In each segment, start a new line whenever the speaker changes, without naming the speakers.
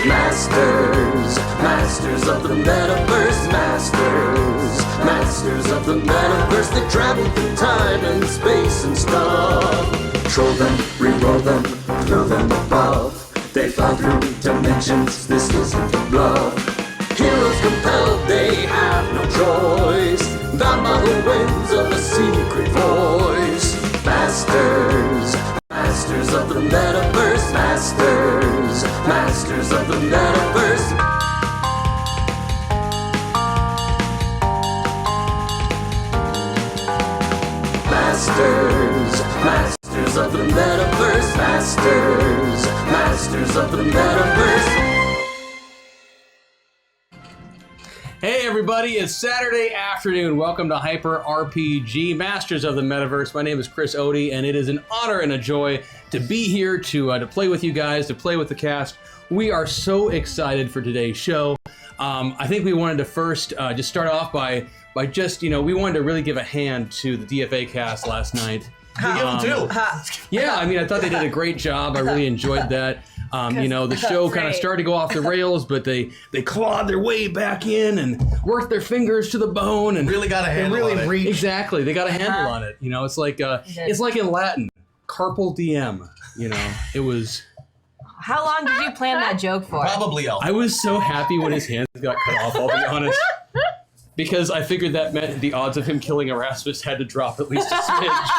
Masters, masters of the Metaverse, masters of the Metaverse. They travel through time and space and stuff. Troll them, re-roll them, throw them above. They fly through dimensions, this isn't bluff. Heroes compelled, they have no choice. Bound by the winds of a secret voice. Masters, masters of the Metaverse, masters of the Metaverse. Masters of the Metaverse, masters of the Metaverse.
Hey everybody, it's Saturday afternoon. Welcome to Hyper RPG Masters of the Metaverse. My name is Chris Odie, and it is an honor and a joy to be here to play with you guys, to play with the cast. We are so excited for today's show. I think we wanted to first just start off by just, we wanted to really give a hand to the DFA cast last night.
You give them two.
Yeah, I thought they did a great job. I really enjoyed that. The show kind of started to go off the rails, but they clawed their way back in and worked their fingers to the bone and
really got a handle on it.
Exactly, they got a handle on it. It's like in Latin, carpal diem. It was.
How long did you plan that joke for?
Probably all.
I was so happy when his hands got cut off. I'll be honest. Because I figured that meant the odds of him killing Erasmus had to drop at least a smidge,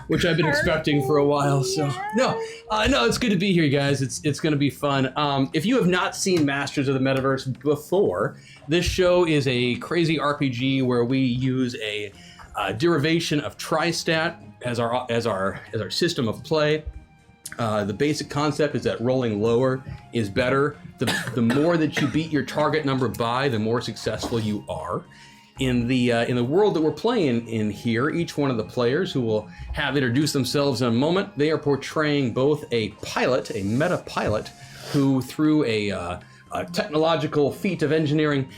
which I've been expecting for a while. So no, it's good to be here, guys. It's going to be fun. If you have not seen Masters of the Metaverse before, this show is a crazy RPG where we use a derivation of Tri-Stat as our system of play. The basic concept is that rolling lower is better. The more that you beat your target number by, the more successful you are. In the world that we're playing in here, each one of the players who will have introduced themselves in a moment, they are portraying both a pilot, a meta pilot, who through a technological feat of engineering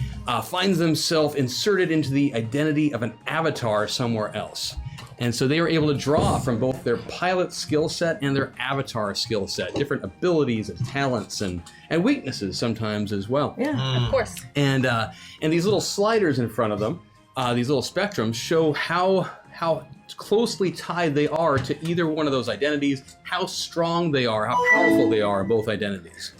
finds themselves inserted into the identity of an avatar somewhere else. And so they are able to draw from both their pilot skill set and their avatar skill set, different abilities and talents and weaknesses sometimes as well.
Yeah, of course.
And these little sliders in front of them, these little spectrums, show how closely tied they are to either one of those identities, how strong they are, how powerful they are, both identities.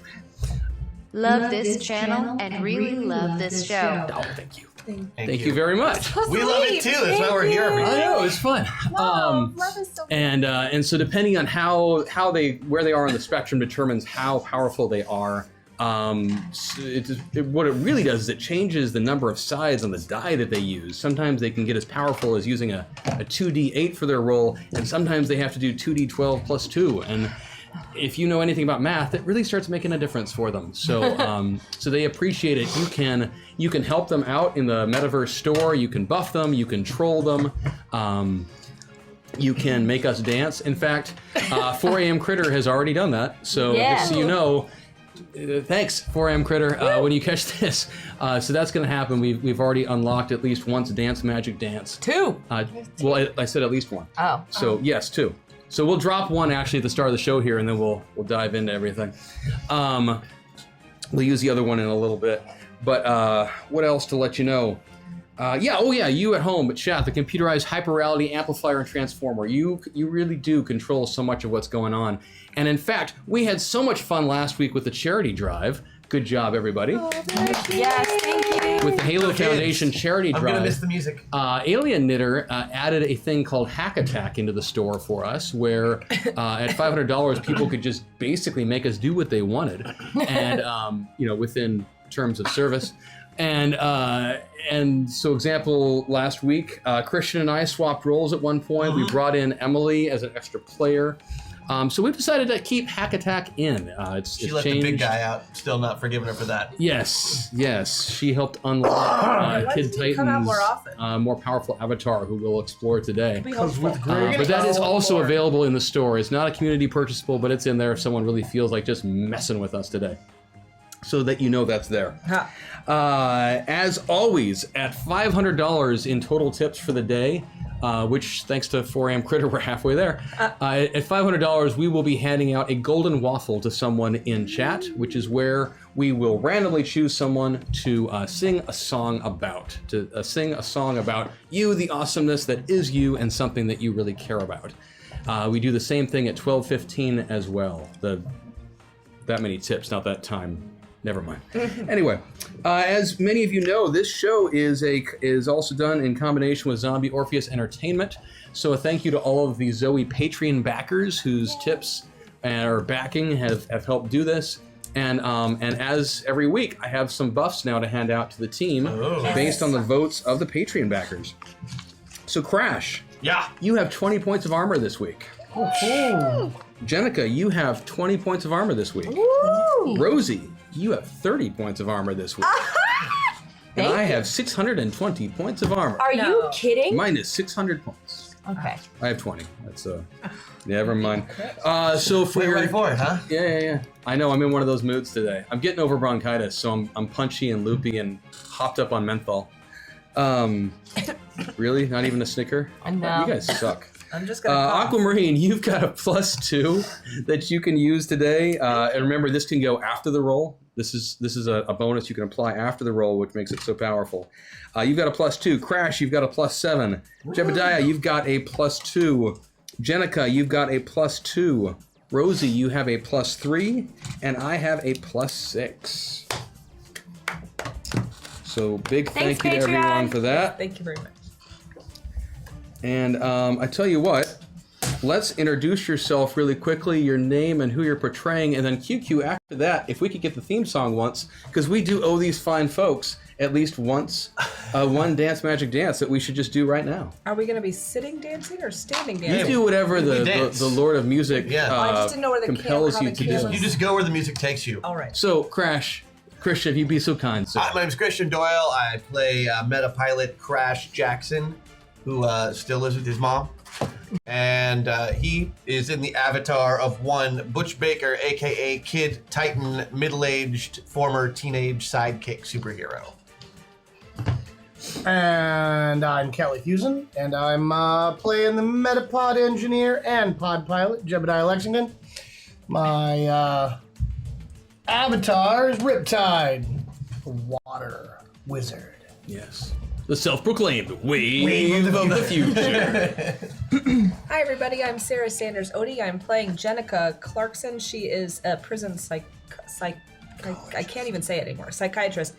Love this channel and really love this show.
Oh, thank you. Thank you very much.
We love it too. That's why we're here every day.
I know, it's fun.
Love is so
and so depending on where they are on the spectrum determines how powerful they are. What it really does is it changes the number of sides on the die that they use. Sometimes they can get as powerful as using a 2d8 for their roll, and sometimes they have to do 2d12 plus 2. And if you know anything about math, it really starts making a difference for them. So so they appreciate it. You can help them out in the Metaverse store. You can buff them. You can troll them. You can make us dance. In fact, 4 AM Critter has already done that. So just so you know, thanks 4 AM Critter when you catch this. So that's going to happen. We've already unlocked at least once Dance Magic Dance.
2.
Well, I said at least one.
Oh.
So yes, 2. So we'll drop one actually at the start of the show here, and then we'll dive into everything. We'll use the other one in a little bit. But what else to let you know? You at home, but chat, the computerized hyper reality amplifier and transformer. You really do control so much of what's going on. And in fact, we had so much fun last week with the charity drive. Good job, everybody.
Oh, yes, thank you.
With the Halo Foundation charity drive.
I'm gonna miss the music.
Alien Knitter added a thing called Hack Attack into the store for us, where at $500 people could just basically make us do what they wanted, and within terms of service. And so example, last week, Christian and I swapped roles at one point. We brought in Emily as an extra player. So we've decided to keep Hack Attack in.
She let the big guy out. Still not forgiving her for that.
Yes. She helped unlock Kid Titan's more powerful avatar, who we'll explore today. But that is also available in the store. It's not a community purchasable, but it's in there if someone really feels like just messing with us today. So that you know that's there. As always, at $500 in total tips for the day, which thanks to 4am Critter, we're halfway there. At $500, we will be handing out a golden waffle to someone in chat, which is where we will randomly choose someone to sing a song about. Sing a song about you, the awesomeness that is you, and something that you really care about. We do the same thing at 12:15 as well. That many tips, not that time. Never mind. Anyway, as many of you know, this show is also done in combination with Zombie Orpheus Entertainment. So a thank you to all of the Zoe Patreon backers whose tips or backing have helped do this. And as every week, I have some buffs now to hand out to the team based on the votes of the Patreon backers. So Crash, you have 20 points of armor this week. Jenica, you have 20 points of armor this week. Rosie, you have 30 points of armor this week. And I have 620 points of armor.
Are you kidding?
Mine is 600 points.
Okay.
I have 20. That's never mind. So for
ready for it, huh?
Yeah. I know I'm in one of those moods today. I'm getting over bronchitis, so I'm punchy and loopy and hopped up on menthol. Really? Not even a Snicker?
No.
You guys suck.
I'm just gonna
Aquamarine, you've got a +2 that you can use today. And remember, this can go after the roll. This is a bonus you can apply after the roll, which makes it so powerful. You've got a +2. Crash, you've got a +7. Jebediah, you've got a +2. Jenica, you've got a +2. Rosie, you have a +3. And I have a +6. So big thank you to everyone for that.
Thank you very much.
And I tell you what, let's introduce yourself really quickly, your name and who you're portraying, and then QQ after that, if we could get the theme song once, because we do owe these fine folks at least once one Dance Magic Dance that we should just do right now.
Are we going to be sitting dancing or standing dancing?
You do whatever the Lord of Music
I just didn't know where the
compels
how
you
the
to
cameras-
do.
You just go where the music takes you.
All right.
So, Christian, if you'd be so kind, sir.
My name's Christian Doyle. I play meta pilot Crash Jackson, who still lives with his mom. And he is in the avatar of one Butch Baker, a.k.a. Kid Titan, middle-aged, former teenage sidekick superhero.
And I'm Kelly Fusen, and I'm playing the Metapod engineer and pod pilot, Jebediah Lexington. My avatar is Riptide, water wizard.
Yes. The self-proclaimed wave of the future.
Hi, everybody. I'm Sarah Sanders Odie. I'm playing Jenica Clarkson. She is a prison I can't even say it anymore. Psychiatrist.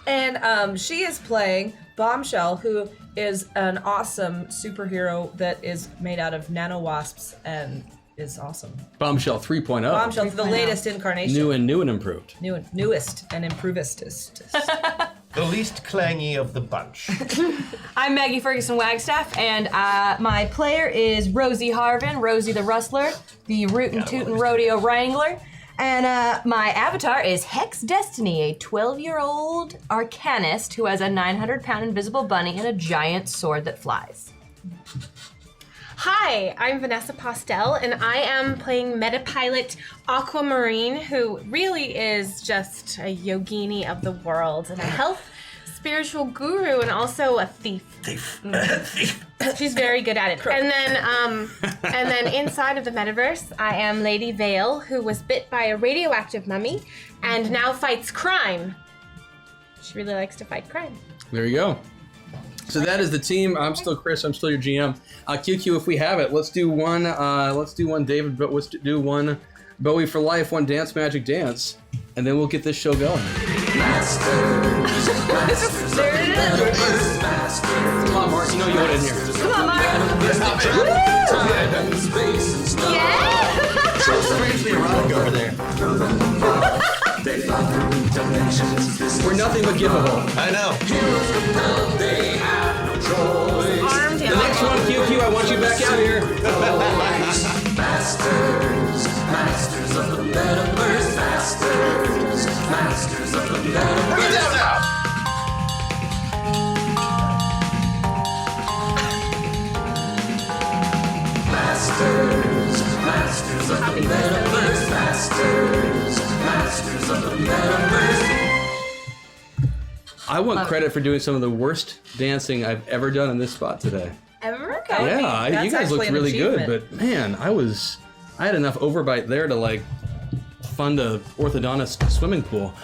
And she is playing Bombshell, who is an awesome superhero that is made out of nano-wasps and is awesome.
Bombshell 3.0.
Bombshell, the latest incarnation.
New and improved.
Newest and improvedest.
The least clangy of the bunch.
I'm Maggie Ferguson Wagstaff, and my player is Rosie Harvin, Rosie the Rustler, the Rootin' Tootin' Rodeo Wrangler. And my avatar is Hex Destiny, a 12-year-old arcanist who has a 900-pound invisible bunny and a giant sword that flies.
Hi, I'm Vanessa Postel, and I am playing Metapilot Aquamarine, who really is just a yogini of the world and a health spiritual guru and also a thief. She's very good at it. And then inside of the metaverse, I am Lady Vale, who was bit by a radioactive mummy and now fights crime. She really likes to fight crime.
There you go. So that is the team. I'm still Chris. I'm still your GM. QQ, if we have it, let's do one. Let's do one David, but let's do one Bowie for life, one Dance Magic Dance, and then we'll get this show going. Come on, Mark. You know you want in here.
Come on, Mark.
Time and space and stuff.
Yeah!
Strangely erotic over there.
They fly through dimensions. This
We're nothing but giveable.
I know.
heroes compelled, they have no choice.
Armed
The next one, QQ, I want you back out here.
Masters of the metaverse. Masters of the metaverse. Masters of the metaverse. Masters of the metaverse.
I want credit for doing some of the worst dancing I've ever done in this spot today.
ever.
Okay.
Yeah,
That's
you guys looked
actually an
really good,
achievement.
but man, I had enough overbite there to like fund a orthodontist swimming pool.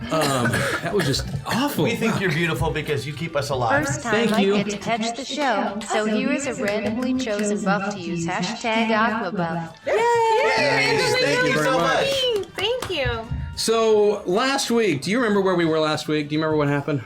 That was just awful.
We think you're beautiful because you keep us alive.
First time
Thank
I
you.
get to catch the show, so here is a randomly chosen buff to use #AquaBuff.
Yes, thank you
very
so
much.
much.
Thank you.
So last week, do you remember where we were last week? Do you remember what happened?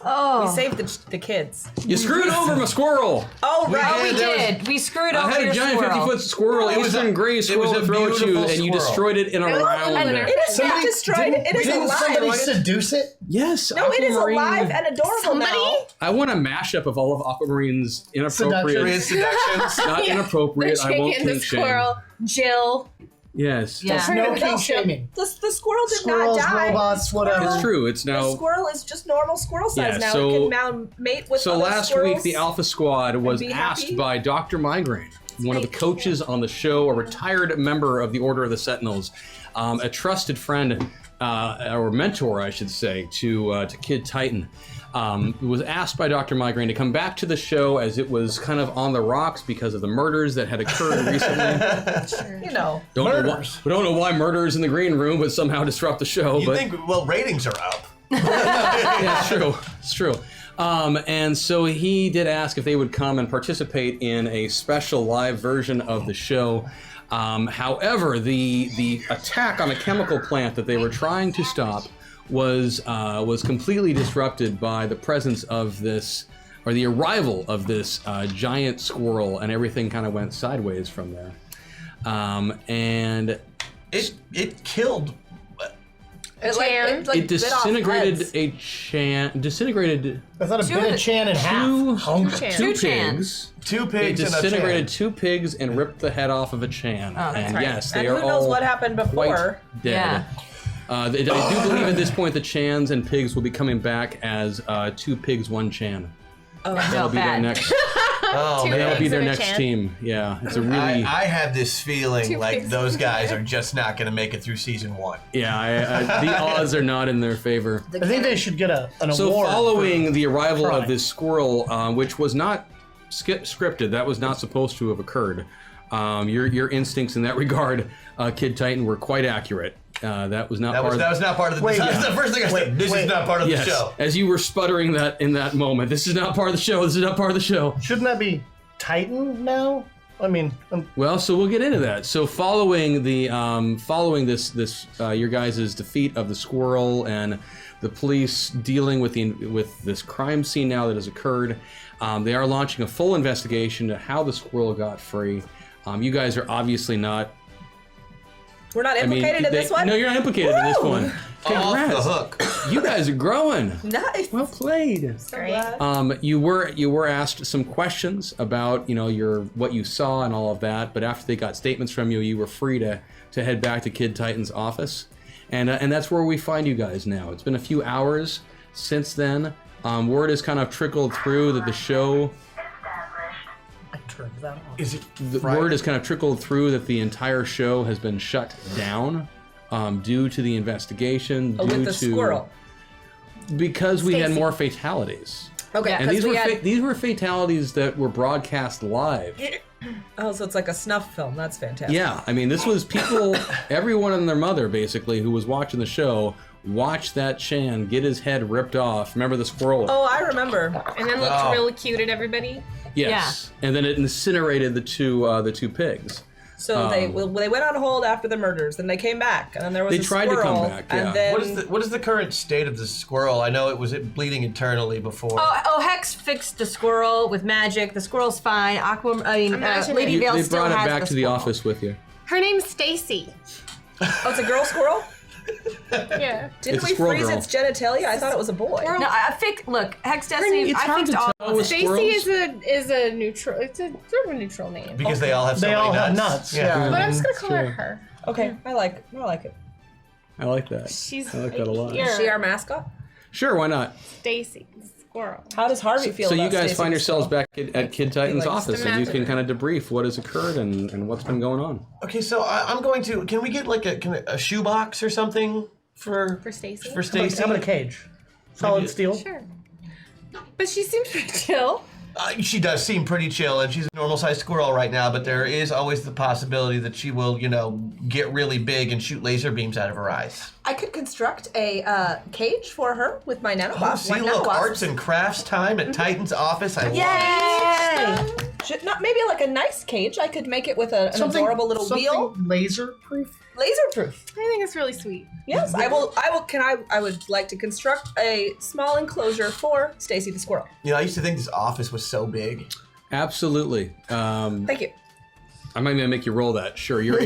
We saved the kids.
You screwed over my squirrel.
Oh, right.
We
there was-
did. We screwed
I
over
had
your
a giant
squirrel.
50-foot squirrel,
It was
Eastern
a-
gray
it
squirrel
was a
to throw at you,
beautiful
and you
squirrel.
destroyed it in a round.
It is not destroyed. It is
Didn't somebody
alive.
seduce it?
Yes,
No, it is
Aquamarine.
alive and adorable now.
I want a mashup of all of Aquamarine's inappropriate,
Seductions.
not inappropriate.
The
I won't
chicken, the
kink shame.
squirrel, Jill.
Yes,
Yeah.
No king shaming.
The squirrel did
Squirrels,
not die.
robots, whatever.
it's true. It's
The
now.
squirrel is just normal squirrel size
Yeah,
now.
so-
It can now mate with
So
other
last
squirrels.
week, the Alpha Squad was
be
asked
happy.
by Dr. Migraine, one of the coaches on the show, a retired member of the Order of the Sentinels, a trusted friend or mentor, I should say, to Kid Titan. Was asked by Dr. Migraine to come back to the show as it was kind of on the rocks because of the murders that had occurred recently.
You know.
We don't know why murderers in the green room would somehow disrupt the show.
You
but
think, well, ratings are up.
yeah, it's true. It's true. And so he did ask if they would come and participate in a special live version of the show. However, the attack on a chemical plant that they were trying to stop was completely disrupted by the presence of this, or the arrival of this giant squirrel, and everything kind of went sideways from there. And
It killed.
Chan.
it disintegrated disintegrated
I thought a bit of Chan in half.
two
Chan.
pigs.
Two
It
pigs and a
disintegrated
Chan.
two pigs and ripped the head off of a Chan.
that's
and
right.
yes, they
And
are
who knows
all
what happened
quite
before?
dead. I do believe at this point the Chans and pigs will be coming back as two pigs, one Chan.
Oh,
That'll be their
bad.
next.
Oh,
That'll
man.
be their
and a
next
Chan.
team. Yeah, it's a really.
I have this feeling
Two
like
pigs.
those guys are just not going to make it through season 1.
Yeah, the odds are not in their favor.
I think they should get an
So
award.
following the arrival
trying.
of this squirrel, which was not scripted, that was not supposed to have occurred. Your instincts in that regard, Kid Titan, were quite accurate. That was not
That
part
was not part of the.
Wait,
That's
yeah.
the first thing I said. This
wait.
is not part of
yes,
the show.
as you were sputtering that in that moment. This is not part of the show. This is not part of the show.
Shouldn't that be Titan now? I mean,
Well, so we'll get into that. So following this your guys' defeat of the squirrel and the police dealing with this crime scene now that has occurred, they are launching a full investigation to how the squirrel got free. You guys are obviously not.
We're not implicated in this one?
No, you're not implicated in this
Woo!
one.
Off the
Congrats.
hook.
You guys are growing.
Nice.
Well played.
So glad.
You were asked some questions about your what you saw and all of that, but after they got statements from you, you were free to head back to Kid Titan's office, and that's where we find you guys now. It's been a few hours since then. Word has kind of trickled through that the show.
I turned that off.
Is it
The
Friday?
word has kind of trickled through that the entire show has been shut down due to the investigation.
Oh,
due
with the
to,
squirrel.
Because we had
Stacey.
more fatalities.
Okay,
And
because
these were fatalities that were broadcast live.
Oh, so it's like a snuff film. That's fantastic.
Yeah, I mean, this was people, everyone and their mother, basically, who was watching the show, watched that Chan get his head ripped off. Remember the squirrel?
Oh, I remember.
And then looked really cute at everybody.
Yes. And then it incinerated the two pigs.
So they went on hold after the murders, then they came back, and then there was
They
a
tried to come
squirrel,
back, yeah.
and then
What is the current state of the squirrel? I know it was bleeding internally before.
Oh, Hex fixed the squirrel with magic. The squirrel's fine.
Imagine
Lady
it.
Vale
They
still
brought it
has
back
the
to the
squirrel.
office with you.
Her name's Stacy.
Oh, it's a girl squirrel?
Yeah.
Didn't
It's a
we
squirrel
freeze
girl.
its genitalia? I thought it was a boy.
No, look, Hex Destiny.
It's
I
hard
fixed
to
all
tell
of
with
it.
Stacy
squirrels.
is a neutral. It's a sort of a neutral name.
Because they all have so
They
many
all have
nuts.
nuts. Yeah.
But I'm just gonna call her her.
Okay, I like it.
I like that.
She's
I like that a lot.
Is she our mascot?
Sure, why not?
Stacy, the squirrel.
How does Harvey feel
So
about
you guys
Stacey
find
the
yourselves
squirrel?
back at Kid Titan's
like,
office, and you can kind of debrief what has occurred and what's been going on.
Okay, so I'm going to. Can we get like a shoebox or something for
Stacy?
For Stacy.
How about a cage? Solid steel.
Sure. But she seems pretty chill.
She does seem pretty chill, and she's a normal-sized squirrel right now, but there is always the possibility that she will, get really big and shoot laser beams out of her eyes.
I could construct a cage for her with my
Oh,
nanowasp.
see, look, arts and crafts time at Titan's office. I love it.
Yay! Not maybe like a nice cage. I could make it with an adorable little wheel.
Laser-proof?
Laser-proof.
I think it's really sweet.
Yes, I will. I would like to construct a small enclosure for Stacy the squirrel.
I used to think this office was so big.
Absolutely.
Thank you.
I might even make you roll that. Sure, you were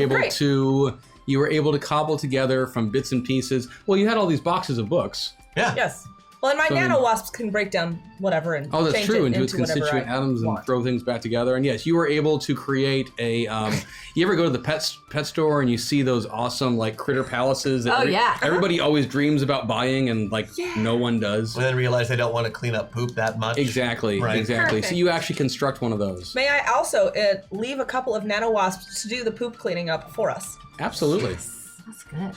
able to cobble together from bits and pieces. Well, you had all these boxes of books.
Yeah.
Yes. Well, and my nanowasps can break down whatever and
Oh, that's
change
true.
it
Into its
whatever
constituent
I
atoms and
want.
throw things back together. And yes, you were able to create a. You ever go to the pet store and you see those awesome like critter palaces that everybody always dreams about buying and no one does.
And then realize they don't want to clean up poop that much.
Exactly.
Right.
Exactly.
Perfect.
So you actually construct one of those.
May I also leave a couple of nanowasps to do the poop cleaning up for us?
Absolutely.
That's good.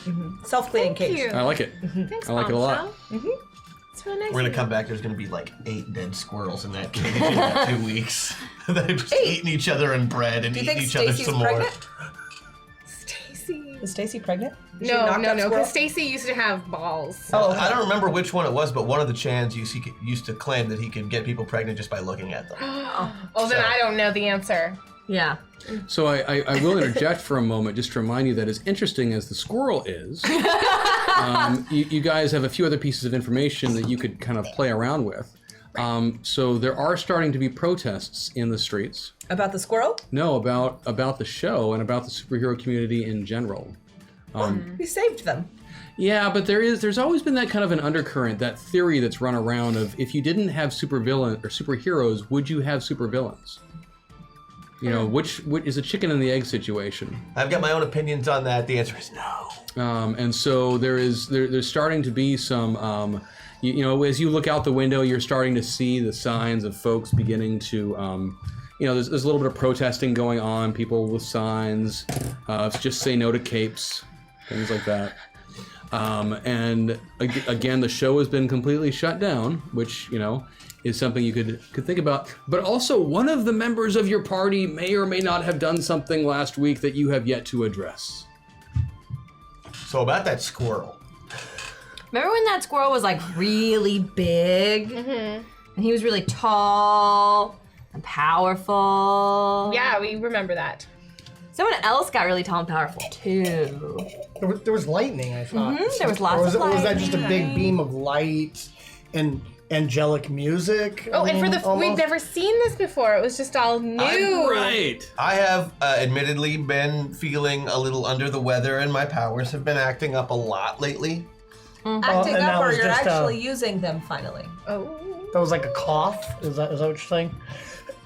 Self-cleaning
Thank
cage.
you.
I like it.
Thanks,
I like it a lot.
Bombshell. It's really nice.
We're going
of
to come
you.
back. There's going to be like 8 dead squirrels in that cage in about 2 weeks. They're just eating each other in bread and
Do you
eating
think
each other
Stacy's
some more.
pregnant?
Stacy.
Is Stacy pregnant? Is she a
No,
knocked up squirrel?
because Stacy used to have balls.
Oh,
I don't remember which one it was, but one of the Chans used to claim that he could get people pregnant just by looking at them.
Oh, then I don't know the answer.
Yeah.
So I will interject for a moment just to remind you that as interesting as the squirrel is, you guys have a few other pieces of information that you could kind of play around with. So there are starting to be protests in the streets.
About the squirrel?
No, about the show and about the superhero community in general.
We saved them.
Yeah, but there's always been that kind of an undercurrent, that theory that's run around of if you didn't have supervillain or superheroes, would you have supervillains? Which is a chicken and the egg situation.
I've got my own opinions on that. The answer is no.
And so there's starting to be some, as you look out the window, you're starting to see the signs of folks beginning to, there's a little bit of protesting going on, people with signs, just say no to capes, things like that. And again, the show has been completely shut down, which, is something you could think about. But also, one of the members of your party may or may not have done something last week that you have yet to address.
So about that squirrel.
Remember when that squirrel was like really big? Mm-hmm. And he was really tall and powerful.
Yeah, we remember that.
Someone else got really tall and powerful too.
There was lightning, I thought.
There was lots of
Or was that
lightning.
just a big beam of light and angelic music?
Oh, and for we'd
almost?
never seen this before. It was just all new.
Right.
I have admittedly been feeling a little under the weather, and my powers have been acting up a lot lately.
Acting
and that
up, or
was
you're
just,
actually using them finally.
Oh.
That was like a cough? Is that what you're saying?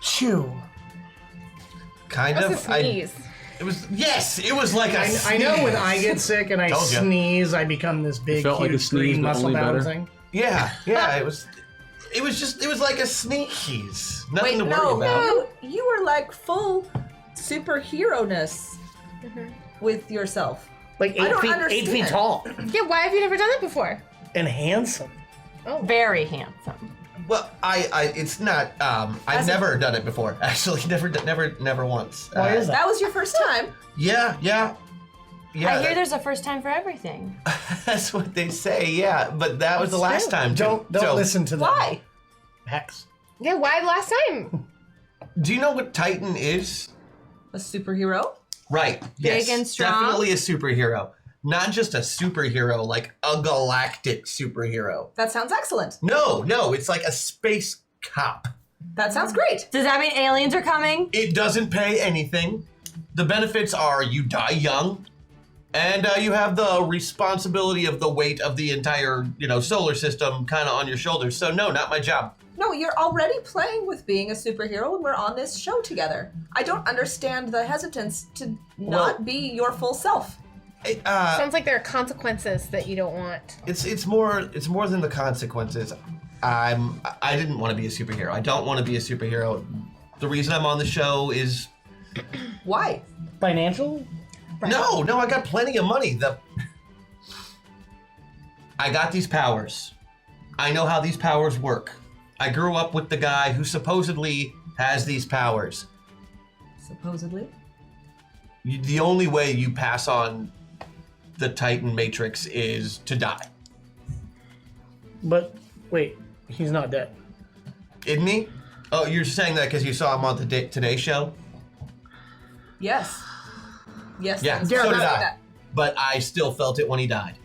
Chew.
Kind
That
of.
was a sneeze.
It was like a sneeze.
I know when I get sick and I
Told ya.
sneeze, I become this big,
felt like a
huge
sneeze,
green
but
muscle
only
bound
better.
thing.
Yeah, it was like a sneeze. Nothing
Wait,
to worry about.
no, you were like full superhero-ness with yourself.
Like
I don't
8 feet
understand.
tall
Yeah, why have you never done that before?
and handsome.
Very handsome.
Well, it's not. I've never done it before. Actually, never once.
Why is that?
That was your first time.
Yeah.
I hear there's a first time for everything.
That's what they say. Yeah, but that was the last time. Too.
Don't
So,
listen to them.
Why?
Hex.
Yeah, why last time?
Do you know what Titan is?
A superhero?
Right. Yes.
and strong?
Definitely a superhero. Not just a superhero, like a galactic superhero.
That sounds excellent.
No, it's like a space cop.
That sounds great.
Does that mean aliens are coming?
It doesn't pay anything. The benefits are you die young, and you have the responsibility of the weight of the entire, solar system kind of on your shoulders. So no, not my job.
No, you're already playing with being a superhero when we're on this show together. I don't understand the hesitance to not be your full self.
Sounds like there are consequences that you don't want.
It's more than the consequences. I didn't want to be a superhero. I don't want to be a superhero. The reason I'm on the show is
Why?
Financial?
no. I got plenty of money. I got these powers. I know how these powers work. I grew up with the guy who supposedly has these powers.
Supposedly.
The only way you pass on the Titan Matrix is to die.
But wait, he's not dead.
Isn't he? Oh, you're saying that because you saw him on the Today Show?
Yes. Yes.
Yeah,
that's
so
true.
did I. But I still felt it when he died.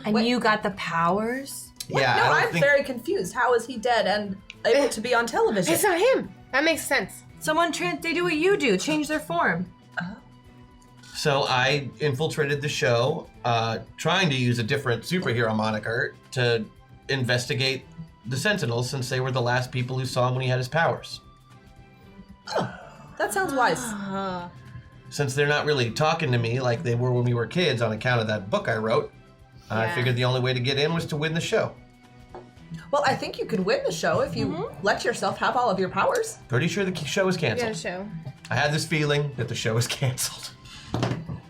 And
Wait.
you got the powers?
What?
Yeah,
No,
I don't
I'm
think...
very confused. How is he dead and able to be on television?
It's not him. That makes sense.
Someone they do what you do, change their form.
So I infiltrated the show, trying to use a different superhero moniker to investigate the Sentinels, since they were the last people who saw him when he had his powers.
That sounds wise.
Since they're not really talking to me like they were when we were kids on account of that book I wrote, I
Yeah.
figured the only way to get in was to win the show.
Well, I think you could win the show if you let yourself have all of your powers.
Pretty sure the show is
Yeah,
canceled.
show.
I had this feeling that the show is canceled.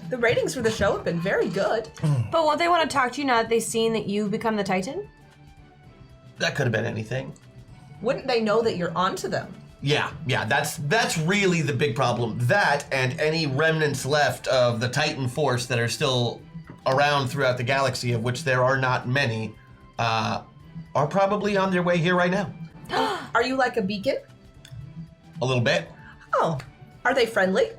The ratings for the show have been very good.
But won't they want to talk to you now that they've seen that you become the Titan?
That could have been anything.
Wouldn't they know that you're onto them?
Yeah, that's really the big problem. That and any remnants left of the Titan Force that are still around throughout the galaxy, of which there are not many, are probably on their way here right now.
Are you like a beacon?
A little bit.
Oh, are they friendly?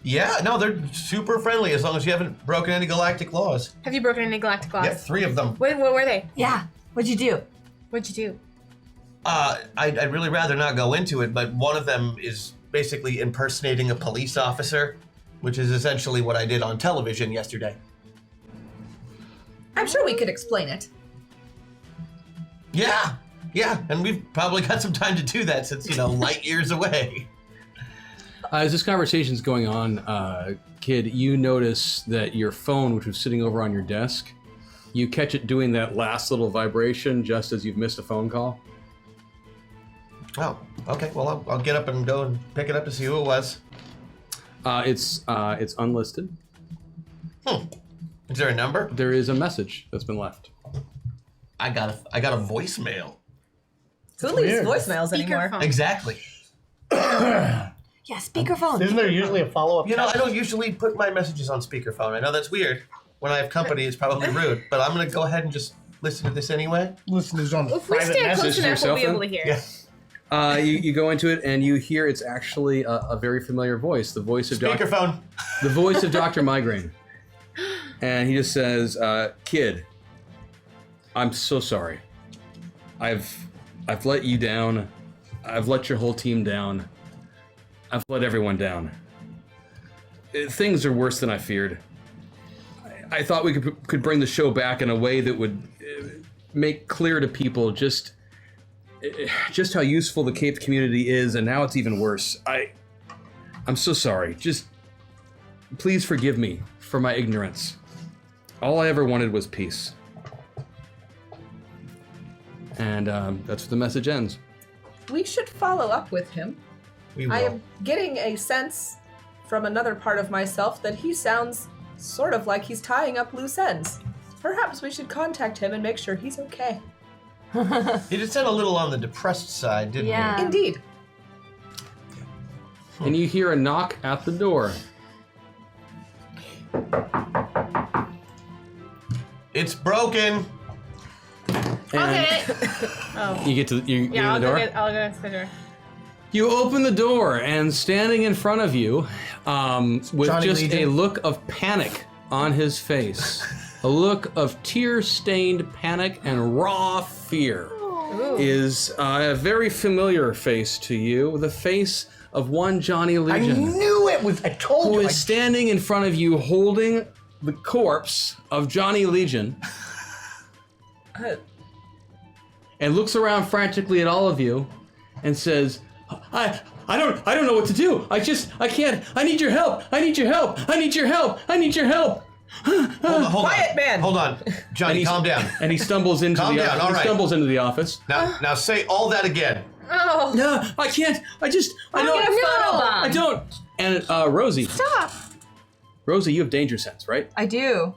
Yeah, no, they're super friendly as long as you haven't broken any galactic laws.
Have you broken any galactic laws?
Yeah, 3 of them.
What were they?
Yeah. What'd you do?
What'd you do?
I'd really rather not go into it, but one of them is basically impersonating a police officer, which is essentially what I did on television yesterday.
I'm sure we could explain it.
Yeah, and we've probably got some time to do that since, light years away.
As this conversation's going on, kid, you notice that your phone, which was sitting over on your desk, you catch it doing that last little vibration just as you've missed a phone call.
Oh, okay. Well, I'll get up and go and pick it up to see who it was.
It's unlisted.
Is there a number?
There is a message that's been left.
I got a voicemail.
Who leaves
weird.
voicemails anymore?
Speakerphone.
Exactly.
Yeah, speakerphone.
Isn't there usually a follow-up?
I don't usually put my messages on speakerphone. I know that's weird. When I have company, it's probably rude, but I'm gonna go ahead and just listen to this anyway.
Listen to his own
If we
private
stand
message.
close enough, we'll be
yourself
able to hear.
Yeah.
You go into it and you hear it's actually a very familiar voice, the voice of
Speakerphone.
the voice of Dr. Migraine. And he just says, "Kid, I'm so sorry. I've let you down. I've let your whole team down. I've let everyone down. Things are worse than I feared. I thought we could bring the show back in a way that would make clear to people just how useful the Cape community is, and now it's even worse. I'm so sorry. Just please forgive me for my ignorance. All I ever wanted was peace." And that's where the message ends.
We should follow up with him.
We will.
I am getting a sense from another part of myself that he sounds sort of like he's tying up loose ends. Perhaps we should contact him and make sure he's okay.
He just said a little on the depressed side, didn't
Yeah.
Indeed.
And you hear a knock at the door.
he? It's broken.
Okay.
You get to you get
Yeah,
in the door.
I'll go to the door.
You open the door, and standing in front of you, with
Johnny
just
Legion.
a look of panic on his face, a look of tear-stained panic and raw fear, is a very familiar face to you, the face of one Johnny
I
Legion,
knew it was. I told
who
you.
is standing in front of you holding the corpse of Johnny Legion, and looks around frantically at all of you, and says, I don't know what to do. I can't. I need your help. I need your help. I need your help. I need your help.
Hold
Quiet,
on.
man.
Hold on. Johnny,
And
calm down.
And he stumbles into
Calm
the
down,
office.
all
He
right.
stumbles into the office.
Now say all that again.
Oh.
No, I can't. I don't. And Rosie.
Stop.
Rosie, you have danger sense, right?
I do.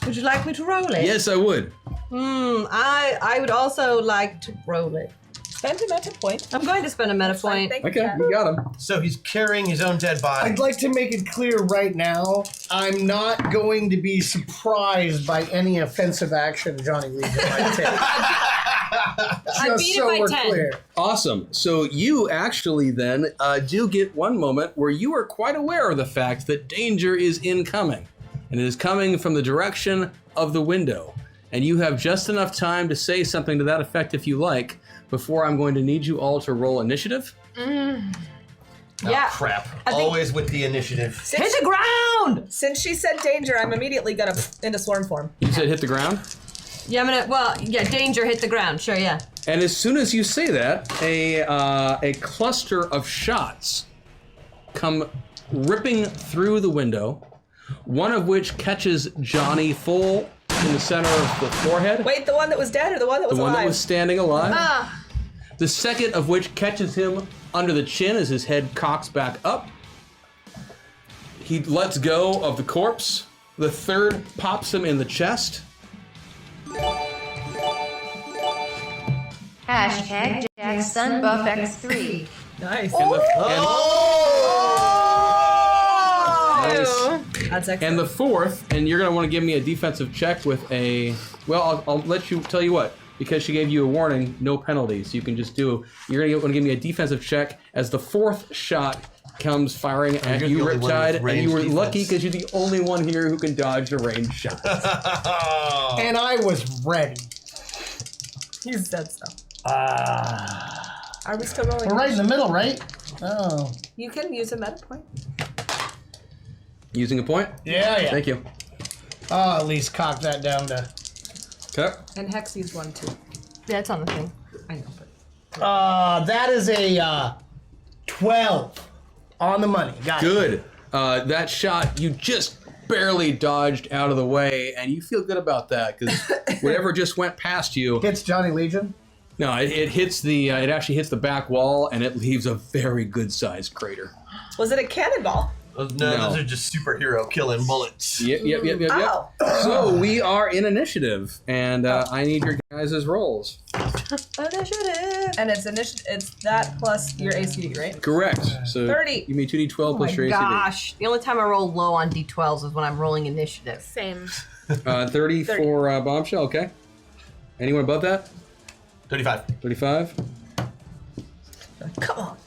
Would you like me to roll it?
Yes, I would.
I would also like to roll it.
Spend a meta point.
I'm going to spend a meta point.
Thank you,
Okay,
Kat.
you got him.
So he's carrying his own dead body.
I'd like to make it clear right now, I'm not going to be surprised by any offensive action Johnny Legion might take.
I beat it by 10.
Clear.
Awesome. So you actually then do get one moment where you are quite aware of the fact that danger is incoming. And it is coming from the direction of the window. And you have just enough time to say something to that effect if you like, before I'm going to need you all to roll initiative.
Oh,
Yeah.
crap.
I think-
Always with the initiative.
Hit the ground!
Since she said danger, I'm immediately gonna into swarm form.
You said hit the ground?
Yeah, I'm gonna, danger, hit the ground. Sure, yeah.
And as soon as you say that, a cluster of shots come ripping through the window, one of which catches Johnny full in the center of the forehead.
Wait, the one that was dead or the one that was
The one
alive?
that was standing alive. The second of which catches him under the chin as his head cocks back up. He lets go of the corpse. The third pops him in the chest.
Hashtag JacksonBuffX3.
Nice.
And the,
That's excellent.
and the fourth, and you're going to want to give me a defensive check with a... Well, I'll let you tell you what. Because she gave you a warning, no penalties. You can just do... You're going to want to give me a defensive check as the fourth shot comes firing at
you're
you,
the only one
Riptide,
with
and
ranged
you were
defense.
lucky because you're the only one here who can dodge a ranged shot.
And I was ready.
He said so. Are we still rolling?
We're right in the middle, right? Oh.
You can use a meta point.
Using a point?
Yeah.
Thank you.
Oh, at least cock that down to...
Okay.
And Hex used one too.
Yeah, it's on the thing.
I know, but
that is a 12 on the money. Got it.
Good. That shot, you just barely dodged out of the way, and you feel good about that because whatever just went past you.
Hits Johnny Legion.
No, it hits the. It actually hits the back wall, and it leaves a very good-sized crater.
was it a cannonball?
No, those are just superhero killing bullets.
Yep.
Ow.
So we are in initiative, and I need your guys' rolls.
Initiative. And it's it's that plus your ACD, right?
Correct. So
30.
Give me 2d12 plus your ACD.
Gosh, the only time I roll low on D12s is when I'm rolling initiative.
Same.
30 for Bombshell, okay. Anyone above that?
35.
35?
Come on.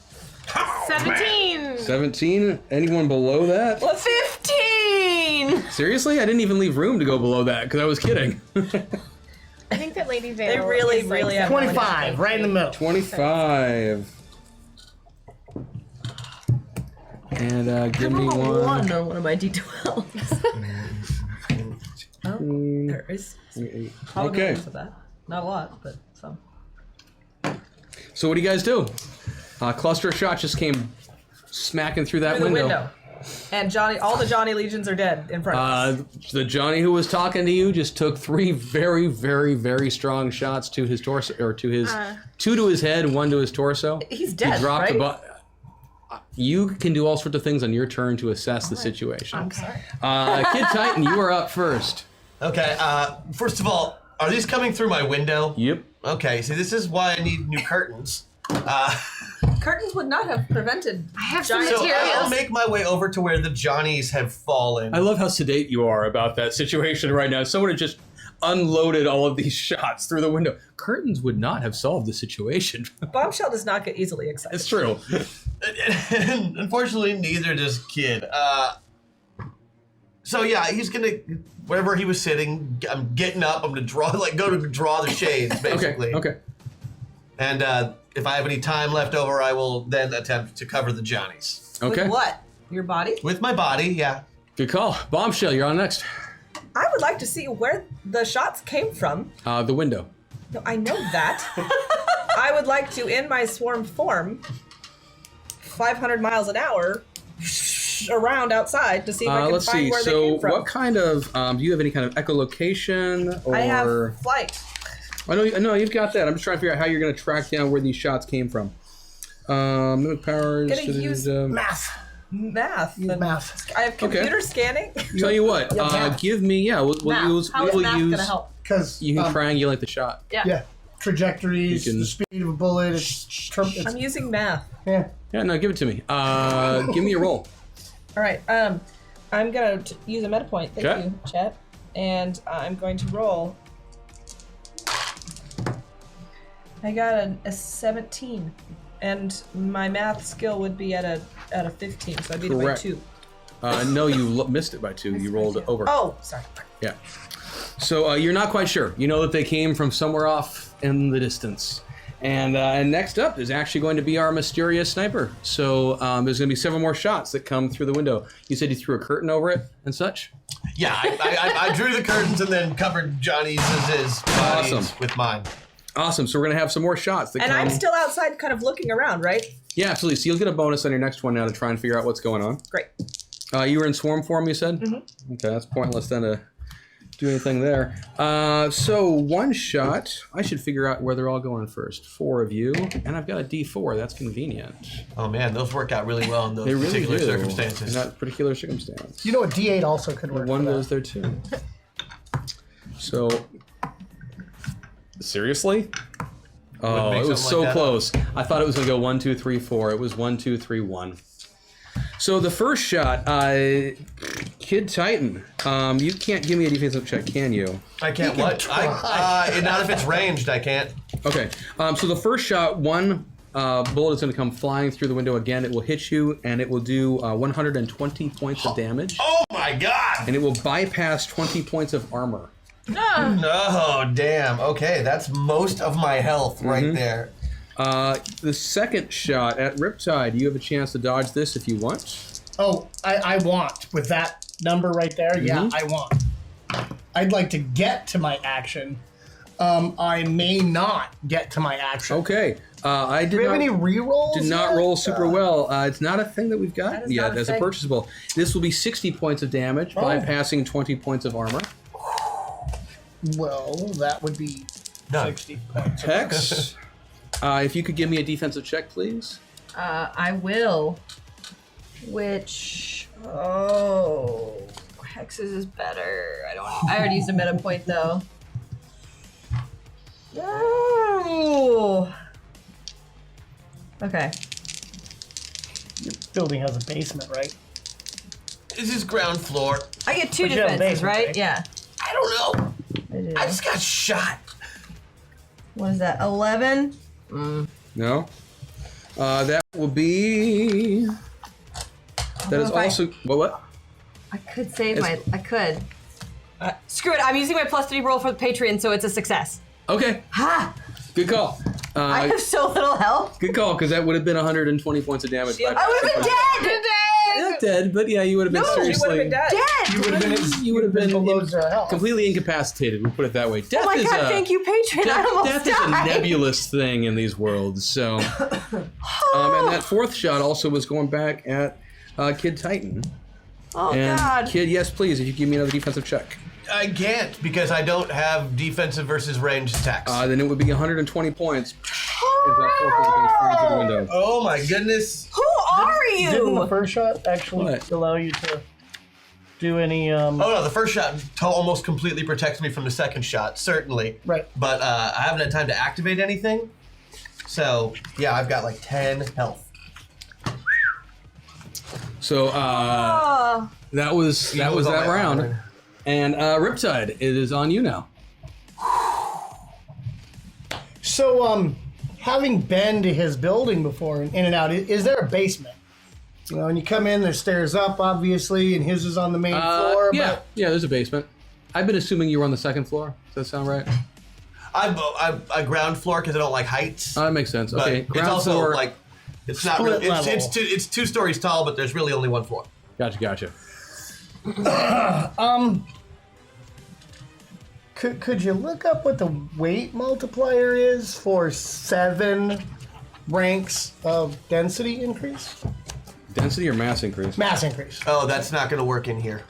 17.
17? Anyone below that?
15!
Seriously? I didn't even leave room to go below that because I was kidding.
I think that Lady Vale
They really,
is like
really have
25, right in the middle.
25. And give me one.
on one of my D12s.
There is.
Okay.
Of that. Not a lot, but some.
So what do you guys do? Cluster of shots just came smacking through that
Through the
window.
window. And all the Johnny Legions are dead in front of us.
The Johnny who was talking to you just took 3 very, very, very strong shots to his torso, or to his 2 to his head, 1 to his torso.
He's dead,
He dropped
right?
You can do all sorts of things on your turn to assess the situation.
I'm sorry.
Kid Titan, you are up first.
Okay, first of all, are these coming through my window?
Yep.
Okay, see, this is why I need new curtains.
Curtains would not have prevented.
I have some
giant-
So I'll
materials.
make my way over to where the Johnnies have fallen.
I love how sedate you are about that situation right now. Someone had just unloaded all of these shots through the window. Curtains would not have solved the situation.
Bombshell does not get easily excited.
It's true.
And unfortunately, neither does Kid. So yeah, he's gonna, wherever he was sitting, I'm getting up. I'm gonna go to draw the shades, basically.
Okay.
And if I have any time left over, I will then attempt to cover the Johnnies.
Okay.
With what? Your body?
With my body, yeah.
Good call. Bombshell, you're on next.
I would like to see where the shots came from.
The window.
No, I know that. I would like to, in my swarm form, 500 miles an hour, around outside to see if I can
Let's
find
see.
where they
So,
came from.
what kind of do you have any kind of echolocation or?
I have flight.
I know you've got that. I'm just trying to figure out how you're going to track down where these shots came from. Mimic powers.
Gonna use
Math.
math.
Use
and
math.
I have computer scanning.
Tell you what.
math.
Give me. Yeah, we'll
Math.
use.
How
We
is
will
math
use.
gonna help?
Because
You can triangulate the shot.
yeah, trajectories,
You can-
the speed of a bullet. It's
I'm using math.
yeah.
Yeah, no, give it to me. Give me a roll.
All right. I'm gonna use a meta point. Thank
Okay.
you, chat. And I'm going to roll. I got a 17, and my math skill would be at a 15, so I beat it by
Correct.
2.
No, you missed it by 2. You rolled it over.
Oh, sorry.
Yeah. So you're not quite sure. You know that they came from somewhere off in the distance. And next up is actually going to be our mysterious sniper. So there's going to be several more shots that come through the window. You said you threw a curtain over it and such?
Yeah, I drew the curtains and then covered Johnny's bodies
Awesome.
with mine.
Awesome. So we're going to have some more shots that
And
come.
I'm still outside kind of looking around, right?
Yeah, absolutely. So you'll get a bonus on your next one now to try and figure out what's going on.
Great.
You were in swarm form, you said? Mm-hmm. Okay, that's pointless then to do anything there. So one shot. I should figure out where they're all going first. 4 of you. And I've got a D4. That's convenient.
Oh man, those work out really well in those
They really
particular
do.
circumstances.
In that particular circumstance.
You know what? D8 also could work.
One
for that.
goes there too. So, seriously? Oh,
make
it was
something
so
like that
close. I thought it was going to go 1, 2, 3, 4. It was 1, 2, 3, 1. So the first shot, Kid Titan. You can't give me a defensive check, can you?
I can't what? Not if it's ranged, I can't.
Okay. So the first shot, one bullet is going to come flying through the window again. It will hit you, and it will do 120 points of damage.
Oh my god!
And it will bypass 20 points of armor.
Oh damn. Okay, that's most of my health right there.
The second shot at Riptide, you have a chance to dodge this if you want.
Oh, I want. With that number right there, yeah, I want. I'd like to get to my action. I may not get to my action.
Okay. I
Do we have any rerolls?
did not
yet?
roll super well. It's not a thing that we've got
That is
yet
not a
as a
thing.
purchasable. This will be 60 points of damage, bypassing 20 points of armor.
Well, that would be
Done.
60 points.
Hex, if you could give me a defensive check, please.
I will. Which Hexes is better. I already used a meta point though. Oh. Okay.
Your building has a basement, right?
This is ground floor.
I get 2
But you have a
defenses,
basement,
right?
right?
Yeah.
I don't know.
I do.
I just got shot.
What is that? 11?
No. That will be. That is
if I-
also. What?
I could save
It's-
I could. Screw it. I'm using my +3 roll for the Patreon, so it's a success.
Okay.
Ha!
Good call.
I have so little health.
Good call, because that would have been 120 points of damage.
Shield-
I would have been dead!
Not dead, but yeah, you would have been
No, she would have
seriously.
been dead.
Dead!
You would have been
below 0 health.
completely incapacitated. We'll put it that way. Death
Oh my
is
god,
a
thank you, Patreon. I almost
death is
died.
a nebulous thing in these worlds. So, and that fourth shot also was going back at Kid Titan.
Oh
And
god.
Kid, yes, please. If you give me another defensive check,
I can't because I don't have defensive versus ranged attacks.
then it would be 120 points. If that fourth one goes flying through the window.
Oh my goodness.
Who are
Didn't the
you?
first shot actually
What?
allow you to do any?
Oh no, the first shot almost completely protects me from the second shot, certainly.
Right.
But I haven't had time to activate anything. So yeah, I've got like 10 health.
So
Oh.
that was that round. And Riptide, it is on you now.
So, having been to his building before and in and out, is there a basement? You know, and you come in, there's stairs up, obviously, and his is on the main floor.
Yeah, there's a basement. I've been assuming you were on the second floor. Does that sound right?
I ground floor because I don't like heights.
That makes sense.
But
Okay,
it's
ground
also
floor.
like it's not
Split
really it's
level.
it's 2 stories tall, but there's really only 1 floor.
Gotcha.
Could you look up what the weight multiplier is for 7 ranks of density increase?
Density or mass increase?
Mass increase.
Oh, that's not going to work in here.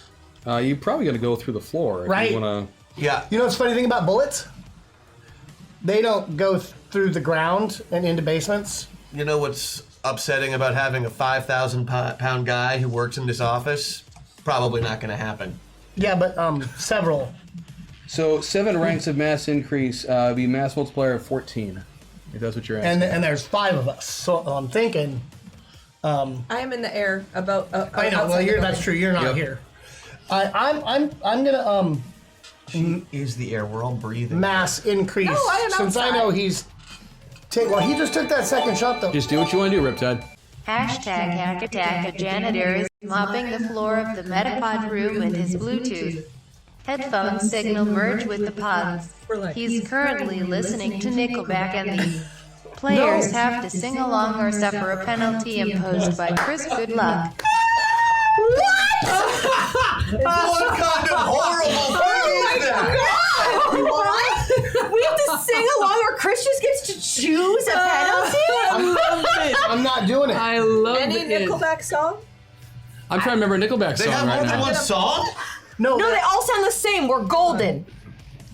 You probably got to go through the floor if
Right.
you want
Yeah.
You know what's the funny thing about bullets? They don't go through the ground and into basements.
You know what's upsetting about having a 5,000 pound guy who works in this office? Probably not going to happen.
Yeah, but several
So 7 ranks of mass increase, be mass multiplier of 14, if that's what you're asking.
And there's 5 of us, so I'm thinking.
I am in the air about.
I know. Well, that's true. You're not here. I'm gonna
She is the air. We're all breathing.
mass increase
No, I am
since I
outside.
know he's. Well, he just took that second shot though.
Just do what you want to do, Riptide.
Hashtag hack attack. A janitor is mopping the floor of the Metapod room with his Bluetooth headphone signal merged with the pods. He's currently listening to Nickelback, and the players have to sing along or suffer a penalty imposed by Chris Goodluck.
What kind of horrible thing is that?
What? We have to sing along, or Chris just gets to choose a penalty?
I love it.
I'm not doing it.
I love
Any
it.
Nickelback song?
I'm trying to remember a Nickelback
They
song
have
right
more than
now.
one song?
No,
No, they all sound the same. We're golden.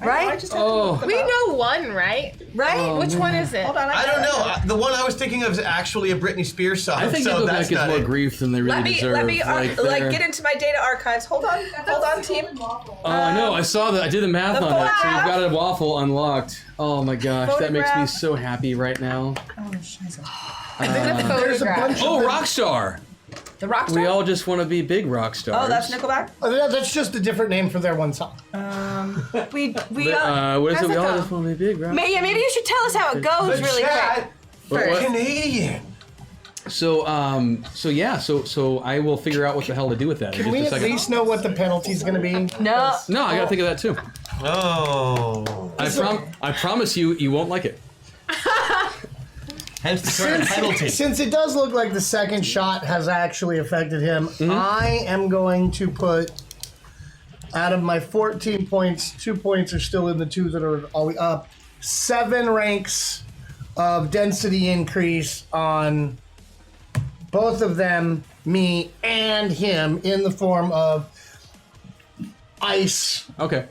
I
Right?
just have to look them
We
up.
know one, right?
Right?
Which one is it?
Hold on,
I don't know. The one I was thinking of is actually a Britney Spears song.
I think
so
Nickelback
that's
gets
not
more
it.
grief than they really deserve.
Let me
they're-
get into my data archives. Hold on, team.
I know. I saw that. I did the math
The
on it. So you've
photograph.
got a waffle unlocked. Oh my gosh, that makes me
Photograph.
so happy right now.
there's a bunch
Oh,
of.
Rockstar.
The rock
We
star.
all just want to be big rock stars.
Oh, that's Nickelback.
That's just a different name for their one song.
We
What is it? We all just want to be big rock.
maybe you should tell us how it goes really quick.
What?
Canadian.
So I will figure out what the hell to do with that. in
Can we
just a
at
second.
least know what the penalty's going to be?
No.
No, I gotta think of that too.
Oh.
I promise you won't like it.
Hence the current penalty.
Since it does look like the second shot has actually affected him, I am going to put, out of my 14 points, 2 points are still in the 2 that are always up, 7 ranks of density increase on both of them, me and him, in the form of ice
Okay.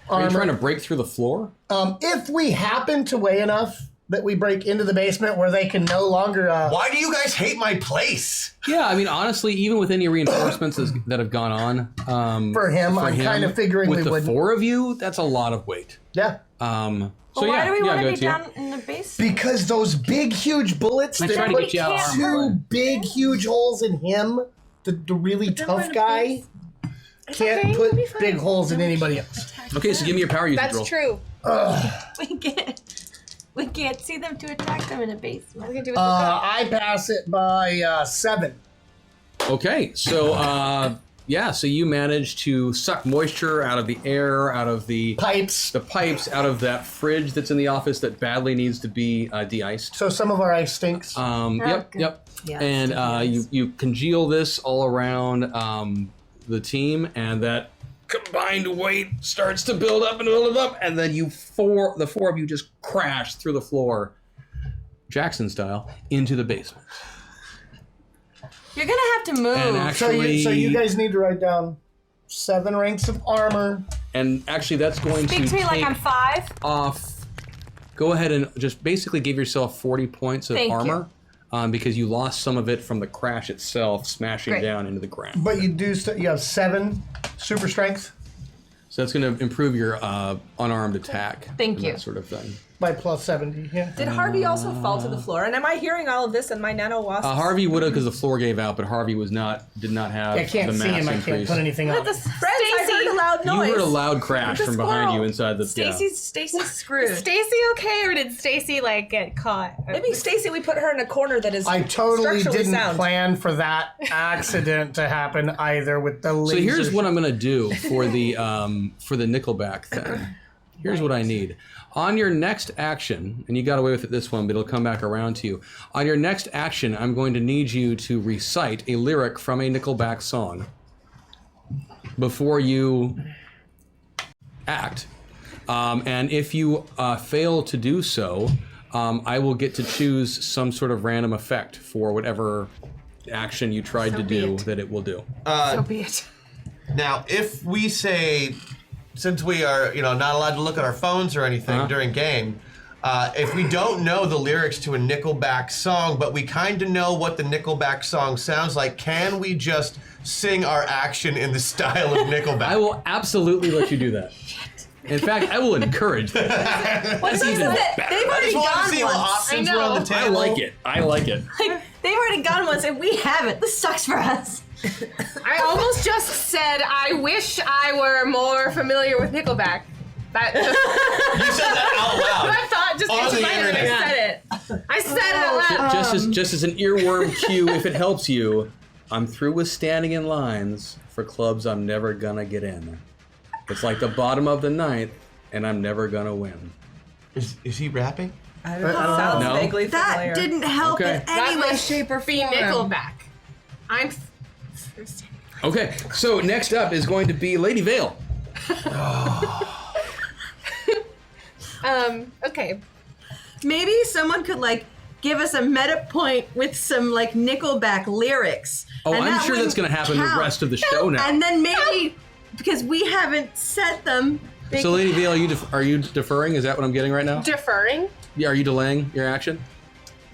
Are you
armor.
trying to break through the floor?
If we happen to weigh enough that we break into the basement where they can no longer...
Why do you guys hate my place?
Yeah, I mean, honestly, even with any reinforcements that have gone on,
For him, I'm kind of figuring
with
we
the
wouldn't.
4 of you, that's a lot of weight.
Yeah.
So
Why
yeah,
do we
yeah,
want to
go
be
to you.
down in the base?
Because those big, huge bullets
I'm
that
trying to
put
get you out of
can't
armor.
2 big, huge holes in him, the really tough guy, can't put big holes in anybody else.
Okay, so give me your power usage roll.
That's true.
We can't see them to attack them in a basement.
We can do it.
I pass it by 7.
Okay, so so you manage to suck moisture out of the air, out of the
Pipes.
pipes, out of that fridge that's in the office that badly needs to be de-iced.
So some of our ice stinks.
Yep.
Yeah,
And you congeal this all around the team, and that combined weight starts to build up and build up, and then the 4 of you just crash through the floor, Jackson style, into the basement.
You're gonna have to move.
And actually,
so you guys need to write down 7 ranks of armor.
and actually that's going
Speak to me like
take
I'm 5.
off. Go ahead and just basically give yourself 40 points of
Thank you.
armor. Because you lost some of it from the crash itself, smashing
Great.
down into the ground.
But you do you have 7 super strength
So that's going to improve your unarmed attack.
Thank
and
you.
That sort of thing.
by plus 70. Yeah.
Did Harvey also fall to the floor? And am I hearing all of this in my nano wasp?
Harvey would have because the floor gave out, but Harvey did not have
I can't
the
see
mass
him. I can't
increase.
put anything up.
Friends, I heard a loud
You
noise.
heard a loud crash
The
from behind
squirrel.
you inside the.
Stacy's screwed.
Is Stacy okay, or did Stacy get caught?
Maybe Stacy, we put her in a corner that is
I totally
structurally
didn't
sound.
plan for that accident to happen either with the laser.
So here's what I'm gonna do for the Nickelback thing. Here's what I need. On your next action, and you got away with it this one, but it'll come back around to you. On your next action, I'm going to need you to recite a lyric from a Nickelback song before you act. And if you fail to do so, I will get to choose some sort of random effect for whatever action you tried to do that it will do.
So be it.
Now, if we say, since we are, not allowed to look at our phones or anything during game, if we don't know the lyrics to a Nickelback song, but we kind of know what the Nickelback song sounds like, can we just sing our action in the style of Nickelback?
I will absolutely let you do that. In fact, I will encourage that.
What's
even
even
better.
They've
I
already
just want to
gone
see what
once.
options
I
were on the
know.
table.
I like it. I like it.
Like, they've already gone once and we haven't. This sucks for us.
I almost just said I wish I were more familiar with Nickelback. That
You said that out loud.
I thought just
On
into
the
my head.
internet.
I said it. I said it out loud.
Just as an earworm cue, if it helps you, I'm through with standing in lines for clubs I'm never gonna get in. It's like the bottom of the ninth, and I'm never gonna win.
Is he rapping?
Sounds
No.
vaguely
That
familiar.
didn't help
Okay.
in any way,
must
shape, or
Be
form.
Nickelback. I'm.
Okay, so next up is going to be Lady Vale.
Okay.
Maybe someone could like give us a meta point with some like Nickelback lyrics.
Oh,
and
I'm
that
sure that's
wouldn't
going to happen the
count.
rest of the show now.
And then maybe because we haven't set them. they
So,
could-
Lady Vale, are you deferring? Is that what I'm getting right now?
Deferring.
Yeah, are you delaying your action?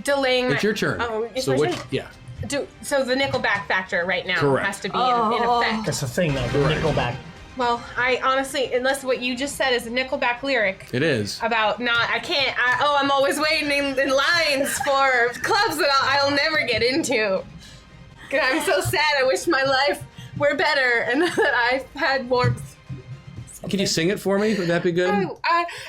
Delaying.
It's your turn.
Oh, it's
so
my
what?
turn?
Yeah.
So the Nickelback factor right now
Correct.
has to be in effect.
That's the thing, though. The Nickelback.
Well, I honestly, unless what you just said is a Nickelback lyric
It is.
about I'm always waiting in lines for clubs that I'll never get into. 'Cause I'm so sad. I wish my life were better and that I had warmth.
Can you sing it for me? Would that be good?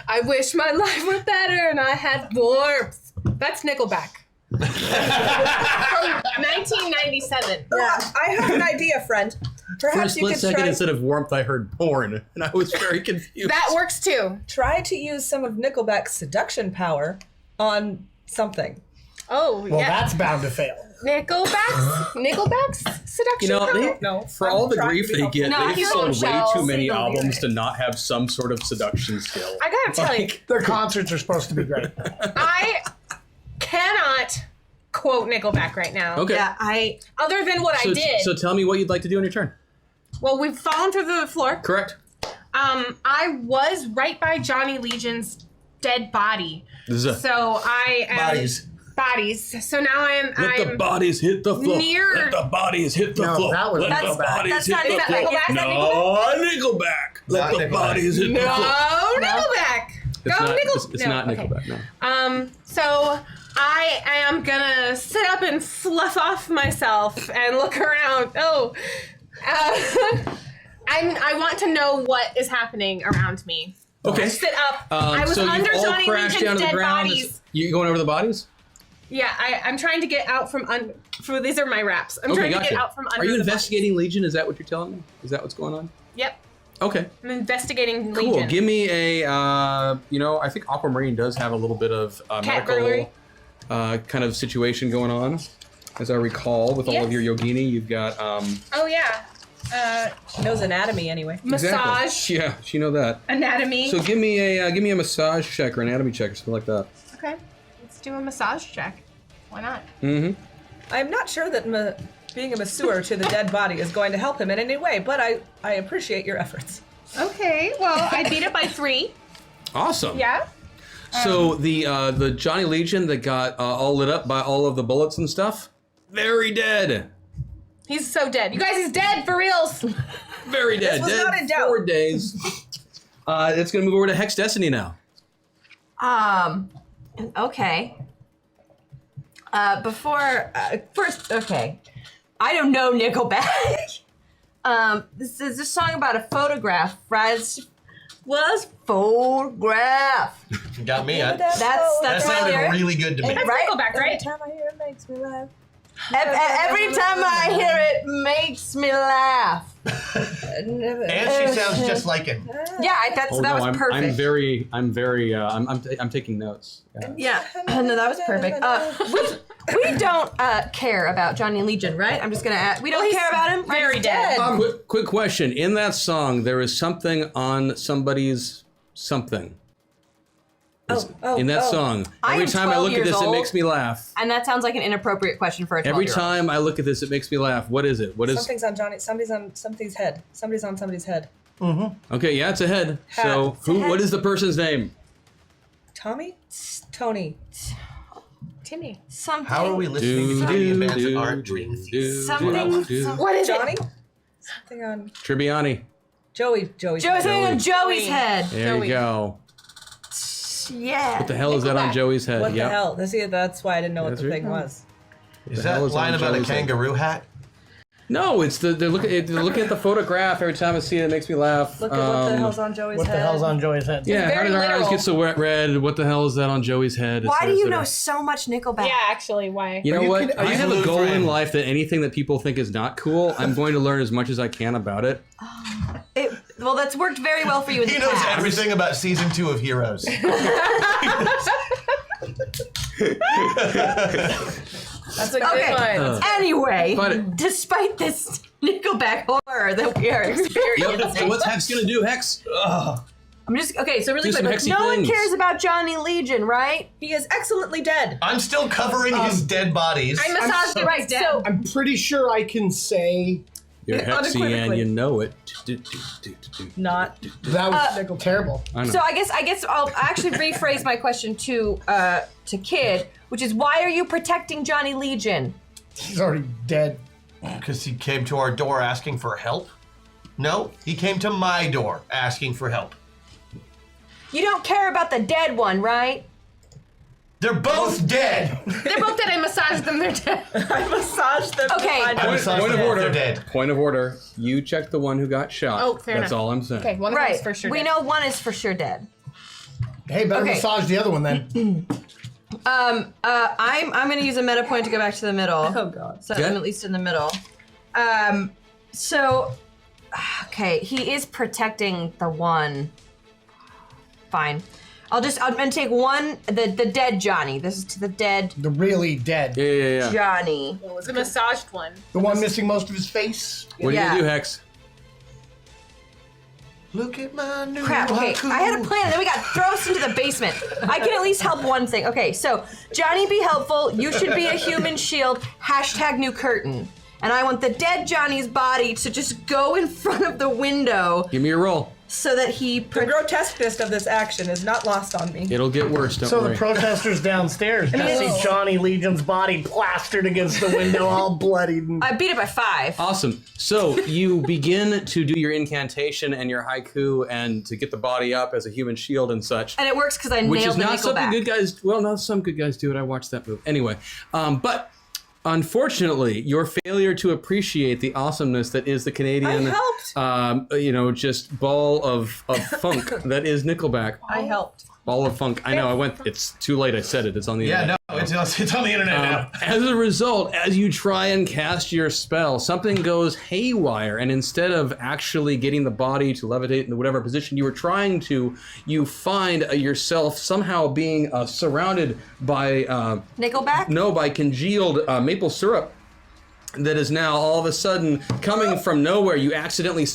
I wish my life were better and I had warmth. That's Nickelback. From 1997.
Yeah, I have an idea, friend.
For a
Perhaps you
split
could
second, instead of warmth, I heard porn, and I was very confused.
That works too.
try to use some of Nickelback's seduction power on something.
Oh,
Well,
yeah.
that's bound to fail.
Nickelback's seduction
You know,
power?
No,
for
I'm
all the
trying
grief
to be
they
helpful.
get,
No,
they've
he's
sold
on
way
shelves.
too many
Single
albums
lyric.
to not have some sort of seduction skill.
I gotta tell you,
Their concerts are supposed to be great.
I cannot quote Nickelback right now.
Okay.
Yeah,
Other than what I did.
So tell me what you'd like to do on your turn.
Well, we've fallen through the floor.
Correct.
I was right by Johnny Legion's dead body.
This is a,
So I am
Bodies.
So now
let the
I'm
bodies hit the floor.
near-
Let the bodies hit the
No,
floor.
that was
Let the
Nickelback.
bodies
That's
hit
not
the
Is that
floor.
Nickelback? Is that
No, Nickelback. Let
Not
the
Nickelback.
bodies hit the floor.
No, Nickelback.
It's
Go
not,
Nickelback.
it's not Nickelback, no.
So I am gonna sit up and fluff off myself and look around. I want to know what is happening around me.
Okay.
Sit up. I was
so
under
you all
Johnny
crashed down
Legion's
to the
dead
ground.
bodies.
You going over the bodies?
Yeah, I'm trying to get out from under. These are my wraps. I'm
Okay,
trying
gotcha.
to get out from under.
Are you
the
investigating Legion? Is that what you're telling me? Is that what's going on?
bodies. Yep,
Okay.
I'm investigating
Cool.
Legion.
Give me a, I think Aquamarine does have a little bit of
Cat
medical kind of situation going on. As I recall, with all of
Yes.
your Yogini, you've got
Oh yeah,
She knows anatomy anyway.
massage,
Exactly. Yeah, she know that.
anatomy.
So give me a massage check or anatomy check or something like that.
Okay, let's do a massage check. Why not?
Mm-hmm.
I'm not sure that being a masseur to the dead body is going to help him in any way, but I appreciate your efforts.
Okay, well I beat it by 3.
Awesome.
Yeah.
So the Johnny Legion that got all lit up by all of the bullets and stuff, very dead.
He's so dead. You guys, he's dead for reals.
Very dead.
was
Dead
not in doubt.
4 days. It's gonna move over to Hex Destiny now.
okay. First, okay. I don't know Nickelback. This is a song about a photograph, right? Was photograph.
You got me. That
That's my
sounded
lyric.
really good to me.
That's
Right?
Nickelback, right?
Every time I hear it makes me laugh.
Every time I hear it, makes me laugh.
And she sounds just like him.
Yeah, that was perfect.
I'm taking notes. Yeah.
Yeah, no, that was perfect. We don't care about Johnny Legion, right? I'm just gonna add. We don't care about him.
Very
He's
dead.
Quick question. In that song, there is something on somebody's something. In that song,
I
every
am
time I
12
look at
years
this, it
old.
makes me laugh.
And that sounds like an inappropriate question for a 12-year-old.
Every time I look at this, it makes me laugh. What is it? What is?
Something's on Johnny. Somebody's on somebody's head. Somebody's on somebody's head.
Okay, yeah, it's a head. So
It's a head.
what is the person's name?
Tommy? Tony.
Timmy.
Something.
How are we listening to Canadian bands that aren't dream themes?
Something.
What is
Johnny?
it?
Something on.
Tribbiani.
Joey's
sitting on Joey's head.
There you go.
Yeah.
What the hell is that on Joey's head?
What
Yep.
the hell? That's why I didn't know what the thing was.
Is that line about a kangaroo hat?
No, it's they're looking at the photograph every time I see it. It makes me laugh.
Look at what the hell's on Joey's head.
What the hell's on Joey's head?
Yeah, how
very
did our eyes
literal.
get so red? What the hell is that on Joey's head?
Why do you know so much Nickelback?
Yeah, actually, why?
You know
you
what?
kidding? Are
I
you
have a goal in
Lutheran?
life that anything that people think is not cool, I'm going to learn as much as I can about it.
Well, that's worked very well for you in
He
the
knows
past.
everything about season 2 of Heroes.
That's a good
Okay.
one.
Anyway,
But-
despite this Nickelback horror that we are experiencing,
So what's Hex gonna do, Hex?
I'm just okay. So really
Do some
quick,
hexy
no one
things.
cares about Johnny Legion, right?
He is excellently dead.
I'm still covering his dead bodies.
I massaged it right so
I'm pretty sure I can say
You're Hexy and
Unequivocally.
you know it.
Not.
that was terrible.
I know.
So I guess I'll actually rephrase my question to Kid, which is why are you protecting Johnny Legion?
He's already dead.
Because he came to our door asking for help? No, he came to my door asking for help.
You don't care about the dead one, right?
They're both dead.
they're both dead. I massaged them. They're dead.
I massaged them.
Okay.
I
I massaged
Point of
them.
order.
They're dead.
Point of order. You check the one who got shot.
Oh, fair
That's
enough.
all I'm saying.
Okay, one of them
Right.
is for sure.
We
dead.
know one is for sure dead.
Hey, better
Okay.
massage the other one then.
I'm gonna use a meta point to go back to the middle.
Oh god.
So
Okay.
I'm at least in the middle. Okay, he is protecting the one. Fine. I'm gonna take one, the dead Johnny. This is to the dead
The really dead.
Yeah.
Johnny.
The massaged one.
The one missing most of his face.
What are you
Yeah.
gonna do, Hex?
Look at my new
Crap, okay,
haiku.
I had a plan, then we got thrown us into the basement. I can at least help one thing. Okay, so, Johnny be helpful, you should be a human shield, #new curtain. And I want the dead Johnny's body to just go in front of the window
Give me a roll.
so that he...
The grotesqueness of this action is not lost on me.
It'll get worse. Don't
So
worry.
the protesters downstairs just see Johnny Legion's body plastered against the window, all bloodied. And
I beat it by 5.
Awesome. So you begin to do your incantation and your haiku and to get the body up as a human shield and such.
And it works because I
Which
nailed
is
the
not something
Nickelback.
good guys. Well, no, some good guys do it. I watched that move anyway. But unfortunately, your failure to appreciate the awesomeness that is the Canadian,
I helped.
just ball of funk that is Nickelback.
I helped.
Ball of funk. I know. I went. It's too late. I said it. It's on the
Yeah,
internet.
no, it's on the internet now.
As a result, as you try and cast your spell, something goes haywire, and instead of actually getting the body to levitate into whatever position you were trying to, you find yourself somehow being surrounded by
Nickelback?
by congealed maple syrup that is now all of a sudden coming from nowhere. You accidentally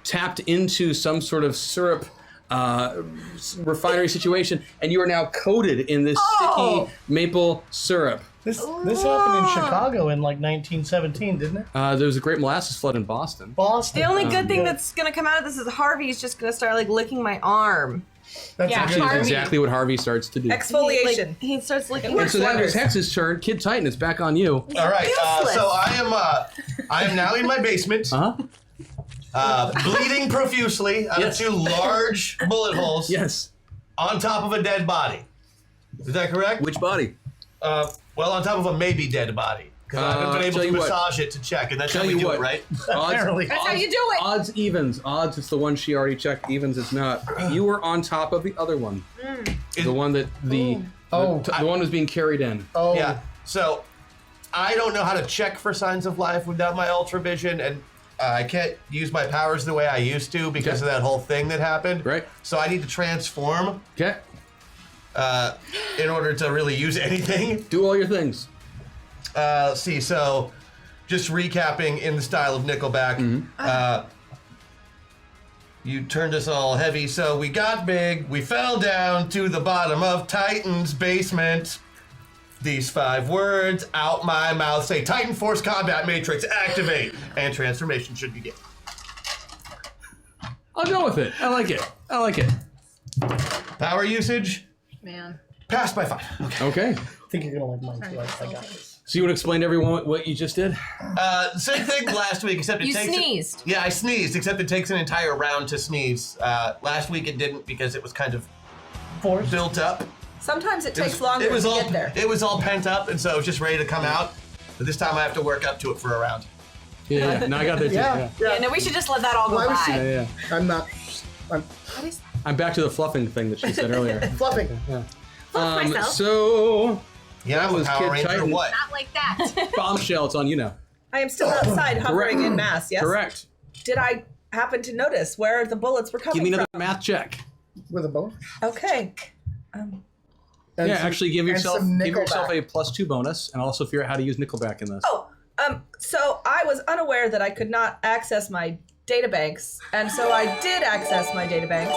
tapped into some sort of syrup refinery situation, and you are now coated in this sticky maple syrup.
this happened in Chicago in like 1917, didn't it?
There was a great molasses flood in Boston.
Boston.
The only good thing that's gonna come out of this is Harvey's just gonna start like licking my arm.
That's
Yeah,
a good
That's
Harvey.
exactly what Harvey starts to do.
Exfoliation.
Like, he starts licking
And so that was Hex's turn. Kid Titan, it's back on you.
All right,
useless.
so I am now in my basement, bleeding profusely out
Yes.
of 2 large bullet holes
Yes.
on top of a dead body. Is that correct?
Which body?
Well, on top of a maybe dead body. Because I haven't been able
tell
to
you what.
massage it to check, and that's how
Tell
we
you
do
what.
it, right?
Apparently.
That's how you do it.
Odds, evens. Odds, it's the one she already checked. Evens, it's not. You were on top of the other one. The one that the one was being carried in.
Oh,
Yeah. So I don't know how to check for signs of life without my ultra vision, and I can't use my powers the way I used to because of that whole thing that happened.
Right.
So I need to transform
Okay.
in order to really use anything.
Do all your things.
Let's see. So just recapping in the style of Nickelback. You turned us all heavy, so we got big. We fell down to the bottom of Titan's basement. These 5 words out my mouth say Titan Force Combat Matrix activate, and transformation should begin.
I'll go with it. I like it. I like it.
Power usage
Man.
passed by 5. Okay.
Okay.
I think you're gonna like mine too. I got this.
So you want to explain to everyone what you just did?
Same thing last week, except it
You
takes...
sneezed.
Yeah, I sneezed, except it takes an entire round to sneeze. Last week it didn't because it was kind of built up.
Sometimes it takes longer
It was
to
all
get there.
It was all pent up, and so it was just ready to come out. But this time I have to work up to it for a round.
Yeah. No, I got that too.
Yeah.
Yeah, no, we should just let that all go
Well, I was
by.
Yeah.
I'm not. I'm
I'm back to the fluffing thing that she said earlier.
fluffing.
myself.
So
Yeah,
was
was Power
Kid
Ranger
Titan.
what?
Not like that.
bombshell, it's on you now.
I am still outside hovering
Correct.
in mass, yes?
Correct.
Did I happen to notice where the bullets were coming
Give me another
from?
math check.
With a bow.
Okay.
And
Yeah,
some-
actually give
and
yourself
some
give yourself
Nickelback.
a +2 bonus, and also figure out how to use Nickelback in this.
So I was unaware that I could not access my databanks, and so I did access my databanks.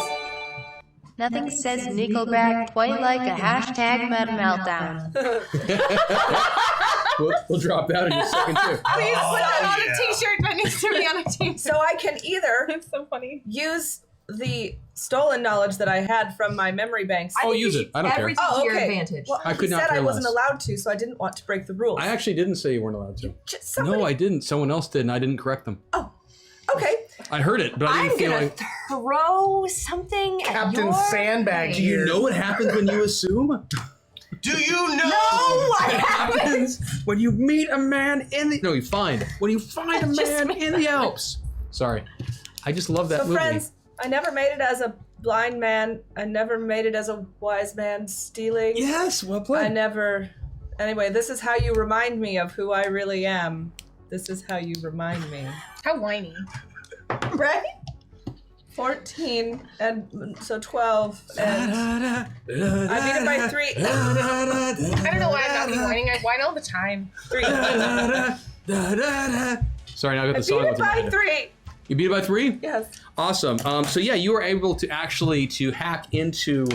Nothing says Nickelback quite like a hashtag meta meltdown.
We'll drop that in a second too.
Please put that on
yeah.
a t-shirt. That needs to be on a t-shirt.
So I can either
It's so funny.
use the stolen knowledge that I had from my memory banks.
Oh, use it. I don't care.
Everything to your advantage.
Well,
I could
he
not
said I
care
wasn't
less.
allowed to, so I didn't want to break the rules.
I actually didn't say you weren't allowed to.
Just somebody,
No, I didn't. Someone else did, and I didn't correct them.
Okay.
I heard it, but I
I'm
didn't feel
gonna
like.
throw something at
Captain
your
Sandbag
face.
here.
You know what happens when you assume?
Do you know?
What
What
happened?
happens when you meet a man in the... No, you find. When you find a
Just
man
made
in the Alps. Sorry. I just love that
So,
movie.
friends, I never made it as a blind man. I never made it as a wise man stealing.
Yes, well
I
played.
never. Anyway, this is how you remind me of who I really am. This is how you remind me.
How whiny.
Right? 14 and so 12 and I beat it by 3.
I don't know why I'm not being whining. I whine all the time.
3.
Sorry, now I got
I
the
beat
song.
it
with
by
you.
3.
You beat it by 3?
Yes.
Awesome. So yeah, you were able to actually to hack into.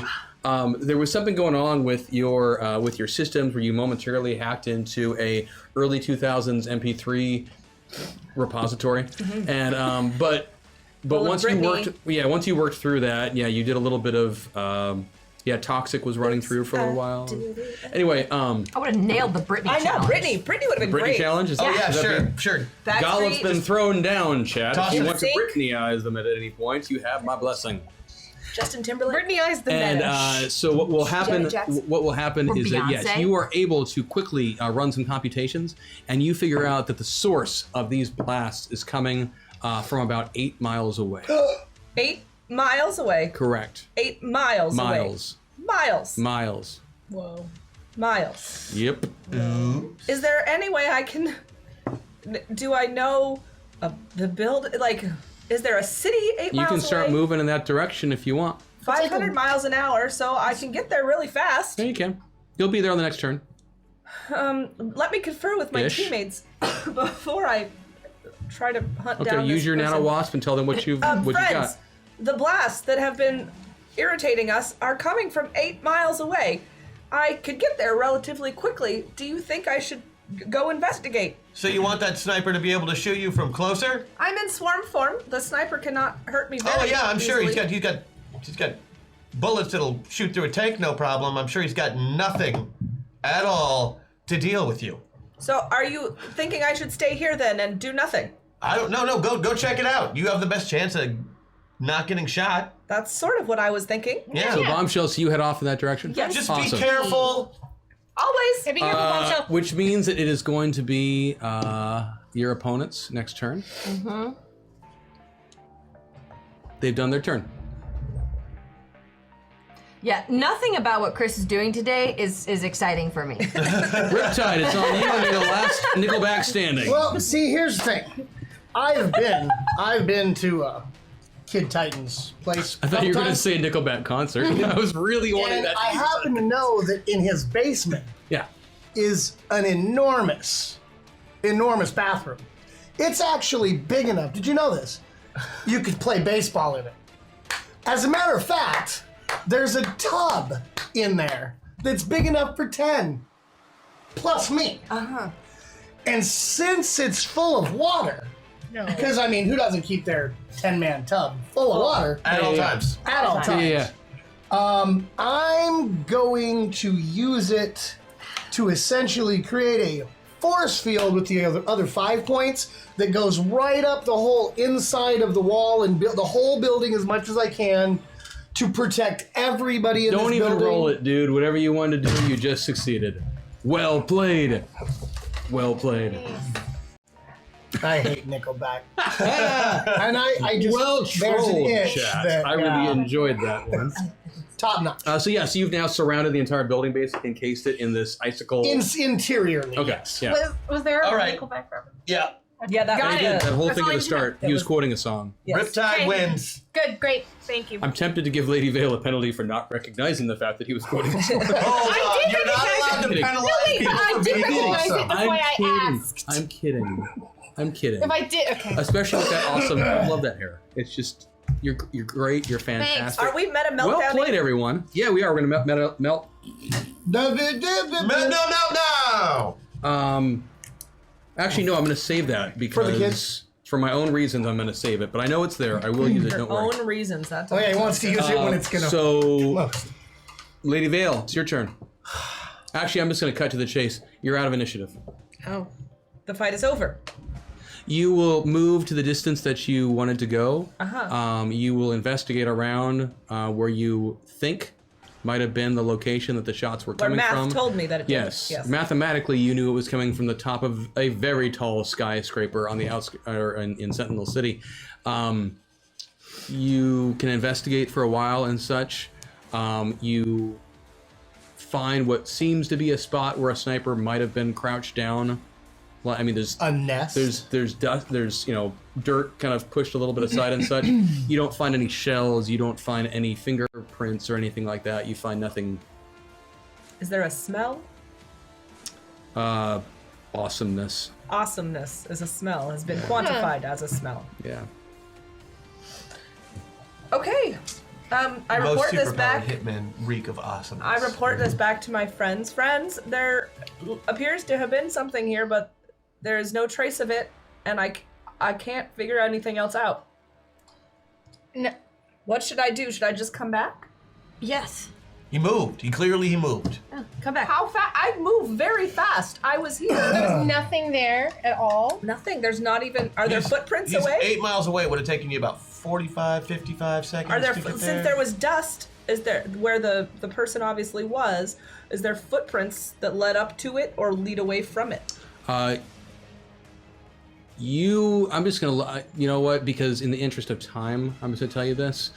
There was something going on with your systems where you momentarily hacked into a early 2000s MP3 repository, and but
Well,
once
Brittany-
once you worked through that, yeah, you did a little bit of Toxic was running through for a little while. Anyway,
I would have nailed the Britney
I know,
challenge.
Brittany would have been
Britney
great.
challenge is
Oh yeah,
is that
sure,
big?
sure.
Gollop's
Backstreet,
been thrown down, chat.
Toss
If you
it
want to
sink.
Britney-ize them at any point, you have my blessing.
Justin Timberlake.
Brittany eyes the
And
meta.
so what will happen?
Janet Jackson.
What will happen
Or
is that yes,
Beyonce.
you are able to quickly run some computations, and you figure out that the source of these blasts is coming from about 8 miles away.
8 miles away.
Correct.
8 miles away.
Miles.
Miles.
Miles.
Whoa.
Miles.
Yep.
Is there any way I can? Do I know the build? Like, is there a city 8
You
miles
can start
away?
moving in that direction if you want.
500 miles an hour, so I can get there really fast.
Yeah, you can. You'll be there on the next turn.
Let me confer with my
Ish.
teammates before I try to hunt down.
Okay, use
this
your
person.
nano wasp and tell them what you what you
Friends,
got.
the blasts that have been irritating us are coming from 8 miles away. I could get there relatively quickly. Do you think I should go investigate?
So you want that sniper to be able to shoot you from closer?
I'm in swarm form. The sniper cannot hurt me very
Oh yeah, I'm sure
easily.
he's got bullets that'll shoot through a tank, no problem. I'm sure he's got nothing at all to deal with you.
So are you thinking I should stay here then and do nothing?
I don't no go check it out. You have the best chance of not getting shot.
That's sort of what I was thinking.
Yeah.
So bombshell, so you head off in that direction?
Yes.
Just
Awesome.
be careful.
Always.
Hey, be careful, bombshell.
Which means that it is going to be your opponent's next turn. They've done their turn.
Yeah, nothing about what Chris is doing today is exciting for me.
Riptide, it's on you and you're the last Nickelback standing.
Well, see, here's the thing. I've been to Kid Titan's place.
I thought you were going to say Nickelback concert. I was really wanting
And
that.
I happen to know that in his basement
Yeah.
is an enormous bathroom. It's actually big enough. Did you know this? You could play baseball in it. As a matter of fact, there's a tub in there that's big enough for 10, plus me. And since it's full of water, because I mean, who doesn't keep their 10-man tub full of water
At all times.
at all times?
Yeah.
I'm going to use it to essentially create a force field with the other 5 points that goes right up the whole inside of the wall and build the whole building as much as I can to protect everybody in this building.
Don't even roll it, dude. Whatever you wanted to do, you just succeeded. Well played. Well played.
I hate Nickelback. And I just...
Well
there's an
trolled,
itch
chat.
that,
I really enjoyed that one.
Top notch.
So you've now surrounded the entire building, basically encased it in this icicle.
Interiorly.
Okay,
yes.
yeah.
Was there a
All right.
Nickelback reference?
Yeah.
Yeah, that
Got
was
it.
good.
That whole
That's
thing
all
at
I
the
need to know.
start, he was quoting a song.
Yes.
Riptide
Okay.
wins.
Good, great, thank you.
I'm tempted to give Lady Vale a penalty for not recognizing the fact that he was quoting a song.
Hold on, you're not allowed to
kidding.
penalize
Wait,
people
I
for
did
being
recognize it.
awesome.
That's why I asked.
I'm kidding. I'm kidding.
If I did, okay.
Especially with that awesome, I love that hair. It's just, you're great, you're fantastic.
Are we meta meltdown?
Well played, everyone. Yeah, we are. We're gonna melt.
No.
Actually, no, I'm gonna save that because
For the kids?
for my own reasons, I'm gonna save it. But I know it's there. I will use it.
For
Don't worry.
own reasons. That's
Oh yeah, he wants to use it when it's gonna...
So, Lady Vale, it's your turn. Actually, I'm just gonna cut to the chase. You're out of initiative.
Oh.
the fight is over.
You will move to the distance that you wanted to go.
Uh-huh.
You will investigate around where you think might have been the location that the shots were
Where
coming
math
from.
told me that it did.
Yes. Mathematically, you knew it was coming from the top of a very tall skyscraper on the in Sentinel City. You can investigate for a while and such. You find what seems to be a spot where a sniper might have been crouched down. Well, I mean, there's
a nest.
There's dust. There's dirt kind of pushed a little bit aside and such. You don't find any shells. You don't find any fingerprints or anything like that. You find nothing.
Is there a smell?
Awesomeness.
Awesomeness is a smell. Has been quantified as a smell.
Yeah.
Okay. I
Most
report this
superpowered
back.
hitmen reek of awesomeness.
I report this back to my friends. Friends, there appears to have been something here, but there is no trace of it, and I can't figure anything else out.
No.
What should I do? Should I just come back?
Yes.
He moved. He moved.
Come back.
How fast? I move very fast. I was here.
There's nothing there at all.
Nothing. There's not even. Are there footprints
He's
away?
8 miles away. Would have taken you about 45, 55 seconds
Are there?
to get
Since there was dust, is there where the person obviously was? Is there footprints that led up to it or lead away from it?
I'm just gonna, you know what? Because in the interest of time, I'm just gonna tell you this.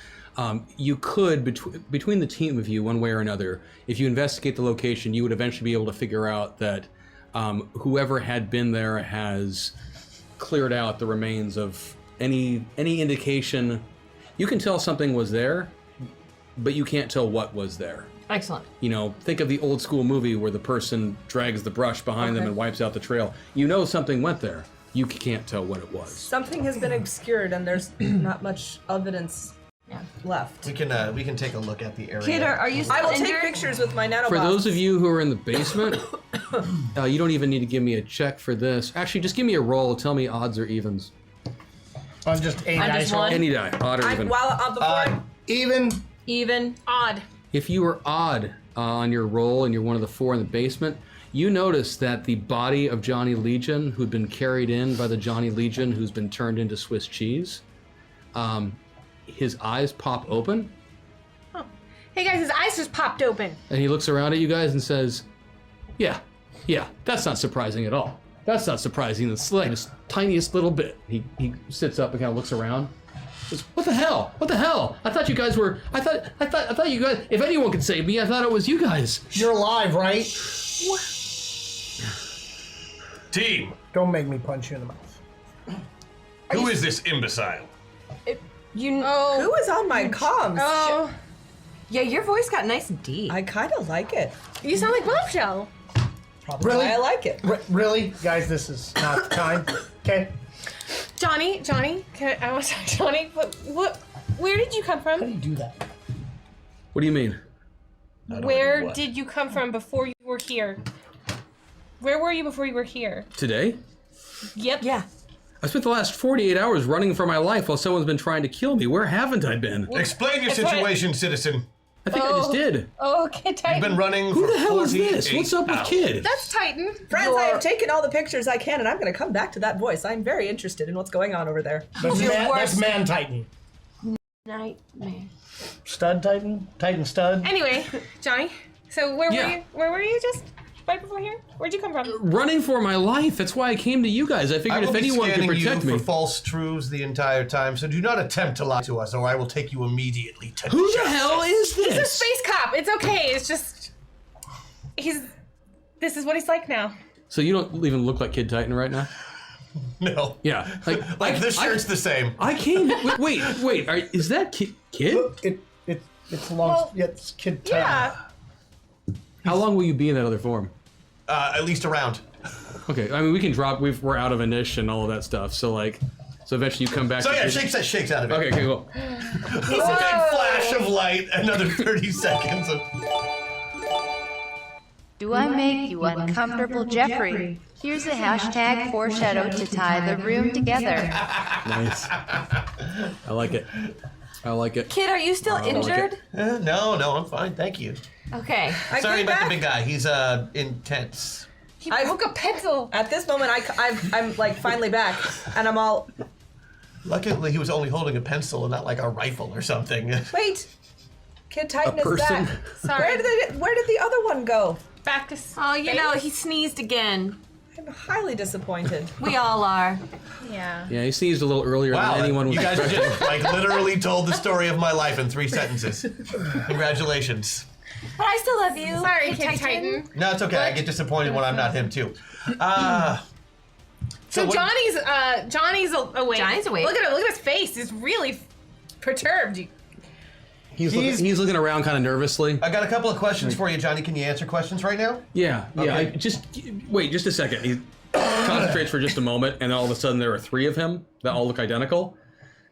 You could, between the team of you, one way or another, if you investigate the location, you would eventually be able to figure out that whoever had been there has cleared out the remains of any indication. You can tell something was there, but you can't tell what was there.
Excellent.
Think of the old school movie where the person drags the brush behind them and wipes out the trail. You know something went there. You can't tell what it was.
Something has been obscured, and there's not much evidence left.
We can take a look at the area.
Kid, are you still
I will
injured?
take pictures with my nanobots.
For those of you who are in the basement, you don't even need to give me a check for this. Actually, just give me a roll. Tell me odds or evens.
On just a
On
dice
just
roll.
one?
Any die, odd or even.
Even.
Even.
Odd.
If you were odd on your roll and you're one of the four in the basement, you notice that the body of Johnny Legion, who'd been carried in by the Johnny Legion who's been turned into Swiss cheese, his eyes pop open,
Hey guys, his eyes just popped open.
and he looks around at you guys and says, yeah, that's not surprising at all. That's not surprising the slightest, tiniest little bit. He sits up and kind of looks around. Says, what the hell? What the hell? I thought you guys were, I thought you guys, if anyone could save me, I thought it was you guys.
You're alive, right?
Team,
Don't make me punch you in the mouth.
who is this imbecile?
Who is on my comms?
Oh,
Yeah, your voice got nice and deep.
I kind of like it.
you sound like Bombshell.
Probably
Really?
why I like it.
Really? Guys, this is not the time. Okay?
Johnny, I want to talk to Johnny. What? Where did you come
How do
from?
you do that?
What do you mean?
Where did you come from before you were here? Where were you before you were here?
Today?
Yep.
Yeah.
I spent the last 48 hours running for my life while someone's been trying to kill me. Where haven't I been?
Explain your
That's what-
situation, citizen.
I think I just did.
Oh, Kid Titan.
You've been running
Who
for
the hell is
48
this? What's up with
hours.
Kid?
That's Titan.
Friends, I have taken all the pictures I can, and I'm going to come back to that voice. I'm very interested in what's going on over there.
That's Man Titan.
Nightmare.
Stud Titan? Titan Stud?
Anyway, Johnny. So where
Yeah.
were you? Where were you just right before here? Where'd you come from?
Running for my life. That's why I came to you guys. I
I
figured
will
if
be
anyone could
scanning
protect
you
me.
for false truths the entire time, so do not attempt to lie to us, or I will take you immediately to
Who the
justice.
hell is
He's a
this?
space cop. It's okay. It's just this is what he's like now.
So you don't even look like Kid Titan right now?
No.
Yeah.
Like this shirt's the same.
I came. Wait. Is that Kid?
It's long.
Well,
It's Kid Titan.
Yeah.
How long will you be in that other form?
At least a round.
Okay. I mean, we can drop. We're out of Inish and all of that stuff. So eventually you come back.
So
to
yeah,
Kid-
shakes out of it.
Okay. Cool.
A big flash of light, another 30 seconds of...
Do I make you uncomfortable, Jeffrey? Here's a hashtag foreshadow to tie the room together.
Nice. I like it.
Kid, are you still injured?
No, I'm fine, thank you.
Okay.
Sorry
came
about the
back.
big guy, he's intense.
He broke a pencil.
At this moment, I'm like finally back, and I'm all,
Luckily, he was only holding a pencil and not like a rifle or something.
wait, Kid Titan
A
is
person?
back.
Sorry.
Where did the other one go?
Back to
Oh, you know, he sneezed again.
I'm highly disappointed.
We all are.
Yeah.
Yeah, he sneezed a little earlier
Wow,
than anyone was
you guys
expecting.
just like literally told the story of my life in 3 sentences. Congratulations.
But I still love you.
Sorry,
Kid
Kid Titan.
No, it's okay. I get disappointed when I'm not him too.
So
what-
Johnny's awake.
Johnny's awake.
Look at him. Look at his face. He's really perturbed.
He's looking around kind of nervously.
I got a couple of questions for you, Johnny. Can you answer questions right now?
Yeah.
Okay.
I just wait just a second. He concentrates for just a moment, and then all of a sudden there are 3 of him that all look identical,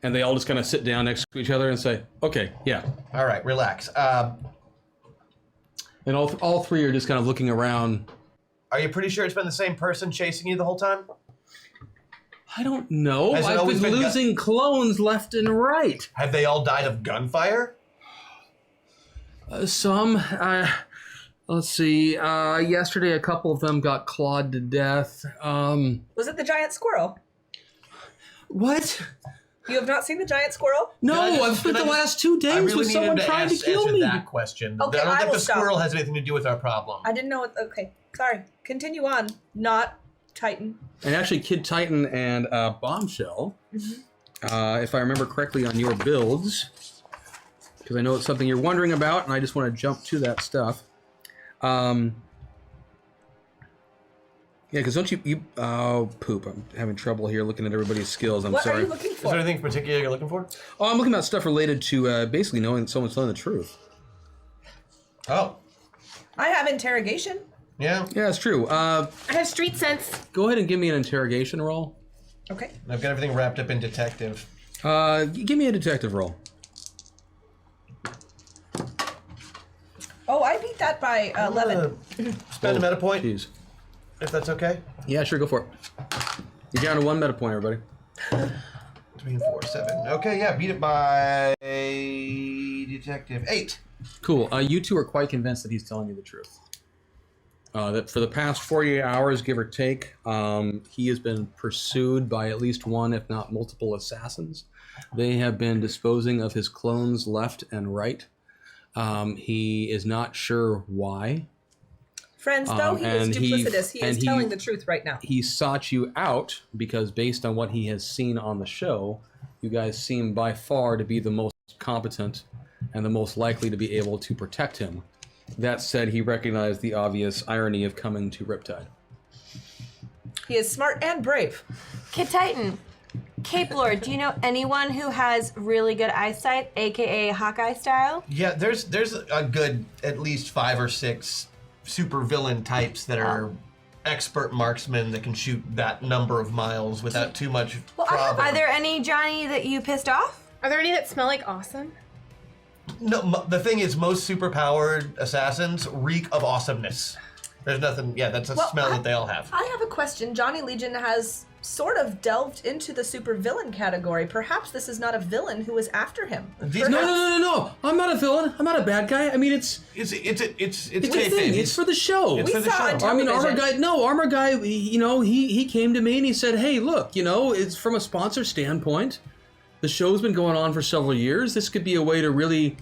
and they all just kind of sit down next to each other and say, "Okay, yeah."
All right, relax.
And all 3 are just kind of looking around.
Are you pretty sure it's been the same person chasing you the whole time?
I don't know.
Has it
I've
always
been
been
losing clones left and right.
Have they all died of gunfire?
Some. Let's see. Yesterday, a couple of them got clawed to death.
Was it the giant squirrel?
What?
You have not seen the giant squirrel?
No,
Can I just-
I've spent
can
the
I
last 2
I
days
really
with
need
someone
him to
trying to kill
answer
me.
that question.
Okay,
I don't
I
think
will
the
stop.
squirrel has anything to do with our problem.
I didn't know what. Okay, sorry. Continue on. Not Titan.
And actually, Kid Titan and Bombshell, if I remember correctly on your builds, because I know it's something you're wondering about, and I just want to jump to that stuff. Yeah, because don't you oh, poop. I'm having trouble here looking at everybody's skills. I'm
What
sorry.
are you looking
Is
for?
there anything particular you're looking for?
Oh, I'm looking at stuff related to basically knowing that someone's telling the truth.
Oh,
I have interrogation.
yeah.
Yeah, it's true.
I have street sense.
Go ahead and give me an interrogation roll.
Okay.
I've got everything wrapped up in detective.
Give me a detective roll.
Oh, I beat that by 11.
Spend a meta point,
Jeez.
if that's okay.
Yeah, sure, go for it. You're down to 1 meta point, everybody.
3 and 4, 7. Okay, yeah, beat it by detective 8.
Cool. You 2 are quite convinced that he's telling you the truth. That for the past 48 hours, give or take, he has been pursued by at least 1, if not multiple assassins. They have been disposing of his clones left and right. He is not sure why.
Friends, though he is
and
duplicitous, he is
and
telling the truth right now.
He sought you out because based on what he has seen on the show, you guys seem by far to be the most competent and the most likely to be able to protect him. That said, he recognized the obvious irony of coming to Riptide.
He is smart and brave.
Kid Titan, Cape Lord, do you know anyone who has really good eyesight, aka Hawkeye style?
Yeah, there's a good at least 5 or 6 super villain types that are expert marksmen that can shoot that number of miles without too much problem.
Are there any, Johnny, that you pissed off?
Are there any that smell like awesome?
No, the thing is, most superpowered assassins reek of awesomeness. There's nothing. Yeah, that's a
Well,
smell that they all have.
I have a question. Johnny Legion has sort of delved into the supervillain category. Perhaps this is not a villain who is after him.
No. I'm not a villain. I'm not a bad guy. I mean, it's
It's
a thing. It's for the show.
It's for the
saw
show.
it.
I mean,
television.
Armor Guy, he came to me and he said, hey, look, it's from a sponsor standpoint. The show's been going on for several years. This could be a way to really,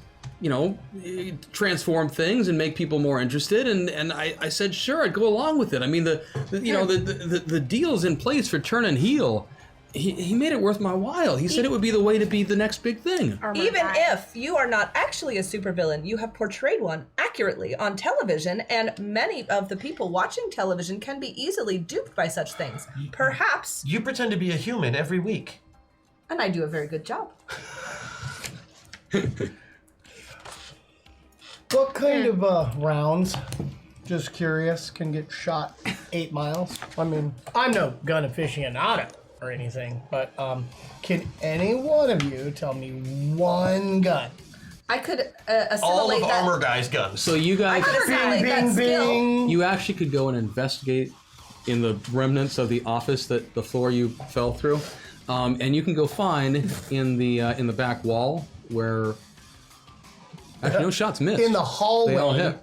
transform things and make people more interested. And I said, sure, I'd go along with it. I mean, the deal's in place for turn and heel. He made it worth my while. He said it would be the way to be the next big thing.
Even if you are not actually a supervillain, you have portrayed one accurately on television, and many of the people watching television can be easily duped by such things. Perhaps.
You pretend to be a human every week.
And I do a very good job.
What kind of rounds, just curious, can get shot 8 miles? I mean, I'm no gun aficionado or anything, but can any one of you tell me one gun?
I could
All
assimilate
of
that.
Armor Guy's guns.
So you
I
guys,
could assimilate that
Bing,
skill.
bing.
you actually could go and investigate in the remnants of the office that the floor you fell through, and you can go find in the back wall where actually no shots missed.
In the hallway.
They all hit.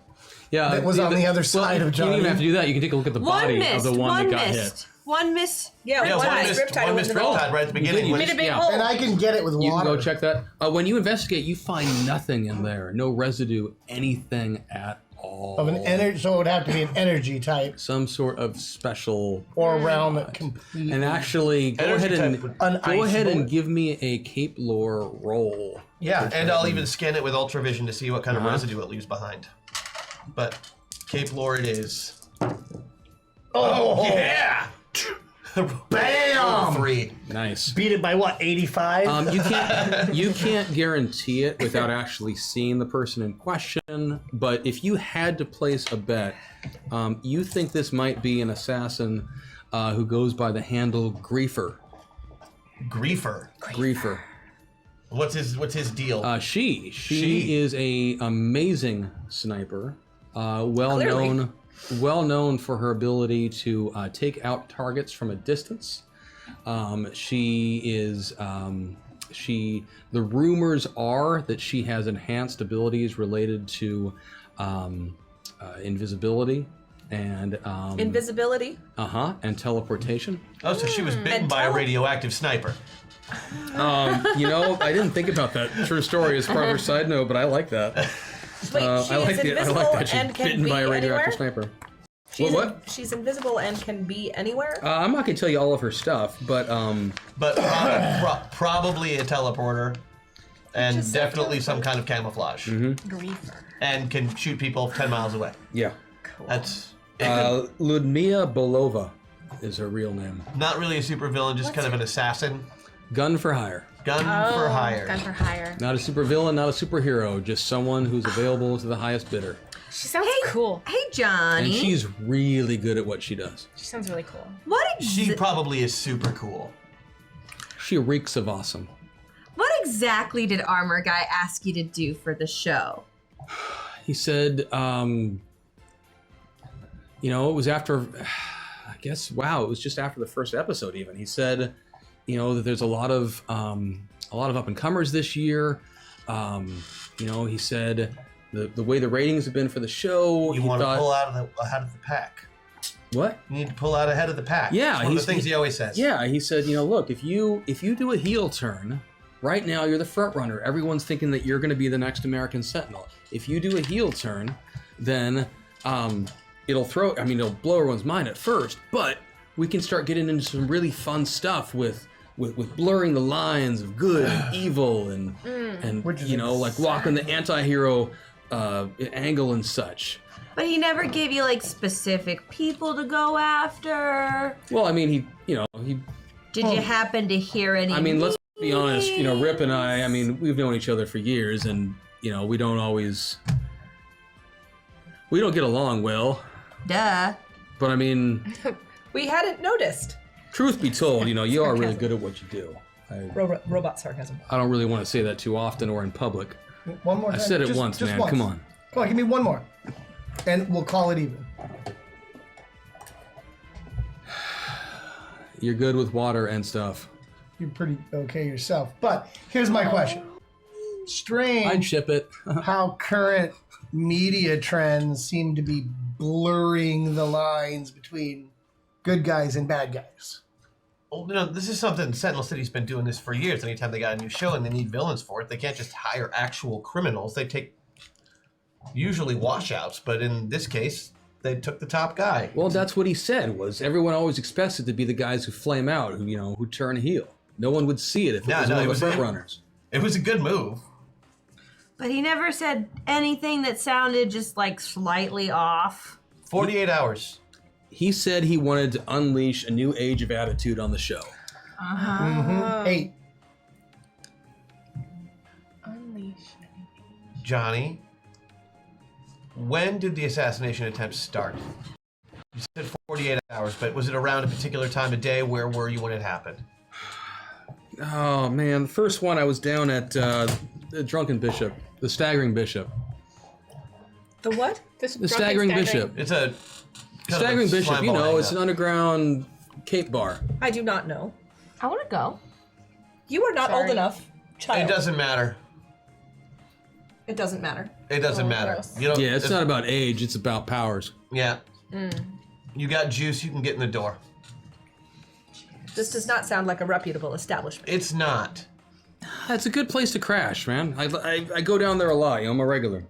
Yeah,
That was on the other side of
You don't even
Johnny.
have to do that. You can take a look at the body of the one that got hit.
One miss.
Yeah,
Yeah,
one
one
missed
missed
Riptide was in the hole.
Riptide right at the beginning.
You
which-
Made a big
yeah.
hole.
And I can get it with
You can
water.
go check that. When you investigate, you find nothing in there. No residue, anything at all.
Of an energy, so it would have to be an energy type
Some sort of special.
or a round that completely.
And actually, go
Energy
ahead
type
and
would-
An
go
ice
ahead and
bullet.
give me a Cape Lore roll.
Yeah, and I'll even scan it with ultravision to see what kind of residue it leaves behind. But Cape Lore it is.
Oh,
Yeah!
Bam!
3.
Nice.
Beat it by what? 85.
You can't guarantee it without actually seeing the person in question. But if you had to place a bet, you think this might be an assassin who goes by the handle Griefer.
Griefer.
Griefer.
What's his deal?
She
She.
is a amazing sniper. Well known for her ability to take out targets from a distance. The rumors are that she has enhanced abilities related to invisibility and
Invisibility.
and teleportation.
Oh, so she was bitten
And
by a
tele-
radioactive sniper.
I didn't think about that true story as part of her side note, but I like that.
Wait,
I
she
like
is invisible
that she's
and can
bitten
be
by a radioactive
anywhere?
sniper. What?
She's invisible and can be anywhere.
I'm not gonna tell you all of her stuff, but
But probably a teleporter. And definitely some kind of camouflage.
Griefer.
And can shoot people 10 miles away.
yeah.
That's
Ludmila Bolova is her real name.
not really a supervillain, just kind of an assassin.
Gun for hire.
Gun for hire.
Gun for hire.
Not a supervillain, not a superhero, just someone who's available to the highest bidder.
She sounds cool.
Hey, Johnny.
And she's really good at what she does.
She sounds really cool.
She probably is super cool.
She reeks of awesome.
What exactly did Armor Guy ask you to do for the show?
He said, it was after, I guess, it was just after the first episode even. He said, that there's a lot of up and comers this year. He said the way the ratings have been for the show.
You
he
want to
thought,
pull out ahead of the pack.
What?
You need to pull out ahead of the pack.
Yeah,
It's one of the things he always says.
Yeah, he said, look, if you do a heel turn, right now you're the front runner. Everyone's thinking that you're going to be the next American Sentinel. If you do a heel turn, then it'll blow everyone's mind at first, but we can start getting into some really fun stuff with blurring the lines of good and evil and
Which is
like walking the anti-hero angle and such.
But he never gave you like specific people to go after.
Well, I mean, he
Did you happen to hear any?
I mean, let's be honest, Rip and I mean, we've known each other for years and, we don't get along well.
Duh.
But I mean,
We hadn't noticed.
truth be told, you are really good at what you do.
Robot sarcasm.
I don't really want to say that too often or in public.
One more
I
time.
said it
Just
once, man.
once.
Come on.
Come on, give me one more. And we'll call it even.
You're good with water and stuff.
You're pretty okay yourself. But here's my question.
I'd
Strange
ship it.
how current media trends seem to be blurring the lines between good guys and bad guys.
Well, this is something Sentinel City's been doing this for years. Anytime they got a new show and they need villains for it, they can't just hire actual criminals. They take usually washouts, but in this case, they took the top guy.
Well, that's what he said. Was everyone always expects it to be the guys who flame out, who turn heel? No one would see it if it was one of the front runners.
It was a good move.
But he never said anything that sounded just like slightly off.
48 hours.
He said he wanted to unleash a new age of attitude on the show.
Mm-hmm. 8.
Unleash.
Johnny, when did the assassination attempt start? You said 48 hours, but was it around a particular time of day? Where were you when it happened?
Oh, man. The first one I was down at the Drunken Bishop. The Staggering Bishop.
The what?
The Staggering Bishop.
It's a...
Staggering Bishop, it's an underground cape bar.
I do not know.
I want to go.
You are not old enough, child.
It doesn't matter.
It doesn't matter.
It doesn't matter.
gross.
You know,
Yeah, it's not about age, it's about powers.
Yeah. You got juice, you can get in the door.
This does not sound like a reputable establishment.
It's not.
It's a good place to crash, man. I go down there a lot, I'm a regular.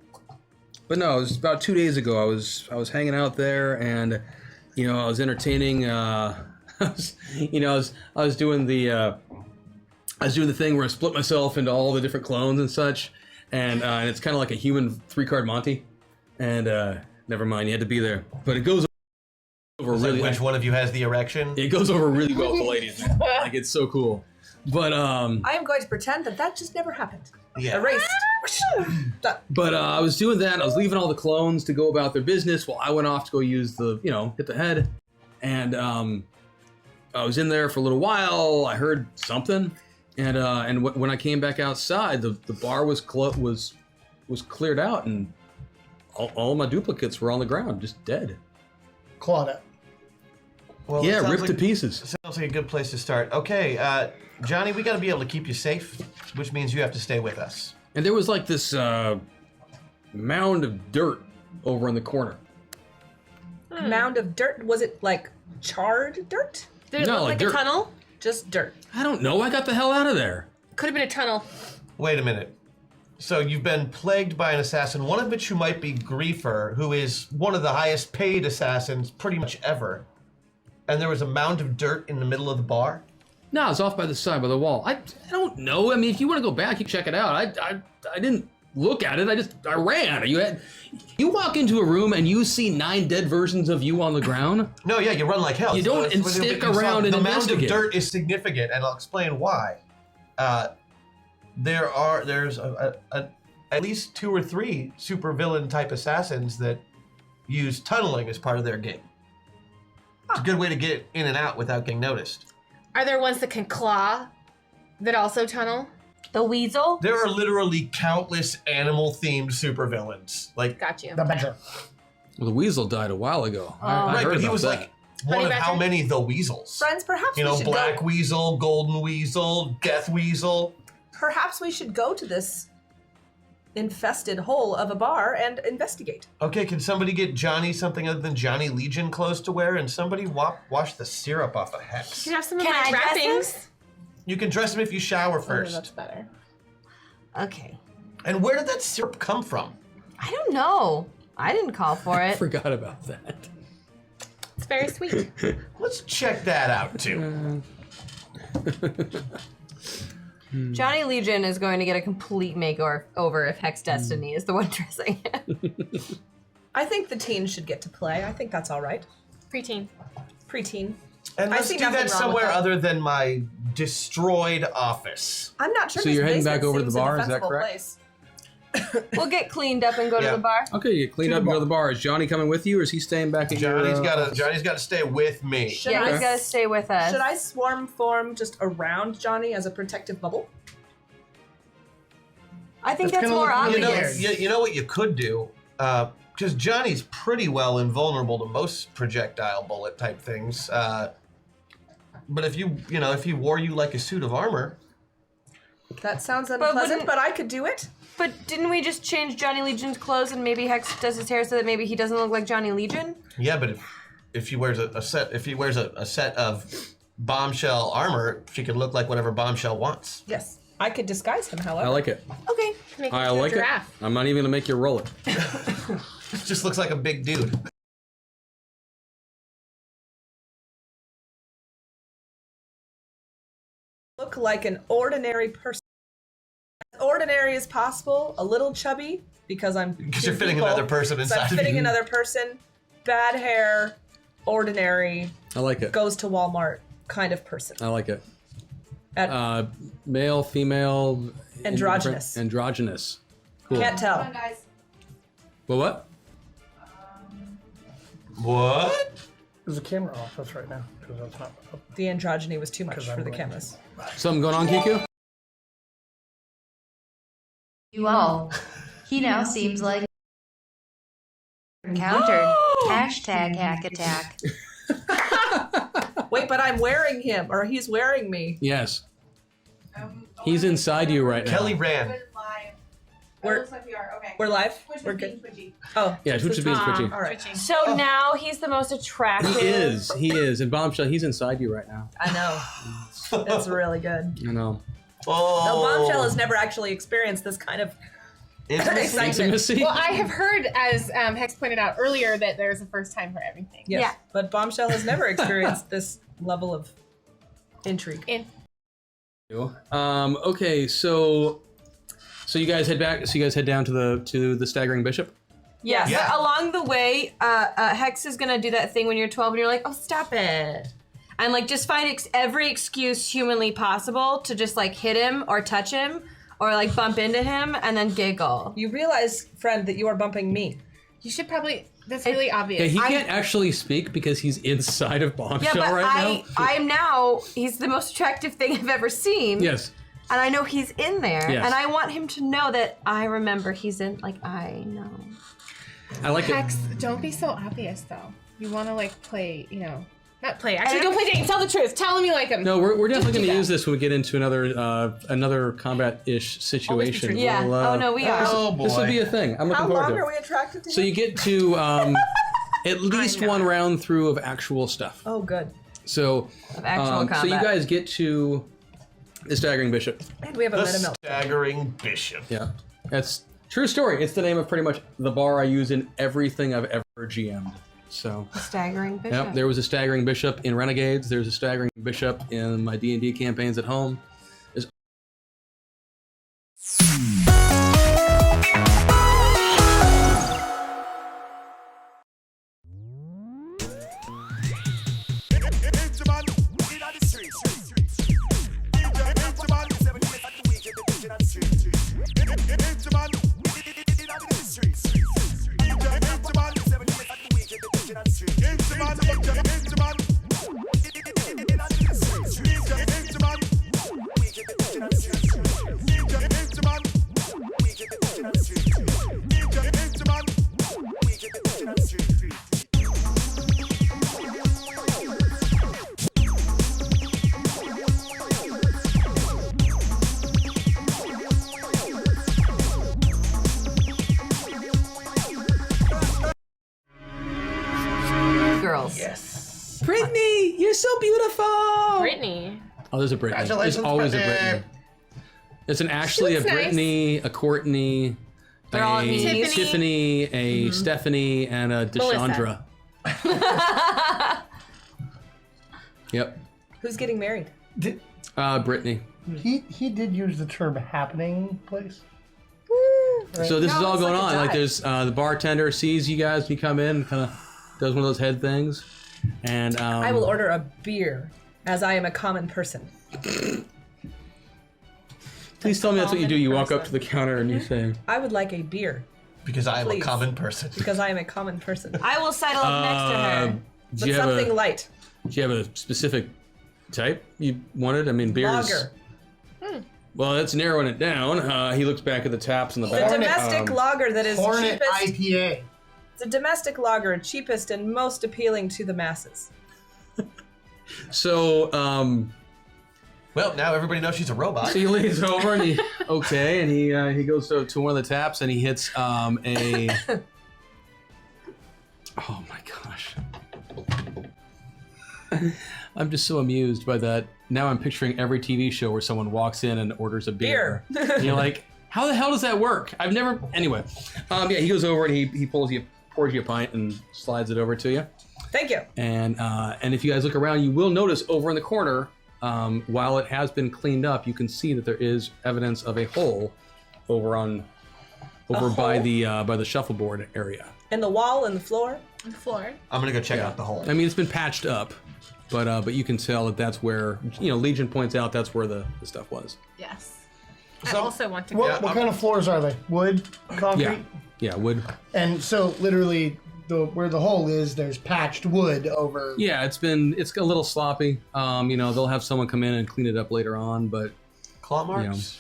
But no, it was about 2 days ago. I was hanging out there, and I was entertaining. I was doing the thing where I split myself into all the different clones and such, and it's kind of like a human 3-card Monty. And never mind, you had to be there. But it goes over really.
Which one of you has the erection?
It goes over really well with the ladies, man. Like, it's so cool. But
I am going to pretend that just never happened.
Yeah.
Erased.
But I was doing that, and I was leaving all the clones to go about their business while I went off to go use the, hit the head. And I was in there for a little while. I heard something, and when I came back outside, the bar was cleared out, and all my duplicates were on the ground, just dead.
Clawed up.
Well,
Yeah, ripped to pieces.
Sounds like a good place to start. Okay, Johnny, we got to be able to keep you safe, which means you have to stay with us.
And there was like this mound of dirt over in the corner.
Mound of dirt? Was it like charred dirt?
Did it
No,
look
like
like
dirt.
a tunnel?
Just dirt.
I don't know. I got the hell out of there.
Could have been a tunnel.
Wait a minute. So you've been plagued by an assassin, one of which who might be Griefer, who is one of the highest paid assassins pretty much ever. And there was a mound of dirt in the middle of the bar?
No, it's off by the side, by the wall. I don't know. I mean, if you want to go back, you can check it out. I didn't look at it. I ran. You walk into a room and you see 9 dead versions of you on the ground.
No, yeah, you run like hell.
You don't stick around and
the
investigate.
mound of dirt is significant, and I'll explain why. There's at least 2 or 3 supervillain type assassins that use tunneling as part of their game. It's a good way to get in and out without getting noticed.
Are there ones that can claw that also tunnel?
The weasel?
There are literally countless animal-themed supervillains. Like,
Got you.
The badger.
Well, the weasel died a while ago. I
right,
heard
but he
about
was
that.
like one of how many the weasels?
Friends, perhaps
You
we
know,
should
Black
go.
Weasel, Golden Weasel, Death Weasel.
Perhaps we should go to this infested hole of a bar and investigate.
Okay, can somebody get Johnny something other than Johnny Legion clothes to wear, and somebody wash the syrup off of Hex?
You can have some of
Can
my
I dress him?
wrappings.
You can dress him if you shower
Oh,
first.
that's better.
Okay.
And where did that syrup come from?
I don't know. I didn't call for
I
it.
forgot about that.
It's very sweet.
Let's check that out too.
Johnny Legion is going to get a complete makeover if Hex Destiny is the one dressing him.
I think the teens should get to play. I think that's all right.
Preteen.
Preteen.
And
I
let's
see
do
nothing
that
wrong with
somewhere
that.
other than my destroyed office.
I'm not sure.
So
this
you're heading
basement
back over to the
seems a
bar, is that
defensible
correct?
place.
We'll get cleaned up and go
Yeah.
to the bar.
Okay, you get cleaned up and go to the bar. Is Johnny coming with you, or is he staying back at your...
Johnny's got to stay with me.
Should
Yeah,
I
he's got to stay with us.
Should I swarm form just around Johnny as a protective bubble?
I think
That's
that's
gonna
more
look really
obvious.
weird.
You know what you could do? Because Johnny's pretty well invulnerable to most projectile bullet type things. But if you know, if he wore you like a suit of armor.
That sounds unpleasant, but I could do it.
But didn't we just change Johnny Legion's clothes and maybe Hex does his hair so that maybe he doesn't look like Johnny Legion?
Yeah, but if he wears a set of Bombshell armor, she could look like whatever Bombshell wants.
Yes, I could disguise him. However,
I like it.
Okay.
I like it. I'm not even gonna make you roll it.
It just looks like a big dude.
Look like an ordinary person. As ordinary as possible, a little chubby because
you're fitting another person inside.
So I'm
of
fitting
you.
another person. Bad hair, ordinary.
I like it.
Goes to Walmart kind of person.
I like it.
At
Male, female,
Androgynous.
Androgynous. Cool.
Can't tell.
Come on, guys.
Well, what?
What?
There's a camera off us right now because that's not.
The androgyny was too much for the cameras.
Something going on, Kiku?
You all. He now seems like encountered. Hashtag hack attack.
Wait, but I'm wearing him, or he's wearing me.
Yes. He's inside you right now.
Kelly ran.
We're-
looks like we are. Okay.
We're live.
Twitch
We're
was being
good.
twitchy.
Oh,
Yeah, Twitch is being twitchy.
all right.
So now he's the most attractive.
He is. And Bombshell, he's inside you right now.
I know. It's really good.
I know.
Oh.
No, Bombshell has never actually experienced this kind of excitement.
Intimacy?
Well, I have heard, as Hex pointed out earlier, that there's a first time for everything.
Yes,
Yeah.
but Bombshell has never experienced this level of intrigue.
Okay, so you guys head back. So you guys head down to the staggering bishop.
Yes.
Yeah.
But along the way, Hex is gonna do that thing when you're 12 and you're like, oh, stop it. And like just find every excuse humanly possible to just like hit him or touch him or like bump into him and then giggle.
You realize, friend, that you are bumping me.
You should probably, that's really obvious.
Yeah, he can't actually speak because he's inside of Bombshell
Yeah, but
right now.
I'm now, he's the most attractive thing I've ever seen.
Yes.
And I know he's in there.
Yes.
And I want him to know that I remember he's in, like, I know.
I like
Hex,
it.
don't be so obvious though. You want to like play, not play. Actually, don't play James. Tell the truth. Tell him you like him.
No, we're definitely
do
going to
that.
use this when we get into another combat-ish situation.
Yeah.
We'll,
Oh, no, we are.
Oh boy.
This will be a thing. I'm looking
How
forward
long
to
are
it.
we attracted to
So
him?
you get to at least one round through of actual stuff.
Oh, good.
So,
Of actual
so you
combat.
guys get to the staggering bishop.
And we have a
The
meta melt.
staggering bishop.
Yeah, that's true story. It's the name of pretty much the bar I use in everything I've ever GM'd. So,
Staggering bishop.
yep, there was a staggering bishop in Renegades. There's a staggering bishop in my D&D campaigns at home. There's
Girls.
Yes.
Brittany, you're so beautiful.
Brittany.
Oh, there's a Brittany. There's
Congratulations,
always a
Brittany.
Brittany. There's an Ashley, a
looks nice.
Brittany, a Courtney,
They're all
a
Tiffany.
Tiffany, a Stephanie, and a Deshandra. Yep.
Who's getting married?
Brittany.
He did use the term happening place.
So this is all
it's
going
like a
on. Like
dive.
there's the bartender sees you guys when you come in, kind of does one of those head things, and
I will order a beer, as I am a common person.
please tell me that's what you do. You walk up to the counter and you say,
I would like a beer,
Because I am a
Please.
common person.
because I am a common person.
I will sidle up next to her.
do
But
you have
something
a
light.
do you have a specific type you wanted? I mean, beers.
Lager.
Well, that's narrowing it down. He looks back at the taps in the
A
back.
domestic lager that is
Hornet
cheapest.
IPA.
It's a domestic lager, cheapest and most appealing to the masses.
So,
Well, now everybody knows she's a robot.
so he leans over and he goes to one of the taps and he hits a. Oh my gosh. I'm just so amused by that. Now I'm picturing every TV show where someone walks in and orders a beer. And you're like, how the hell does that work? I've never. Anyway, yeah, he goes over and he pours you a pint and slides it over to you.
Thank you.
And if you guys look around, you will notice over in the corner, while it has been cleaned up, you can see that there is evidence of a hole over by the shuffleboard area.
In the wall and the floor.
On the floor.
I'm gonna go check out the hole.
I mean, it's been patched up, but you can tell that that's where Legion points out that's where the stuff was.
Yes.
So-
I also want to go.
What kind of floors are they? Wood, concrete?
Yeah, wood.
And so literally where the hole is, there's patched wood over.
Yeah, it's a little sloppy. They'll have someone come in and clean it up later on, but
Claw marks.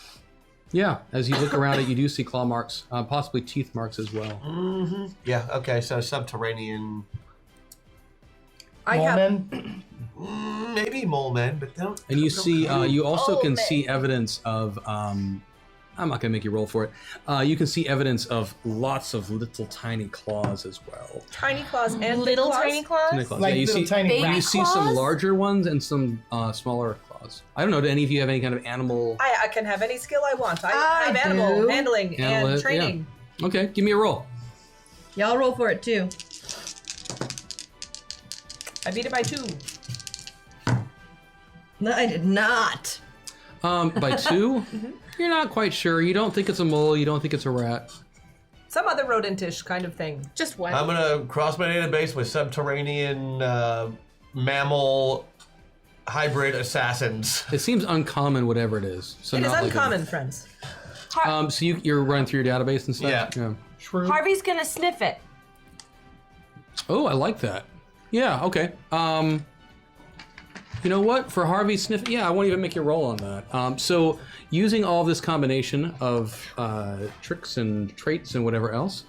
yeah, as you look around it, you do see claw marks, possibly teeth marks as well.
Mm-hmm. Yeah. Okay. So subterranean.
I have.
Men?
Maybe mole men, but don't.
And you see, you also
Oh,
can
man.
see evidence of. I'm not gonna make you roll for it. You can see evidence of lots of little tiny claws as well.
Tiny claws and
Little
big claws?
tiny claws?
Tiny claws.
Like
yeah, you
little
see,
tiny
baby
you see some
claws?
larger ones and some smaller claws. I don't know. Do any of you have any kind of animal?
I can have any skill I want. I
I
have animal
do.
handling
Animal,
and
yeah.
training.
Okay, give me a roll.
Y'all roll for it too.
I beat it by 2.
No, I did not.
By 2, you're not quite sure. You don't think it's a mole. You don't think it's a rat.
Some other rodentish kind of thing.
Just one.
I'm gonna cross my database with subterranean mammal hybrid assassins.
It seems uncommon, whatever it is. So
It is
not like a-
uncommon, friends.
So you're running through your database and stuff.
Yeah.
Harvey's gonna sniff it.
Oh, I like that. Yeah. Okay. You know what? For Harvey Sniff, yeah, I won't even make you roll on that. So using all this combination of tricks and traits and whatever else,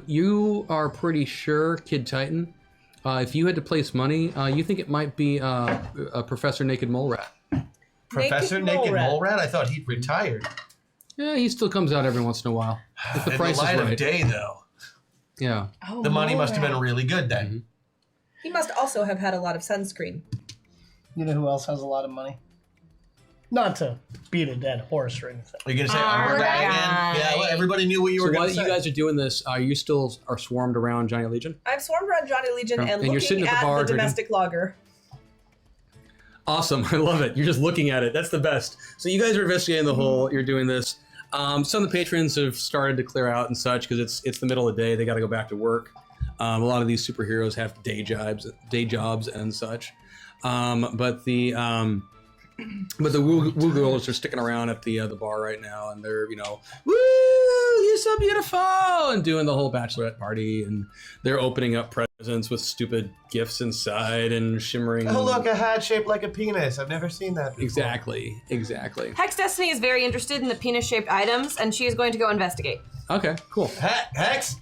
you are pretty sure, Kid Titan, if you had to place money, you think it might be a Professor Naked Mole Rat.
Professor Naked Mole Rat? I thought he'd retired.
Yeah, he still comes out every once in a while. If the
In
price
the light
is right.
of day, though,
Yeah.
the money must have been really good then.
He must also have had a lot of sunscreen.
You know who else has a lot of money? Not to beat a dead horse or anything.
Are you gonna say armor guy again? Yeah, well, everybody knew what you
So
were
while
gonna say.
you guys are doing this, you still are swarmed around Johnny Legion?
I'm swarmed around Johnny Legion
Yeah.
and
And you're sitting
looking
at the bar
the
drinking.
domestic lager.
Awesome. I love it. You're just looking at it. That's the best. So you guys are investigating the hole. You're doing this. Some of the patrons have started to clear out and such because it's the middle of the day. They got to go back to work. A lot of these superheroes have day jobs and such. But the woo girls are sticking around at the bar right now, and they're woo, you're so beautiful, and doing the whole bachelorette party, and they're opening up presents with stupid gifts inside and shimmering.
Oh, look, a hat shaped like a penis. I've never seen that before.
Exactly.
Hex Destiny is very interested in the penis-shaped items, and she is going to go investigate.
Okay, cool.
Hex,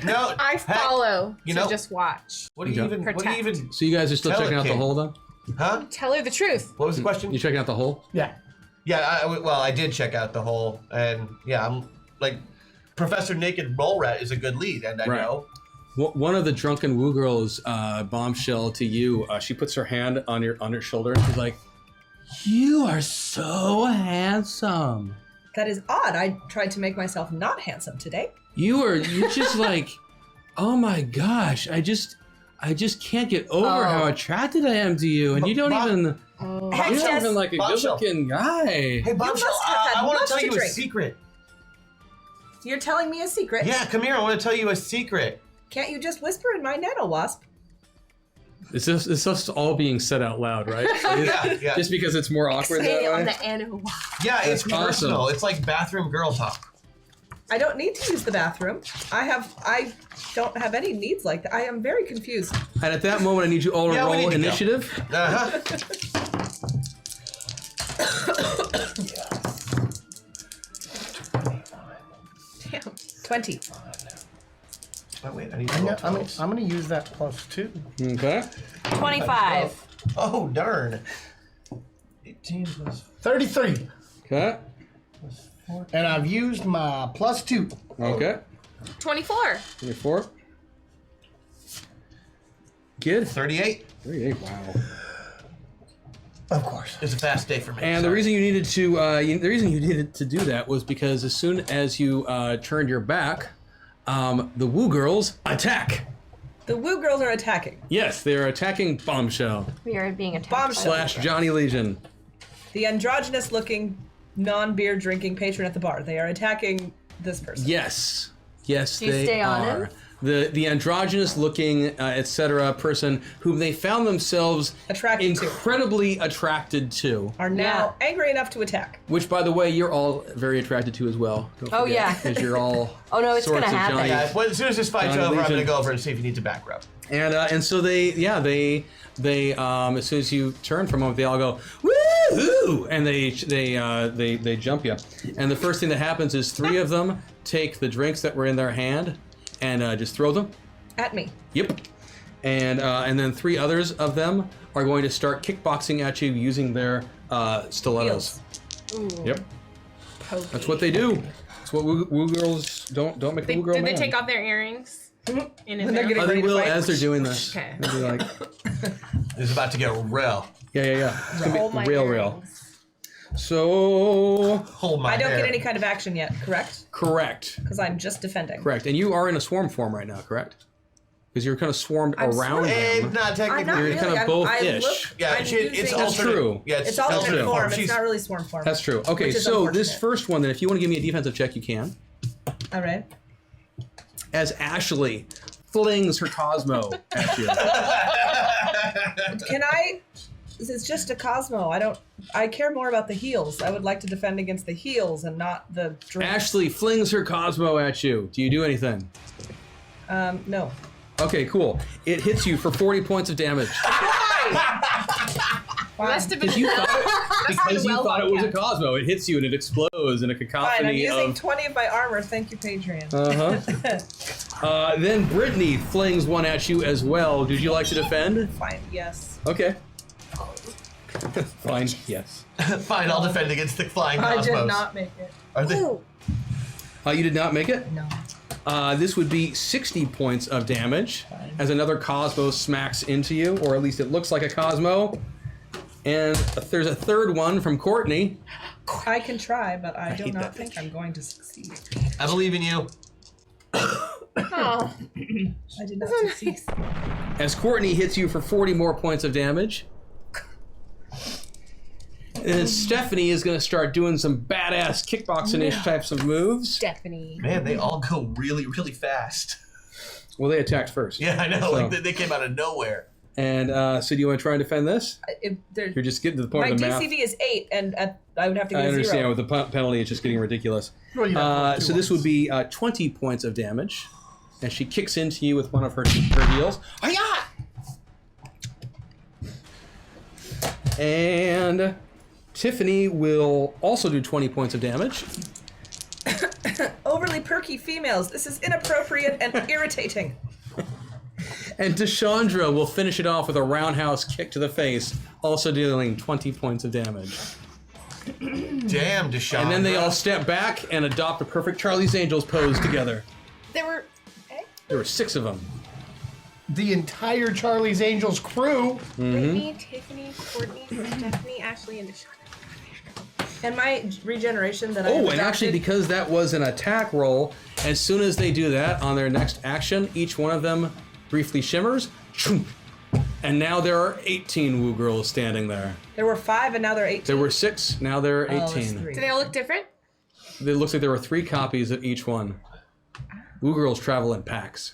no.
I follow
You
to
know-
just watch.
What do you even? What do you even?
So you guys are still
Tell
checking
it,
out the
King.
hole, then?
Huh?
Tell her the truth.
What was the question?
You checking out the hole?
Yeah.
Yeah, well, I did check out the hole, and yeah, I'm like, Professor Naked Mole Rat is a good lead, and I
Right.
know.
One of the drunken woo girls bombshell to you. She puts her hand on your shoulder and she's like, "You are so handsome.
That is odd. I tried to make myself not handsome today.
You're just like, oh my gosh, I just can't get over how attracted I am to you, and you don't
Bob-
even
Hex
you're not even
Dest-
like a
Bombshell.
good-looking guy."
Hey, Bombshell,
must have had
I want
much
to tell
to
you a
drink.
secret.
You're telling me a secret?
Yeah, come here. I want to tell you a secret.
Can't you just whisper in my nano wasp?
It's just all being said out loud, right?
Yeah.
Just because it's more awkward
Say it
that
on
way.
the animal.
Yeah, it's
That's awesome.
personal. It's like bathroom girl talk.
I don't need to use the bathroom. I don't have any needs like that. I am very confused.
And at that moment, I need you all to
Yeah, we
roll
need to go.
initiative.
Uh-huh.
Damn.
20.
Oh, wait, I need to roll
I'm
12s.
gonna use that +2.
Okay.
25.
Oh, darn. 18 plus
33.
Okay.
And I've used my +2.
Okay.
24.
24. Good.
38.
38. Wow.
Of course.
It's a fast day for me.
And the
Sorry.
reason you needed to do that was because as soon as you turned your back, the Woo Girls attack.
The Woo Girls are attacking.
Yes, they are attacking Bombshell
We are being attacked.
Bombshell.
/ Johnny Legion.
The androgynous-looking, non-beer drinking patron at the bar. They are attacking this person.
Yes. Yes,
Do you
they
stay on
are.
him?
The androgynous looking, etc. person whom they found themselves incredibly attracted to.
Are now angry enough to attack.
Which, by the way, you're all very attracted to as well. Don't
Oh,
forget,
yeah.
Because you're all
Oh, no, it's
sorts
gonna
of
happen.
Johnny.
Yeah, well, as soon as this fight's
Johnny
over, I'm
Legion.
going to go over and see if he needs a back rub.
And so they as soon as you turn from them, they all go woo, and they jump you. And the first thing that happens is 3 of them take the drinks that were in their hand and just throw them.
At me.
Yep. And then 3 others of them are going to start kickboxing at you using their stilettos. Yep.
Pokey.
That's what they do. That's what Woo Girls don't make a Woo Girl
Did they
mad.
take off their earrings? In
And they're
advance?
getting
They
ready to
will
fight.
as they're doing this.
Okay.
They'll be like,
It's about to get real.
yeah. It's gonna
Roll
be
my
real.
earrings.
So
Hold my
I don't
hair.
get any kind of action yet, correct?
correct.
Because I'm just defending.
Correct. And you are in a swarm form right now, correct? Because you're kind of swarmed around them.
Not technically.
I'm not
You're
really.
kind of
I'm-
both-ish.
I look,
Yeah,
I'm
it's
using-
That's
alternate.
true.
Yeah,
It's alternate
true.
form. It's
She's-
not really swarm form.
That's true. Okay,
Which is
so this
unfortunate.
first one, then, if you want to give me a defensive check, you can.
All right.
As Ashley flings her Cosmo at you.
Can I? It's just a Cosmo. I care more about the heals. I would like to defend against the heals and not the drink.
Ashley flings her Cosmo at you. Do you do anything?
No.
Okay, cool. It hits you for 40 points of damage.
Must have been
Because you thought it was a Cosmo. It hits you and it explodes in a
Fine, I'm
cacophony
using
of...
20 of my armor. Thank you, Patreon.
Then Brittany flings one at you as well. Did you like to defend?
Fine, yes.
Okay. Fine, yes.
Fine, I'll defend against the flying
I
cosmos.
did not make it.
Are they?
You did not make it?
No.
This would be 60 points of damage as another Cosmo smacks into you, or at least it looks like a Cosmo. And there's a third one from Courtney.
I can try, but I do
hate
not
that
think I'm going to succeed.
I believe in you.
Oh,
I did not succeed.
As Courtney hits you for 40 more points of damage. And then Stephanie is going to start doing some badass kickboxing-ish types of moves.
Stephanie.
Man, they all go really, really fast.
Well, they attacked first.
Yeah, I know.
So-
Like they came out of nowhere.
And so do you want to try and defend this? You're just getting to the point
My
of the math.
DCV is 8, and I would have to
I
get a
understand.
0.
With the penalty, it's just getting ridiculous.
Well, you have
So this would be 20 points of damage. And she kicks into you with one of her heels. Hi-ya! And Tiffany will also do 20 points of damage.
Overly perky females. This is inappropriate and irritating.
And Deshandra will finish it off with a roundhouse kick to the face, also dealing 20 points of damage.
Damn, Deshaun.
And then they all step back and adopt a perfect Charlie's Angels pose together.
There were.
There were 6 of them.
The entire Charlie's Angels crew.
Brittany, Tiffany, Courtney, Stephanie, Ashley, and Deshaun.
And my regeneration that I
Oh, and actually, because that was an attack roll, as soon as they do that on their next action, each one of them briefly shimmers. And now there are 18 Woo Girls standing there.
there were 5 and now there are 18.
There were 6, now there are
Oh, it's
18.
3.
Do they all look different?
It looks like there were 3 copies of each one. Woo Girls travel in packs.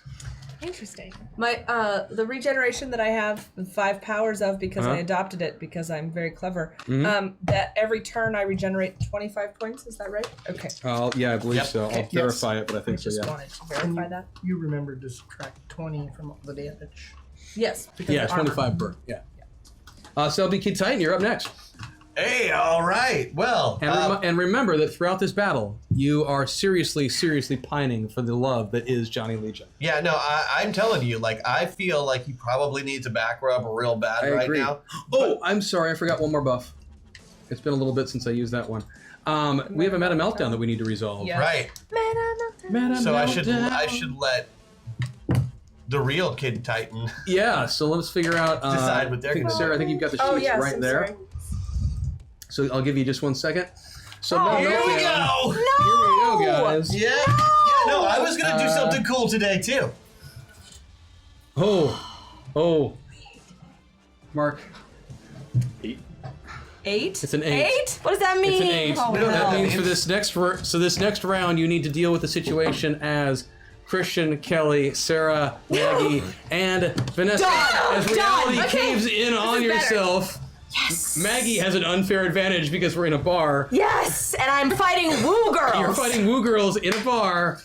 Interesting.
My the regeneration that I have 5 powers of because I
Uh-huh.
adopted it because I'm very clever.
Mm-hmm.
That every turn I regenerate 25 points. Is that right? Okay.
Yeah, I believe
Yep.
so. I'll verify it, but I
I
think so,
just
yeah.
wanted to verify that.
You remembered to subtract 20 from all the damage.
Yes. Because
Yeah,
of armor.
25 per. Yeah. So that'll be Kid Titan, you're up next.
Hey, all right. Well,
And remember that throughout this battle, you are seriously, seriously pining for the love that is Johnny Legion.
yeah, no, I'm telling you, like, I feel like he probably needs a back rub real bad
I
right
agree.
now.
Oh, I'm sorry, I forgot one more buff. It's been a little bit since I used that one. We have a meta meltdown that we need to resolve.
Yeah.
Right.
Meta
So
meltdown.
I should let the real Kid Titan.
Yeah, so let's figure out.
Decide what they're gonna do.
Sarah, I think you've got the sheets
Oh, yes,
right
I'm
there.
sorry.
So I'll give you just 1 second. So
Oh,
Here we go.
Here we go, guys.
Yeah. Yeah. No, I was gonna do something cool today too.
Oh. Mark.
8?
It's an 8.
8? What does that mean?
It's an 8.
Oh,
That
no.
means for this next this next round, you need to deal with the situation as Christian, Kelly, Sarah, Maggie, and Vanessa. As reality
Okay.
caves in on
is better.
yourself. Yes. Maggie has an unfair advantage because we're in a bar.
Yes, and I'm fighting woo girls.
You're fighting woo girls in a bar.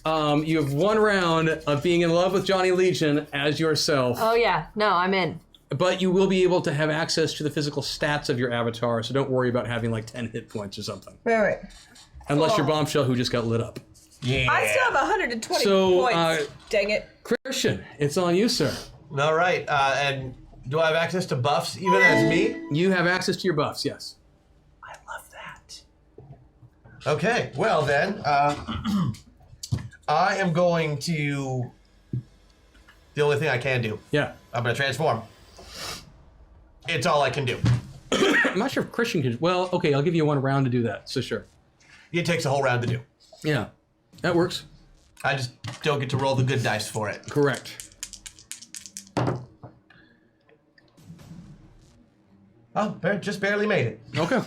You have 1 round of being in love with Johnny Legion as yourself.
Oh yeah, no, I'm in.
But you will be able to have access to the physical stats of your avatar, so don't worry about having like 10 hit points or something.
Right.
Unless you're Bombshell, who just got lit up.
Yeah.
I still have 120
So,
points. Dang it.
Christian, it's on you, sir.
All right. And do I have access to buffs even as me?
You have access to your buffs, yes.
I love that. Okay. Well then, I am going to. The only thing I can do.
Yeah.
I'm gonna transform. It's all I can do.
I'm not sure if Christian can. Well, okay, I'll give you 1 round to do that, so sure.
It takes a whole round to do.
Yeah, that works.
I just don't get to roll the good dice for it.
Correct.
Oh, just barely made it.
Okay.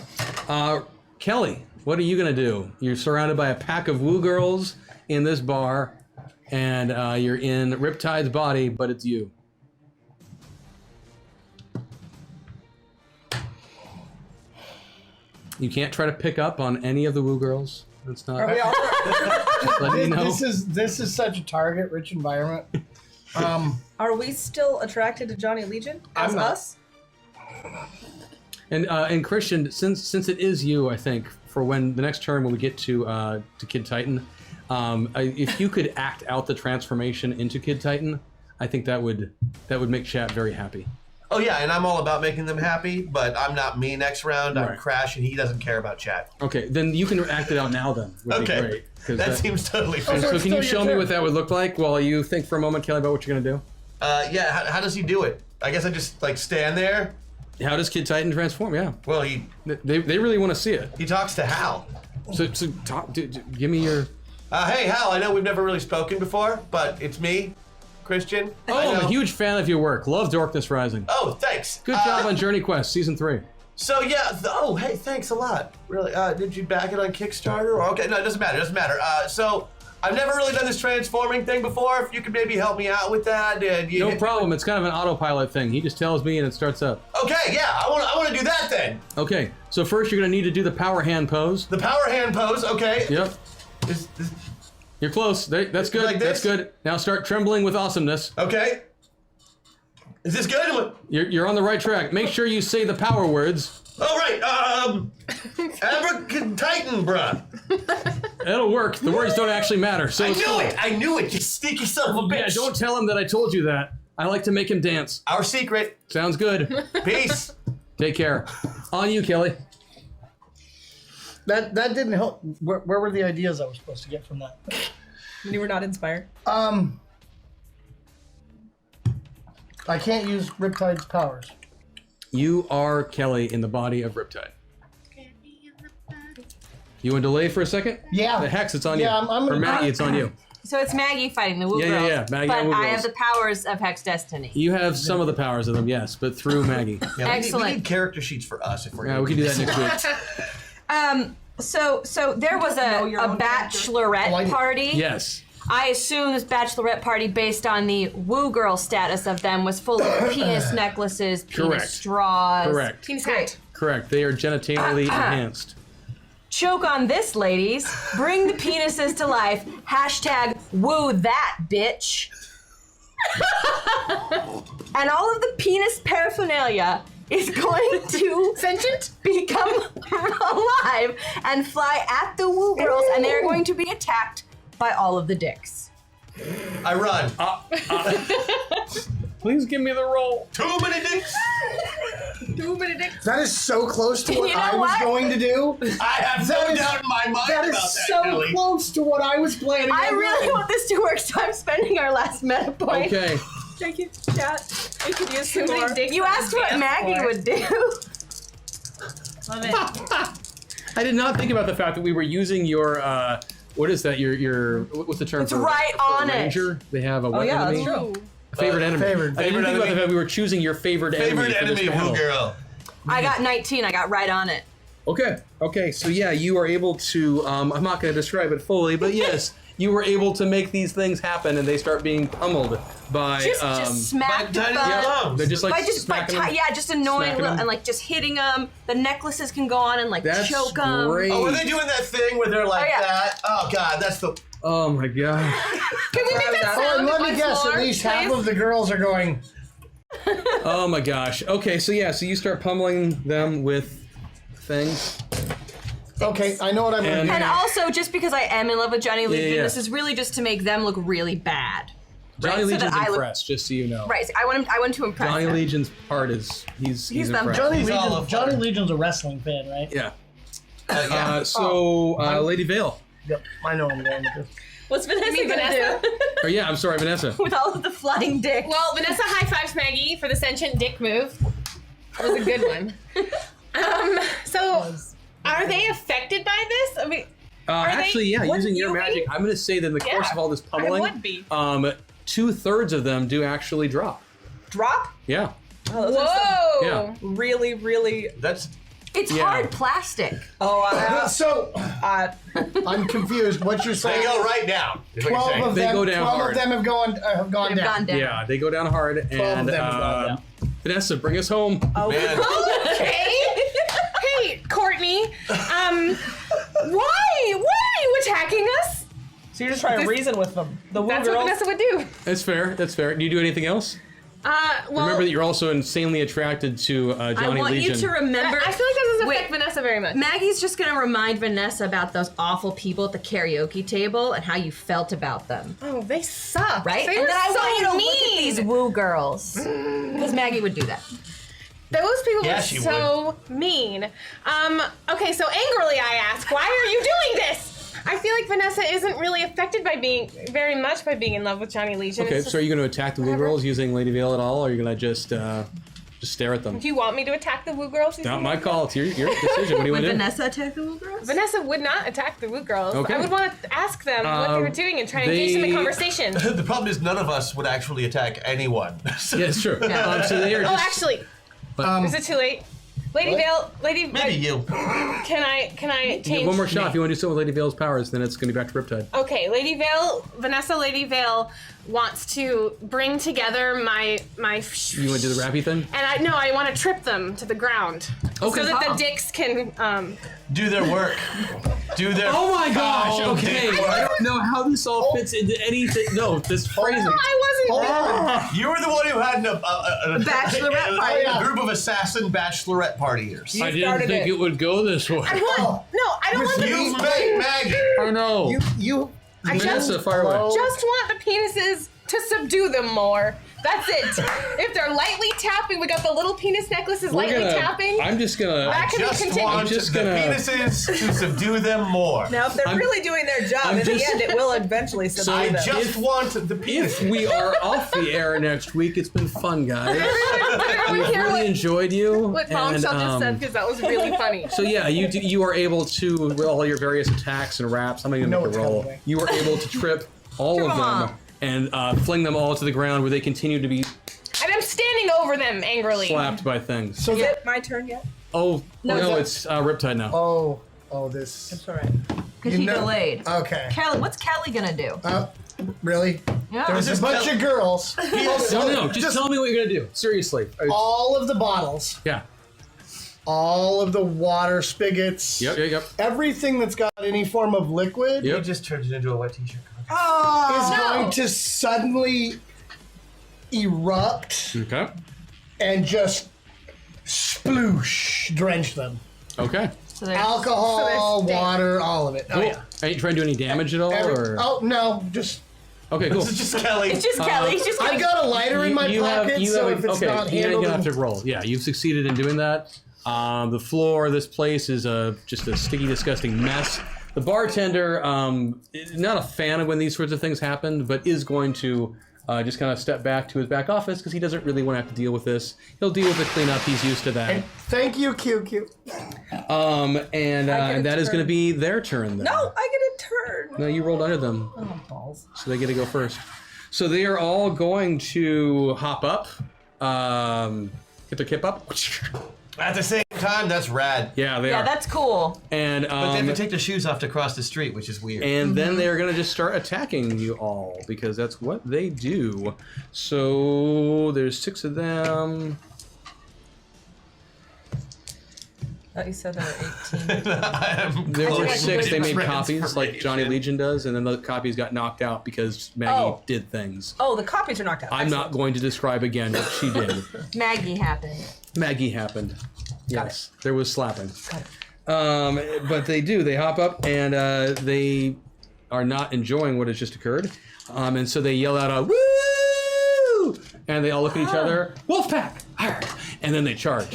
Kelly, what are you going to do? You're surrounded by a pack of woo girls in this bar, and you're in Riptide's body, but it's you. You can't try to pick up on any of the woo girls. That's not.
Are we all?
Just letting you know.
This is such a target-rich environment.
Are we still attracted to Johnny Legion as
I'm not.
us?
And Christian, since it is you, I think for when the next turn when we get to Kid Titan, if you could act out the transformation into Kid Titan, I think that would make chat very happy.
Oh yeah, and I'm all about making them happy, but I'm not me next round. I'm
Right.
Crash, and he doesn't care about chat.
Okay, then you can act it out now. Then would
Okay,
be great. 'Cause
that seems totally fair.
So
it's
can you
still
show
your
me
turn.
what that would look like while you think for a moment, Kelly, about what you're gonna do?
Yeah, how does he do it? I guess I just like stand there.
How does Kid Titan transform? Yeah,
Well, he
they really want to see it.
talks to Hal.
So give me your.
Hey Hal, I know we've never really spoken before, but it's me, Christian. I
Oh, I'm
know.
a huge fan of your work. Love Darkness Rising.
Oh, thanks.
Good job on Journey Quest Season 3.
So yeah, oh hey, thanks a lot. Really, did you back it on Kickstarter? Or okay, no, it doesn't matter. It doesn't matter. So I've never really done this transforming thing before. If you could maybe help me out with that.
No problem. It's kind of an autopilot thing. He just tells me and it starts up.
Okay, yeah, I want to do that then.
Okay, so first you're going to need to do the power hand pose.
The power hand pose. Okay.
Yep.
Is-
You're close. That's good.
Like
That's
this?
good. Now start trembling with awesomeness.
okay. Is this good?
You're on the right track. Make sure you say the power words.
All right. Titan, bruh.
That'll work. The words don't actually matter. So it's fine.
I knew it. You sneaky son of a bitch.
Yeah, don't tell him that I told you that. I like to make him dance.
Our secret.
Sounds good.
Peace.
Take care. On you, Kelly.
That didn't help. Where were the ideas I was supposed to get from that?
You were not inspired.
I can't use Riptide's powers.
You are Kelly in the body of Riptide. You want to delay for a second?
Yeah.
The Hex, it's on you.
Yeah, I'm
Or
gonna-
Maggie, it's on you.
So it's Maggie fighting the woo
Yeah,
girls.
yeah, Maggie
but
and woo
I
girls.
have the powers of Hex Destiny.
You have some of the powers of them, yes, but through Maggie.
Yeah, we
Excellent.
need character sheets for us if we're.
Yeah, we can do that next week.
So there was
Know your
a
own character.
bachelorette
Like it.
party.
Yes.
I assume this bachelorette party, based on the woo girl status of them, was full of penis necklaces, penis
Correct.
straws.
Correct.
Penis hat.
Correct. They are genitally enhanced.
Choke on this, ladies. Bring the penises to life. Hashtag woo that bitch. And all of the penis paraphernalia is going to
Sentient?
become alive and fly at the Woo Girls, and they're going to be attacked by all of the dicks.
I run.
Please give me the roll.
Too many dicks.
Too many dicks.
That is so close to what
You know
I was
what?
going to do.
I have no doubt in my mind
That
about
is
that,
so
Kelly.
close to what I was planning.
I
on
really
doing.
want this to work, so I'm spending our last meta point.
Okay.
Thank you, chat. We could use
Too
some
many
more.
dicks.
You
on
asked
the
what
dance
Maggie
floor.
would do.
Love it.
I did not think about the fact that we were using your what is that? Your what's the term
It's
for
right
for
on
a
it.
ranger? They have a what
yeah,
enemy?
that's true.
Favorite enemy.
favorite
I didn't think about
enemy.
the fact we were choosing your favorite
Favorite
enemy.
enemy,
for this
Woo
battle.
Girl.
I got 19. I got right on it.
Okay, so yeah, you are able to, I'm not going to describe it fully, but yes, you were able to make these things happen and they start being pummeled by,
Just smack the
tiny
butt.
lungs.
they're just like
By
smacking them.
just annoying
Smacking them.
and like just hitting them. The necklaces can go on and like
That's
choke them.
great.
Oh, were they doing that thing where they're like
Oh, yeah.
that? Oh God, that's the.
Oh my god.
Can we make that
Oh,
sound
and let me
once
guess.
more,
At least half
please?
of the girls are going.
Oh my gosh. Okay, so yeah, so you start pummeling them with things.
Okay, I know what I'm going to
And-
do.
And
now.
also, just because I am in love with Johnny Legion,
yeah.
this is really just to make them look really bad.
Johnny
So
Legion's
that I look-
impressed, just so you know.
Right. So I want to impress
Johnny
them.
Legion's part is he's
them.
impressed.
all of
Johnny
fun.
Legion's a wrestling fan, right?
Yeah.
Yeah.
Lady Vale.
Yep, I know what I'm going with this.
What's Vanessa
mean
gonna
Vanessa?
do
Or yeah, I'm sorry, Vanessa.
with all of the flying dicks?
Well, Vanessa high fives Maggie for the sentient dick move. That was a good one. So, are they affected by this? I mean, are they-
Actually, yeah,
wouldn't
using your
you be?
magic, I'm going to say that in the course
Yeah,
of all this
I
pummeling,
would be.
2/3 of them do actually drop.
Drop?
Yeah.
Oh, those are
Whoa!
Yeah.
some really, really.
That's.
It's
Yeah.
hard plastic.
Oh,
So, I'm confused. What you're
They
saying?
go right down. Is what you're
12
saying.
of
They
them.
go down
12
hard.
of them have gone
They've
down.
gone down.
Yeah, they go down hard. And
12 of them have gone down.
Vanessa, bring us home.
Man.
Okay. Hey, Courtney. Why? Why are you attacking us?
so you're just trying to reason with them. The Woo
That's
Girls.
what Vanessa would do.
That's fair. That's fair. Do you do anything else?
Well,
Remember that you're also insanely attracted to
I
Johnny
want
Legion.
you to remember.
I feel like that doesn't
Wait.
affect Vanessa very much.
Maggie's just gonna remind Vanessa about those awful people at the karaoke table and how you felt about them,
Oh, they suck.
right?
They
and
were
then I
so
want you to
mean.
look at these Woo Girls, because Maggie would do that.
Those people
Yeah,
were
she
so mean. Okay, so angrily I ask, why are you doing this? I feel like Vanessa isn't really affected by being in love with Johnny Legion.
Okay,
It's
so are you going to attack the Woo
whatever.
Girls using Lady Vale at all, or are you going to just stare at them?
do you want me to attack the Woo Girls?
Not my call. It's your decision. What do you want to do?
Vanessa attack the Woo Girls?
Vanessa would not attack the Woo Girls.
Okay.
I would want to ask them what they were doing and try to engage them in
they-
conversation.
The problem is none of us would actually attack anyone.
Yeah, it's true. So they are
Oh,
just,
actually,
But-
is it too late? Lady Vale,
Maybe you.
Can I
you
change?
get one more shot. If you want to do something with Lady Vale's powers, then it's going to be back to Riptide.
Okay, Lady Vale wants to bring together my
You want to do the rappy thing?
and I want to trip them to the ground.
Okay.
So that
Oh.
the dicks can
Do their work. Do their.
Oh my gosh!
foul
Okay,
dick work.
I don't know how this all fits into anything. No, this phrasing.
I wasn't
You were the one who had a
Bachelorette party.
a group of assassin bachelorette partiers.
I didn't
started
think
it.
it would go this way.
I don't want
You
the
begged Maggie.
I know.
You.
Vanessa, fire away.
just want the penises to subdue them more. That's it. If they're lightly tapping, we got the little penis necklaces
We're
lightly
gonna-
tapping.
I'm just gonna.
That can be
Just
continued.
want
I'm just
the
gonna-
penises to subdue them more.
Now, if they're
I'm-
really doing their job,
I'm
in
just-
the end, it will eventually subdue
I
them.
just want the
If
penises.
we are off the air next week, it's been fun, guys.
I
We've
want to hear
really enjoyed you.
what Bombshell just said because that was really funny.
So yeah, you are able to, with all your various attacks and raps, I'm not even
know
make a
what's
roll.
coming.
You are able to trip all
Trip
of
'em
them
all.
and fling them all to the ground, where they continue to be
And I'm standing over them angrily.
slapped by things.
So
Is
the,
it my turn yet?
Oh no,
that-
it's Riptide now.
oh, this.
It's all right.
Because he delayed.
Okay.
Kelly, what's Kelly gonna do?
Really?
Yeah.
There's
This
a
is
bunch
Kel-
of girls.
No, just tell me what you're gonna do. Seriously.
All of the bottles,
Yeah.
all of the water spigots,
Yep.
everything that's got any form of liquid
Yep.
You just turned it into a wet t-shirt.
is going to suddenly erupt
Okay.
and just sploosh, drench them.
Okay.
So there's
Alcohol, water, all of it. Oh,
Cool.
yeah.
Are you trying to do any damage at all? Or?
Oh, no, just...
Okay, cool.
This is just Kelly.
It's just Kelly. He's just
I've got a lighter in my pocket, so if it's
okay,
not
you're
handled...
gonna have to roll. Yeah, you've succeeded in doing that. The floor of this place is just a sticky, disgusting mess. The bartender, is not a fan of when these sorts of things happen, but is going to just kind of step back to his back office because he doesn't really want to have to deal with this. He'll deal with the cleanup. He's used to that.
And thank you, QQ.
And that is going to be their turn then.
No, I get a turn.
No, you rolled under them.
Oh, balls.
So they get to go first. So they are all going to hop up, get their kip up.
At the same time, that's rad.
Yeah, they
Yeah,
are.
that's cool.
And
But they have to take their shoes off to cross the street, which is weird.
and then they're gonna just start attacking you all because that's what they do. So there's 6 of them.
I thought you said there were 18.
There were
I
6. They made
Friends
copies like Johnny
formation.
Legion does, and then the copies got knocked out because Maggie did things.
Oh, the copies are knocked out.
I'm not going to describe again what she did.
Maggie happened.
Maggie happened. Yes, there was slapping.
Got it.
But they do. They hop up and they are not enjoying what has just occurred. And so they yell out, "Woo!" And they all look at each other, "Wolfpack!" Arr! And then they charge.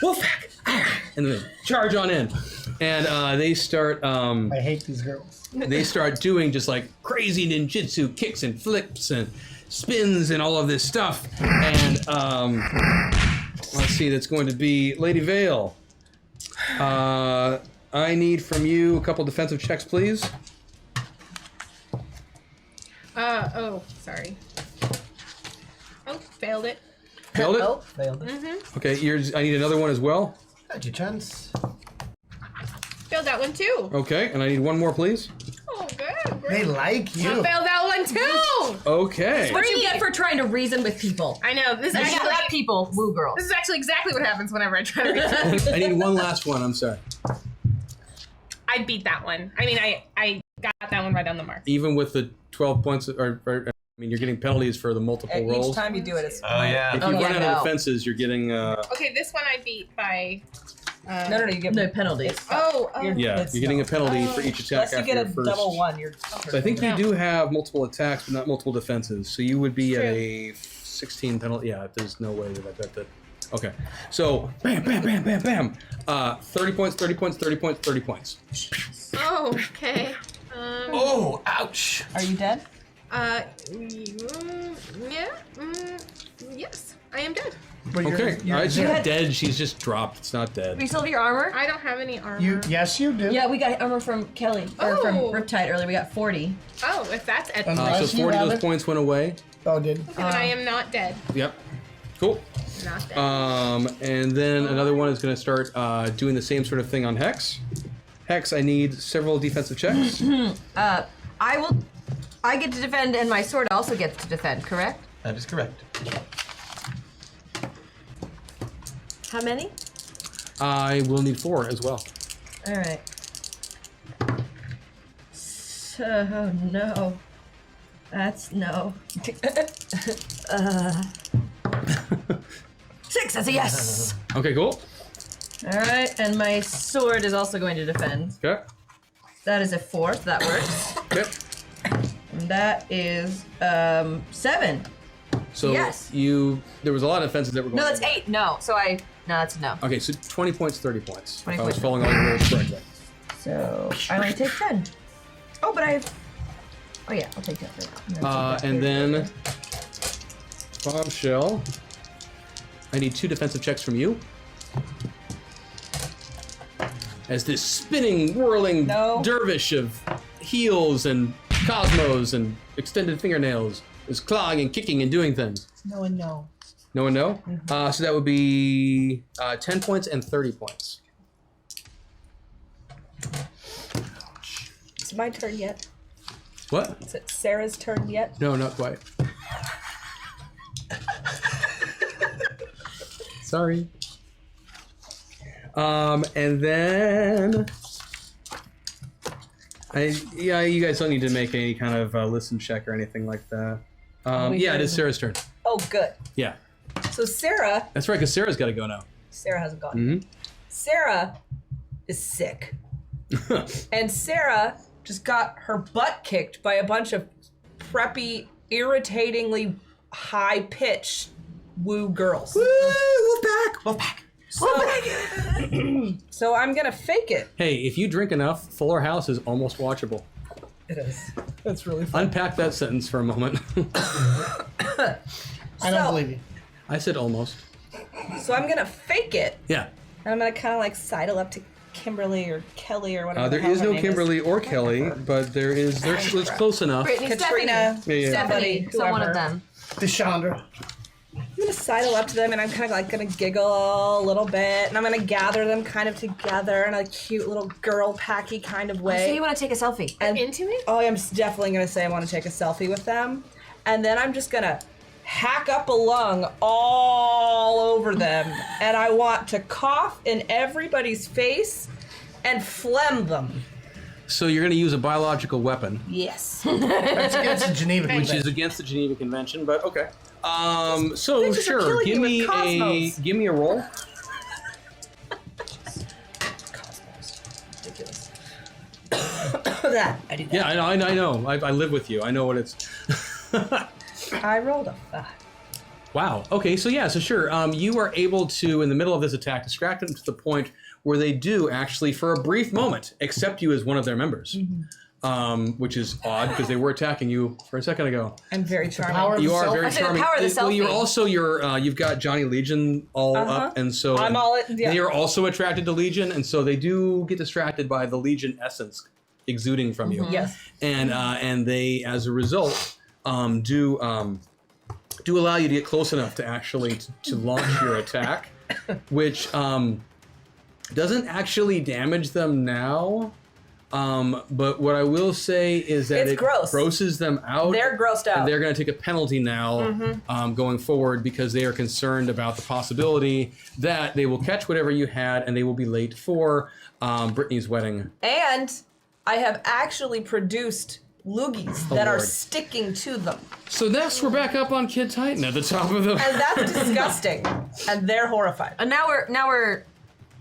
Wolfpack! Arr! And then they charge on in. And they start...
I hate these girls.
they start doing just like crazy ninjutsu kicks and flips and spins and all of this stuff. And let's see, that's going to be Lady Vale. I need from you a couple defensive checks, please.
Oh, sorry. Oh, failed it.
Failed it?
Oh, failed it.
Okay, I need another one as well.
Got your chance.
Failed that one too.
Okay, and I need one more, please.
Oh, good.
They like
I
you.
failed that one too.
Okay.
What you get for trying to reason with people.
I know. This is
You
actually
gotta let people woo girls.
this is actually exactly what happens whenever I try to read.
I need one last one, I'm sorry.
I beat that one. I mean, I got that one right on the mark.
Even with the 12 points, I mean, you're getting penalties for the multiple
Each
rolls.
time you do it, it's
Oh, yeah.
If you
Oh,
run
yeah,
out of
no.
defenses, you're getting...
Okay, this one I beat by.
No, you get
No penalties.
Oh,
yeah,
it's
you're getting a
no.
penalty for each attack
Unless you
after
get
your
a
first...
double one, you're.
So I think you do have multiple attacks, but not multiple defenses. So you would be at
True.
a 16 penalty. Yeah, there's no way that I bet that. Okay, so bam, bam, bam, bam, bam. 30 points, 30 points, 30 points, 30 points.
oh, okay.
Oh, ouch.
Are you dead?
Yeah. Yes, I am dead.
But you're-
Okay,
you're
all right, she's
dead.
not dead. She's just dropped. It's not
Do you
dead.
still have your armor?
I don't have any armor.
Yes, you do.
Yeah, we got armor from Kelly. Or from
Oh.
Riptide earlier. We got 40.
Oh, if that's at
So
Unless you
40 of
have
those
it.
points went away.
Oh, did.
then I am not dead.
Yep. Cool.
Not dead.
And then another one is going to start doing the same sort of thing on Hex. Hex, I need several defensive checks.
I get to defend, and my sword also gets to defend, correct?
That is correct.
How many?
I will need 4 as well.
Alright. So, no. That's no. 6, that's a yes!
Okay, cool.
Alright, and my sword is also going to defend.
Okay.
That is a 4, so that works.
Okay.
And that is 7.
So
Yes.
there was a lot of offenses that were going
No, that's
on.
8. No. So no, that's a no.
Okay, so 20 points, 30 points.
20
if I was
points.
following all your rules correctly.
So I only take 10. Oh, but I've. Oh yeah, I'll take 10 for now.
And then Bombshell. I need 2 defensive checks from you. As this spinning, whirling
No.
dervish of heels and cosmos and extended fingernails is clawing and kicking and doing things.
No one know.
No one know? So that would be 10 points and 30 points.
Is it my turn yet?
What?
Is it Sarah's turn yet?
No, not quite. Sorry. And then you guys don't need to make any kind of listen check or anything like that. Yeah, it is Sarah's turn.
Oh, good.
Yeah.
So Sarah.
That's right, because Sarah's got to go now.
Sarah hasn't gone. Sarah is sick. And Sarah just got her butt kicked by a bunch of preppy, irritatingly high-pitched woo girls.
Woo! Wolfpack! Wolfpack!
So I'm gonna fake it.
Hey, if you drink enough, Fuller House is almost watchable.
It is. That's really fun.
Unpack that sentence for a moment.
I don't believe you.
I said almost.
So I'm gonna fake it.
Yeah.
And I'm gonna kind of like sidle up to Kimberly or Kelly or whatever.
There
the hell
is
her
no
name
Kimberly or Kelly, but it's close enough.
Brittany,
Katrina,
Stephanie.
Yeah.
Stephanie, so one of
whoever.
them.
Deshandra.
I'm gonna sidle up to them and I'm kind of like gonna giggle a little bit and I'm gonna gather them kind of together in a cute little girl packy kind of way.
So you want to take a selfie?
And
Into it?
Oh, I'm definitely gonna say I want to take a selfie with them, and then I'm just gonna hack up a lung all over them, and I want to cough in everybody's face and phlegm them.
So you're going to use a biological weapon,
Yes.
That's against the Geneva
which
Convention.
is against the Geneva Convention, but okay. So
Bitches are
sure,
killing
give
you
me
with Cosmos.
give me a roll.
Cosmos. Ridiculous. That I do that.
Yeah, I know. I live with you. I know what it's.
I rolled a 5.
Wow. Okay. So sure. You are able to, in the middle of this attack, distract them to the point where they do actually, for a brief moment, accept you as one of their members, which is odd because they were attacking you for a second ago.
I'm very charming.
Power of
You
the
are
self.
very
I said the
charming.
power of the
Well, you're
selfie.
also you've got Johnny Legion all up, and so
I'm all yeah.
they are also attracted to Legion, and so they do get distracted by the Legion essence exuding from you.
Yes.
And they, as a result, do allow you to get close enough to actually to launch your attack, which doesn't actually damage them now. But what I will say is that
It's
it
gross.
grosses them out.
They're grossed out.
And they're going to take a penalty now going forward because they are concerned about the possibility that they will catch whatever you had and they will be late for Brittany's wedding.
And I have actually produced loogies that are
Lord.
sticking to them.
So next we're back up on Kid Titan at the top of the...
And that's disgusting. And they're horrified.
And now we're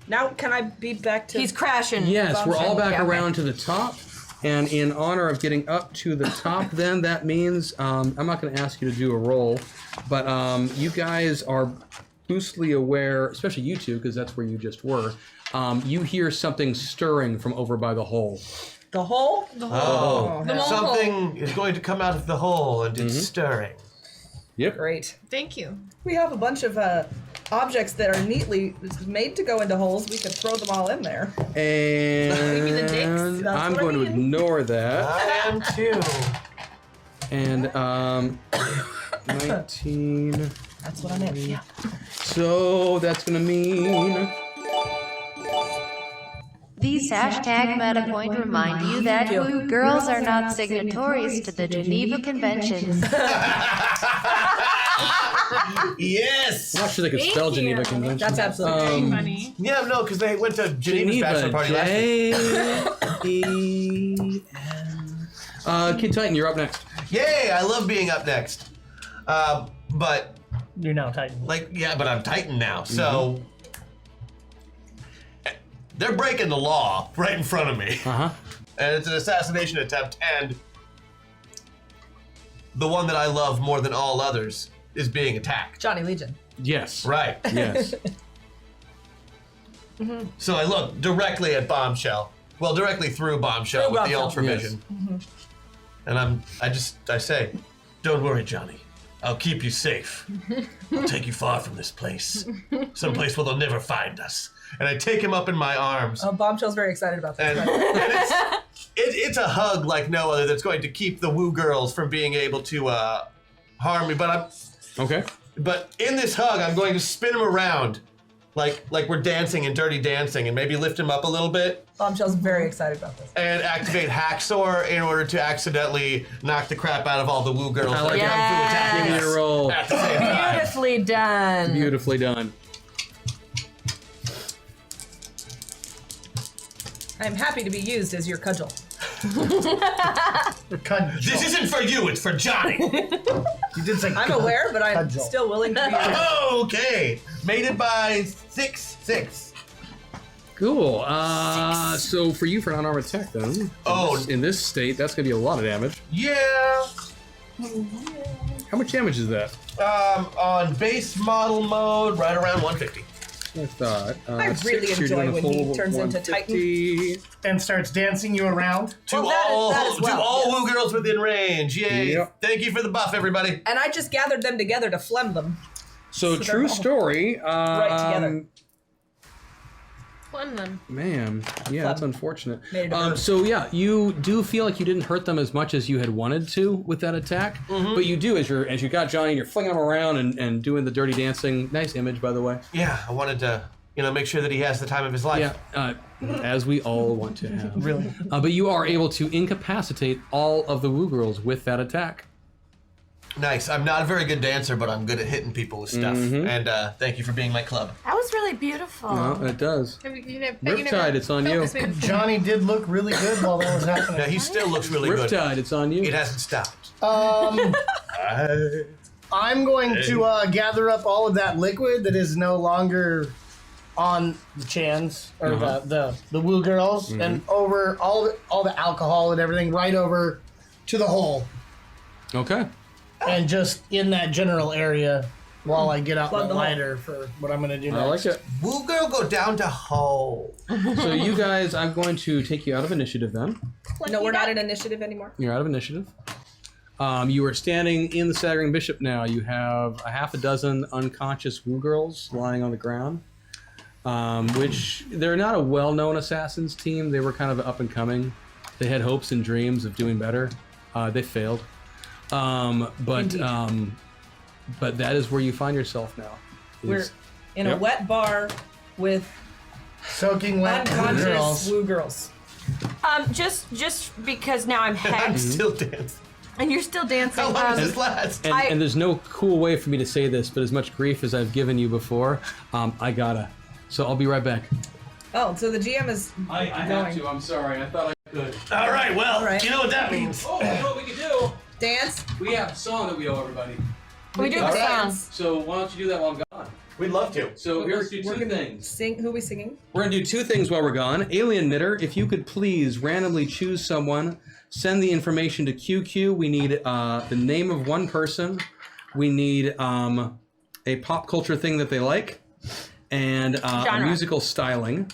Now can I be back to
he's crashing.
Yes, we're all back
Yeah, okay.
around to the top. And in honor of getting up to the top, then that means I'm not going to ask you to do a roll, but you guys are loosely aware, especially you two, because that's where you just were. You hear something stirring from over by the hole.
the hole?
Oh,
The mole
something is going to come out of the hole and it's stirring.
Yep.
Great.
Thank you.
We have a bunch of objects that are neatly made to go into holes. We could throw them all in there.
Maybe the dicks?
And
That's
I'm
what I
going to
mean.
ignore that.
I am too.
And 19.
That's what I meant. Yeah.
So that's going to mean...
These hashtag MetaPoint remind you that woo girls are not signatories to the Geneva Conventions.
Yes!
I'm not sure they could spell
Thank
Geneva
you.
Convention.
That's absolutely
Funny.
Yeah, no, because they went to Geneva's bachelor party last week.
J-E-N. Kid Titan, you're up next.
Yay! I love being up next. But
You're now Titan.
but I'm Titan now, so they're breaking the law right in front of me,
Uh-huh.
and it's an assassination attempt. And the one that I love more than all others is being attacked.
Johnny Legion.
Yes.
Right.
Yes.
So I look directly at Bombshell. Well, directly through Bombshell
Through
with the
Bombshell.
ultravision. And I say, don't worry, Johnny. I'll keep you safe. I'll take you far from this place. Someplace where they'll never find us. And I take him up in my arms.
Bombshell's very excited about this.
And, it's a hug like no other that's going to keep the woo girls from being able to harm me.
Okay.
But in this hug, I'm going to spin him around like we're dancing in Dirty Dancing and maybe lift him up a little bit
Bombshell's very excited about this.
and activate Hacksaw in order to accidentally knock the crap out of all the woo girls that
like
come
it.
to attack
Give me
us
a roll.
at the same time.
Beautifully done.
Beautifully done.
I'm happy to be used as your cudgel.
This isn't for you, it's for Johnny.
You did say
I'm aware, but I'm
cudgel.
still willing to be.
Okay. Mated by 6/6.
Cool. So for you, for an unarmed attack, then. In this state, that's gonna be a lot of damage.
Yeah.
How much damage is that?
On base model mode, right around 150.
I thought.
I really
6, you're
enjoy
doing a
when he
full
turns into
150.
And starts dancing you around.
To
Well, that is-
all,
that as well,
to all
yes.
Woo girls within range. Yay.
Yep.
Thank you for the buff, everybody.
And I just gathered them together to phlegm them.
So
they're
true
all
story.
right together.
One then.
Man, yeah, that's unfortunate.
Made it a bird.
So yeah, you do feel like you didn't hurt them as much as you had wanted to with that attack, but you do as you got Johnny, and you're flinging him around and doing the dirty dancing. Nice image, by the way.
Yeah, I wanted to, make sure that he has the time of his life.
Yeah, as we all want to have.
Really?
But you are able to incapacitate all of the Woo girls with that attack.
Nice. I'm not a very good dancer, but I'm good at hitting people with stuff. And thank you for being my club.
That was really beautiful.
No, it does. Riptide, it's on you.
Johnny did look really good while that was happening.
Yeah, he still looks really good.
Riptide, it's on you.
It hasn't stopped.
I'm going to gather up all of that liquid that is no longer on the Chans or the Woo girls, and over all the alcohol and everything right over to the hole,
Okay.
and just in that general area while I get out
Plug
my
the hole.
lighter for what I'm going to do next.
I like it.
Woo girl, go down to hole.
So you guys, I'm going to take you out of initiative then.
No, we're not in initiative anymore.
You're out of initiative. You are standing in the Staggering Bishop now. You have a half a dozen unconscious Woo girls lying on the ground, which they're not a well-known assassins team. They were kind of up and coming. They had hopes and dreams of doing better. They failed. But that is where you find yourself now.
We're in a
Yep.
wet bar with
Soaking wet
unconscious
girls.
Woo girls.
Just because now I'm
I'm
head
still dancing.
and you're still dancing.
How long does this last?
And there's no cool way for me to say this, but as much grief as I've given you before, I gotta. So I'll be right back.
Oh, so the GM is
I
have
to. I'm sorry. I thought I could.
All right, well,
All right.
you know what that means.
Oh, you know what we can do?
dance.
We have a song that we owe everybody.
we do
can
the
dance.
song.
So why don't you do that while I'm gone?
We'd love to.
So here's two
We're gonna
things.
Sing. Who are we singing?
We're gonna do two things while we're gone. Alien Knitter, if you could please randomly choose someone, send the information to QQ. We need the name of one person. We need a pop culture thing that they like, and a
Genre.
musical styling.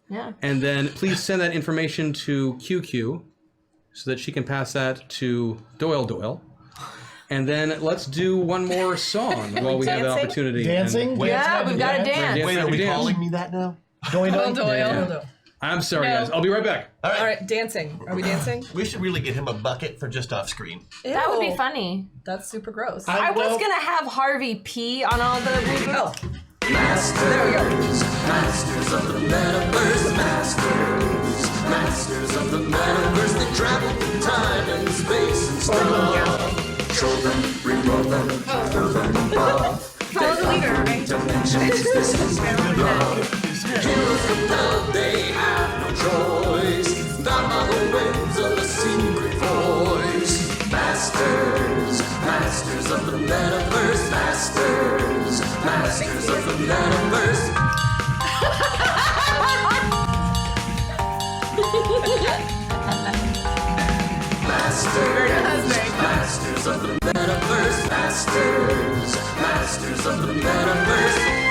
Yeah.
And then please send that information to QQ so that she can pass that to Doyle. And then let's do one more song while we have the
Dancing?
opportunity.
Dancing?
And-
Yeah, we've got to dance.
Yes,
Wait, are
we
we
dance.
calling me that now?
Doing
Yeah. I'm sorry, guys. I'll be right back.
All right.
All right, dancing. Are we dancing?
We should really get him a bucket for just off screen.
That would be
Ew.
funny.
That's super gross.
I was gonna have Harvey pee on all the Woo girls.
Oh, there we go.
Masters of the Metaverse, masters of the Metaverse. They travel through time and space and stuff. Show them, reroll them, throw them above.
Follow the leader, right?
Dimensions, this is love. Heroes compelled, they have no choice. Down by the waves of a secret voice. Masters of the Metaverse, masters of the Metaverse. Masters of the Metaverse, masters of the Metaverse.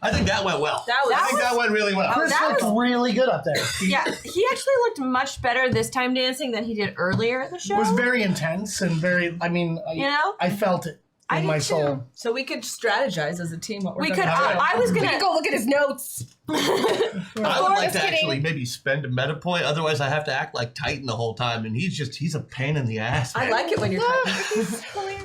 I think that went well.
That
I think that went really well.
Chris
That
looked really good up there.
Yeah, he actually looked much better this time dancing than he did earlier in the show.
It was very intense and very,
You know?
I felt it
I
in
did
my
too.
soul.
So we could strategize as a team what we're
We
gonna
could.
do.
I was
We
gonna
can go look at his notes.
I would like
Just
to
kidding.
actually maybe spend a meta point. Otherwise, I have to act like Titan the whole time, and he's a pain in the ass.
I
man.
like it when you're Titan.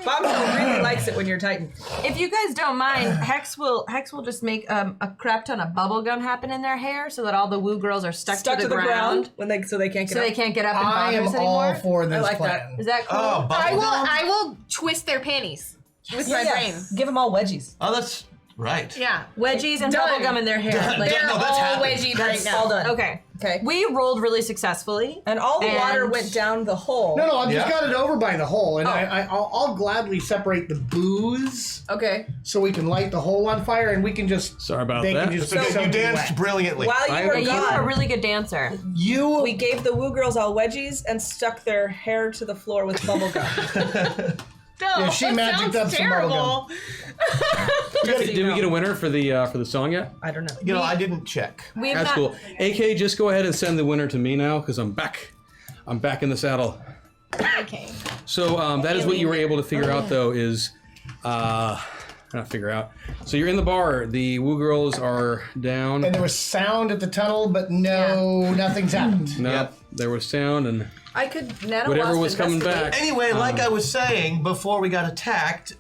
Bombshell really likes it when you're Titan.
If you guys don't mind, Hex will just make a crap ton of bubble gum happen in their hair so that all the Woo girls are stuck to the ground.
when they so they can't get
So
up.
they can't get up and
I
bother
am
us
all
anymore.
for this
I like
plan.
that.
Is that cool?
Oh,
I
bubblegum.
will twist their panties with my brain.
Give them all wedgies.
Oh, that's Right.
Yeah.
Wedgies and
Done.
bubblegum in their hair. Like,
They're
No, that's
all
happened.
wedgied right
that's
now.
all done.
Okay. Okay.
We rolled really successfully.
And all the water
And-
went down the hole.
No, I've just
Yeah.
got it over by the hole, and
Oh.
I'll gladly separate the booze
Okay.
so we can light the hole on fire, and we can just.
Sorry about
they
that.
can just
So
soak
you
it
danced
wet.
brilliantly.
While you were
I-
You are a
gone,
really good dancer.
You.
we gave the woo girls all wedgies and stuck their hair to the floor with bubble gum.
No,
Yeah, she
that
magicked
sounds
up some
terrible.
Did we get a winner for the song yet?
I don't know.
You know, I didn't check.
We have
That's
not,
cool. AK, just go ahead and send the winner to me now because I'm back. I'm back in the saddle.
Okay.
So that is what you were able to figure out, though, is not figure out. So you're in the bar. The woo girls are down.
And there was sound at the tunnel, but no, nothing's happened.
No,
Yep.
there was sound and
I could nano
whatever
wasp
was coming
investigate.
back.
Anyway, like I was saying before we got attacked,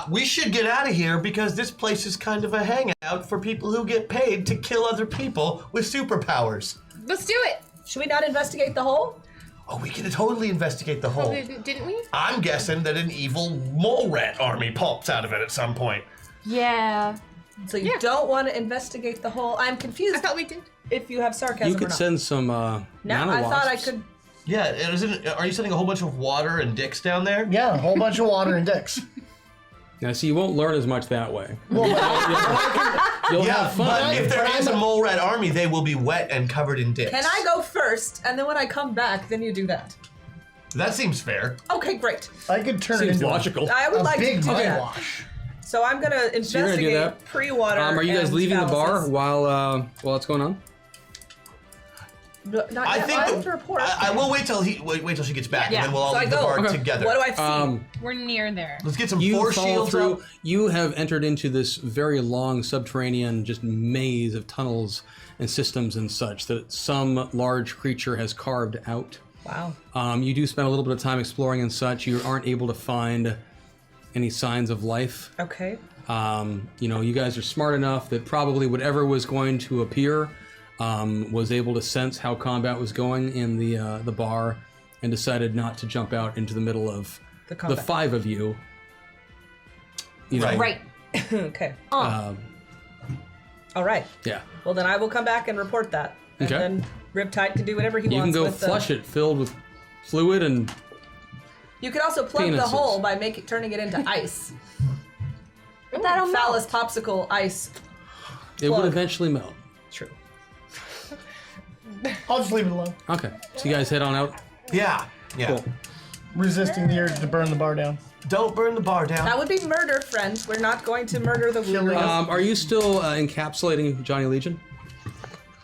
we should get out of here because this place is kind of a hangout for people who get paid to kill other people with superpowers.
Let's do it.
Should we not investigate the hole?
Oh, we can totally investigate the hole.
Didn't we?
I'm guessing that an evil mole rat army pops out of it at some point.
Yeah.
So you don't want to investigate the hole? I'm confused
I thought we did.
if you have sarcasm
You
or
could
not.
send some
No,
nano
I thought I
wasps.
could.
Yeah, are you sending a whole bunch of water and dicks down there?
Yeah, a whole bunch of water and dicks.
Now, see, you won't learn as much that way.
Well,
You'll
Yeah,
have fun.
but if there is a mole rat army, they will be wet and covered in dicks.
Can I go first, and then when I come back, then you do that?
That seems fair.
Okay, great.
I could turn it
Seems
into
logical.
I would
a
like to
big
do
mind
that.
wash.
So I'm gonna
you're gonna do
investigate
that?
pre-water.
Are you guys
and
leaving the bar
phalluses.
while it's going on?
No, not
I
yet.
think
I have
that
to report.
I will wait till she gets back,
Yeah.
and then we'll all
So I
leave the
go.
bar
Okay.
together.
What do I see?
We're near there.
Let's get some
You
force
follow
shields
through.
up.
You have entered into this very long subterranean just maze of tunnels and systems and such that some large creature has carved out.
Wow.
You do spend a little bit of time exploring and such. You aren't able to find any signs of life.
Okay.
You guys are smart enough that probably whatever was going to appear was able to sense how combat was going in the bar and decided not to jump out into the middle of
The
the
combat.
five of you. You know,
Right.
Right.
Okay.
uh,
All right.
yeah.
Well, then I will come back and report that, and
Okay.
then Riptide can do whatever he
You
wants.
can go
with
flush it filled with fluid and
You could also plug the
Penises.
hole by turning it into ice.
But that'll
Phallus
melt.
popsicle ice.
it would
Plug.
eventually melt.
True.
I'll just leave it alone.
Okay. So you guys head on out.
Yeah. Yeah.
Cool.
Resisting the urge to burn the bar down.
Don't burn the bar down.
That would be murder, friend. We're not going to murder the
Killing
Woo.
Are you still encapsulating Johnny Legion?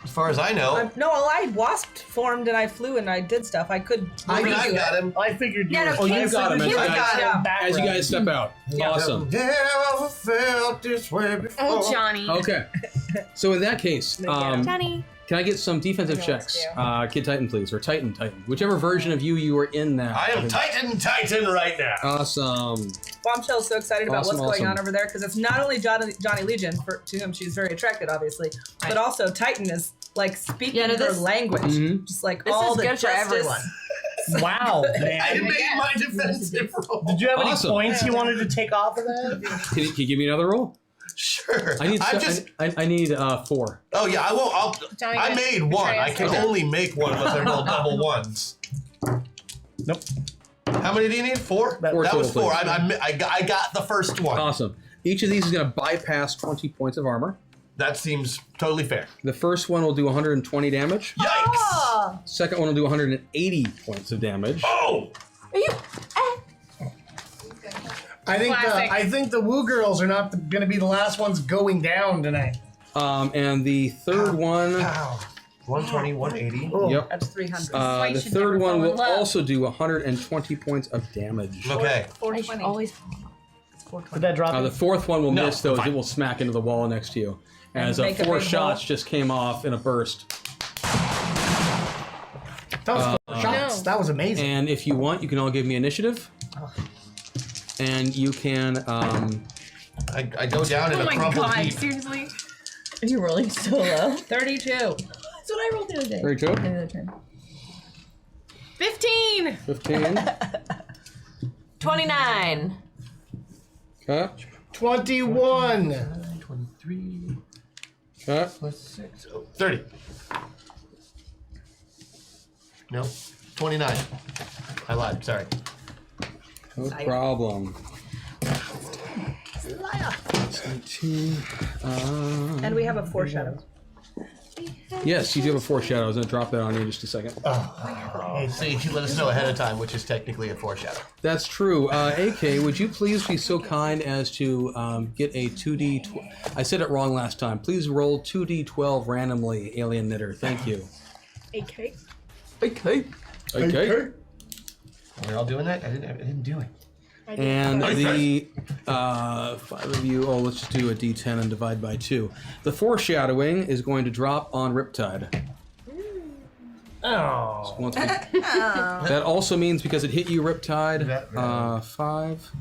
As far as I know.
No, I wasp formed and I flew and I did stuff. I could.
I
redo
got
it.
him.
I figured you
Yeah,
were.
no,
you got him.
I
As
figured
you guys step out. Awesome.
Never felt this way before.
Oh, Johnny.
Okay. So in that case,
Johnny.
can I get some defensive checks? Kid Titan, please, or Titan, whichever version of you are in now.
I am Titan right now.
Awesome.
Bombshell's so excited about
Awesome,
what's going on
awesome.
over there because it's not only Johnny Legion, to whom she's very attracted, obviously, but also Titan is like speaking
Yeah, no,
her
this-
language,
Mhm.
just like
This
all
is
the
good for
justice.
everyone.
Wow,
I
man.
made my defensive roll.
Did you have
Awesome.
any points you wanted to take off of that?
Can you give me another roll?
Sure.
I need.
I'm just.
I need 4.
Oh yeah, I won't.
Johnny,
I made one. I can
Okay.
only make one unless I roll double ones.
Nope.
How many do you need? 4.
That-
Four
That was
total,
4.
please.
I got the first one.
Awesome. Each of these is going to bypass 20 points of armor.
That seems totally fair.
The first one will do 120 damage.
Yikes!
Ah,
Second one will do 180 points of damage.
Oh!
Are you?
Classic.
I think the Woo girls are not going to be the last ones going down tonight.
And the third one.
Wow. 120, 180.
Oh.
Yep.
that's 300.
Why you
The
should
third
never
one
fall in
will
love.
also do 120 points of damage.
Okay.
420.
Always.
It's 420.
Did that drop?
The fourth one will
No,
miss, though, as
fine.
it will smack into the wall next to you. As
make a
4
big
shots
hole?
just came off in a burst.
That was 4 shots.
No.
That was amazing.
And if you want, you can all give me initiative. And you can.
I go down in
Oh
a
my
crumpled
god,
heap.
seriously?
Are you rolling so low?
32.
That's what I rolled the other day.
Very good.
End of the turn.
15!
15.
29.
Okay.
21.
Plus 6. 30. No. 29. I lied. Sorry.
No problem. 18.
And we have a foreshadow.
Yes, you do have a foreshadow. I was going to drop that on you in just a second.
So you should let us know ahead of time, which is technically a foreshadow.
That's true. AK, would you please be so kind as to get a 2D... I said it wrong last time. Please roll 2D12 randomly, Alien Knitter. Thank you.
AK.
AK. AK.
We're all doing that? I didn't do it.
And the 5 of you, let's just do a D10 and divide by 2. The foreshadowing is going to drop on Riptide.
Oh.
So once that also means because it hit you, Riptide, 5.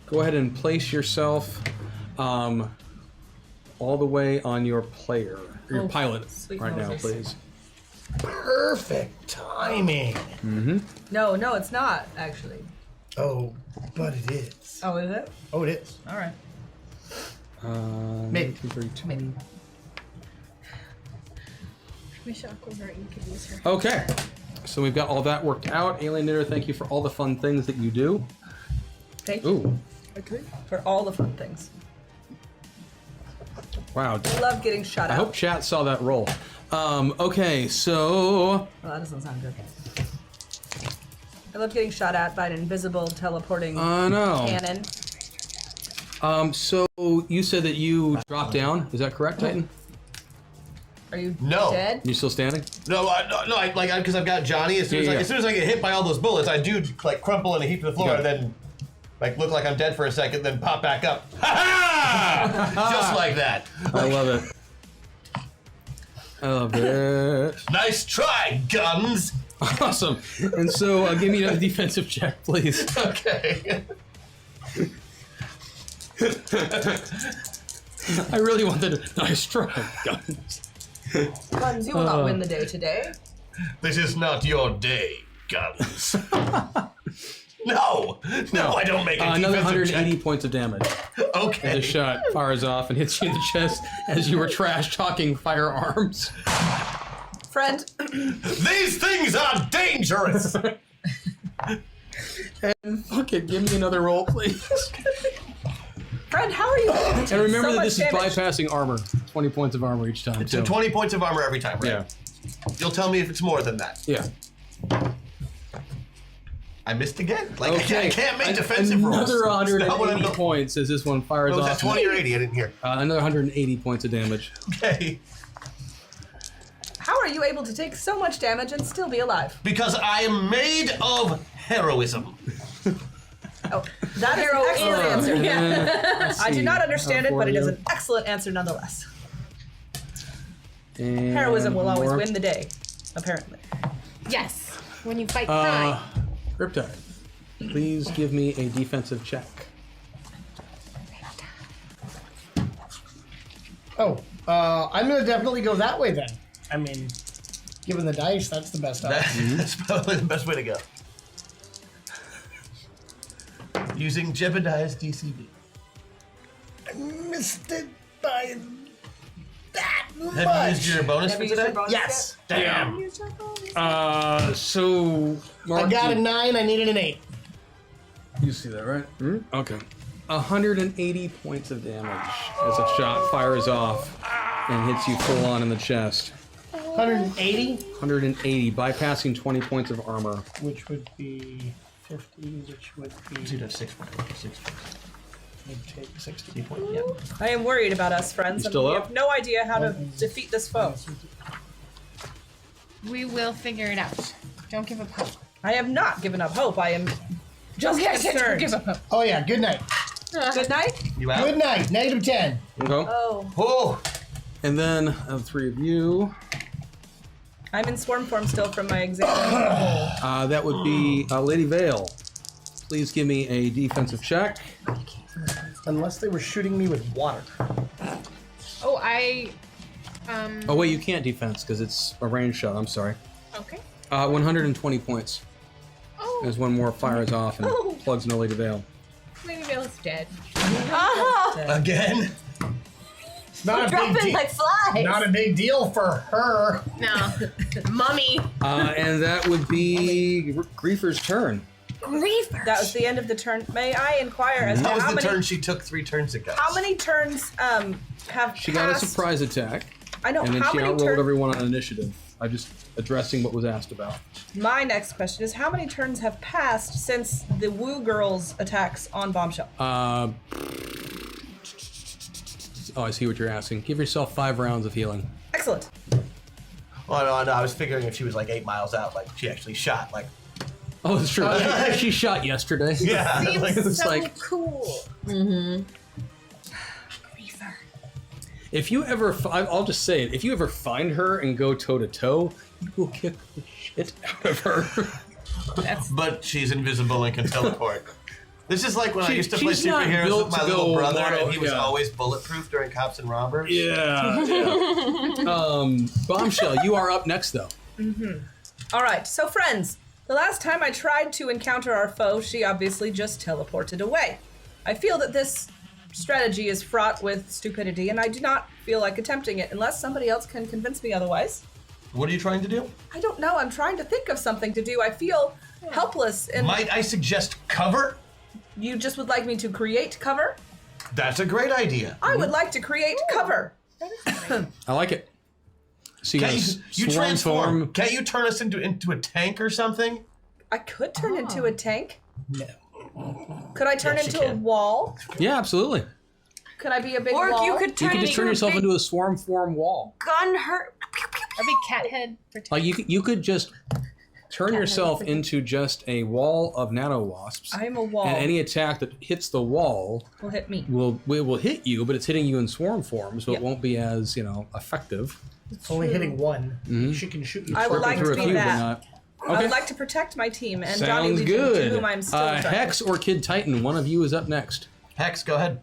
Go ahead and place yourself all the way on your player, or your pilot right now, please.
Perfect timing.
Mm-hmm.
No, it's not, actually.
Oh, but it is.
Oh, is it?
Oh, it is.
All right.
Maybe.
32.
Maybe.
Wish Aquamarine could use her.
Okay, so we've got all that worked out. Alien Knitter, thank you for all the fun things that you do.
Thank you.
Ooh,
For all the fun things.
wow.
I love getting shot
I
out.
hope chat saw that roll. Okay, so...
Well, that doesn't sound good. I love getting shot at by an invisible teleporting
no.
cannon.
So you said that you dropped down. Is that correct, Titan?
Are you
No.
dead?
You still standing?
No, because I've got Johnny. As soon as I get hit by all those bullets, I do like crumple in a heap to the floor, and then like look like I'm dead for a second, then pop back up. Ha ha! Just like that.
I love it. I love it.
Nice try, guns.
Awesome. And so give me a defensive check, please.
Okay.
I really wanted a nice try, guns.
Guns, you will not win the day today.
This is not your day, guns. No, I don't make a
Another
defensive
180
check.
points of damage.
Okay.
The shot fires off and hits you in the chest as you were trash-talking firearms.
Friend.
These things are dangerous.
And fucking give me another roll, please.
Friend, how are you?
And remember
so
that
much
this
damage.
is bypassing armor. 20 points of armor each time.
So 20 points of armor every time, right?
Yeah.
You'll tell me if it's more than that.
Yeah.
I missed again. Like
Okay.
I can't make defensive rolls.
Another
It's not what
180
I'm-
points as this one fires
Was
off.
that 20 or 80? I didn't hear.
Another 180 points of damage.
Okay.
How are you able to take so much damage and still be alive?
Because I am made of heroism.
Oh, that is an excellent answer. I do not understand it, but it is an excellent answer nonetheless.
And
Heroism will always
more.
win the day, apparently.
Yes, when you fight crime.
Riptide, please give me a defensive check.
Oh, I'm gonna definitely go that way then. I mean, given the dice, that's the best option.
That's probably the best way to go. Using Jebediah's DCB.
I missed it by that much.
Have you used your bonus
Have
for
you used
today?
your bonus
Yes.
Damn.
So Mark,
I got a 9. I needed an 8.
You see that, right? Okay. 180 points of damage as a shot fires off and hits you full on in the chest.
180,
180, bypassing 20 points of armor.
which would be 50, which would be
Dude, that's 6 points.
would take 60.
Yeah.
I am worried about us, friends.
You still
and we
up?
have no idea how to defeat this foe.
We will figure it out. Don't give up hope.
I have not given up hope. I am just
Don't
concerned.
give up hope.
Oh yeah, good night.
Good night.
You out?
Good night. -10.
Okay.
Oh,
Oh.
And then the 3 of you,
I'm in swarm form still from my exam.
that would be Lady Vale. Please give me a defensive check.
Unless they were shooting me with water.
Oh, I.
Oh wait, you can't defense because it's a range shot. I'm sorry.
Okay.
120 points.
Oh,
As one more fires off and
Oh.
plugs into Lady Vale.
Lady Vale is dead.
Again?
Not a big
dropping
deal.
like flies.
Not a big deal for her.
No. Mummy.
And that would be Griefer's turn.
Griefers.
That was the end of the turn. May I inquire as to
That was
how
the
many
turn she took 3 turns ago.
how many turns have
She
passed?
got a surprise attack,
I know
and then
how
she
many
outrolled
turns.
everyone on initiative. I'm just addressing what was asked about.
My next question is how many turns have passed since the Woo Girls attacks on Bombshell?
Oh, I see what you're asking. Give yourself 5 rounds of healing.
Excellent.
Well, no, I was figuring if she was like 8 miles out, like she actually shot. Like,
Oh, that's true. She shot yesterday.
yeah. like,
It's
so
like-
cool.
If you ever, I'll just say it. If you ever find her and go toe to toe, you will kick the shit out of her.
but she's invisible and can teleport. This is like when I used to play
she's not
superheroes
built
with my
to
little
go
brother,
mono-
and he was
yeah.
always bulletproof during cops and robbers.
Yeah. Bombshell, you are up next, though.
All right, so friends, the last time I tried to encounter our foe, she obviously just teleported away. I feel that this strategy is fraught with stupidity, and I do not feel like attempting it unless somebody else can convince me otherwise.
What are you trying to do?
I don't know. I'm trying to think of something to do. I feel helpless, and
Might I suggest cover?
you just would like me to create cover?
That's a great idea.
I would like to create cover.
I like it. So you
Can't
got
you
swarm
transform?
form.
Can't you turn us into a tank or something?
I could turn into a tank.
No.
Could I turn
Yes, you
into a
can.
wall?
Yeah, absolutely.
Could I be a big
Or
wall?
you could
You
turn
could just turn yourself
big
into a swarm form wall.
gun hurt.
That'd be cat head for
Like you could just turn yourself into just a wall of nano wasps.
I am a wall.
And any attack that hits the wall
will hit me.
will hit you, but it's hitting you in swarm form, so
Yep.
it won't be as effective.
It's only hitting one. She can shoot you.
I would
twice.
like
Through
to
a
be
few,
that.
but not.
I
Okay.
would like to protect my team and Johnny
Sounds
Legion,
good.
to whom I'm still attracted.
Hex or Kid Titan, one of you is up next.
Hex, go ahead.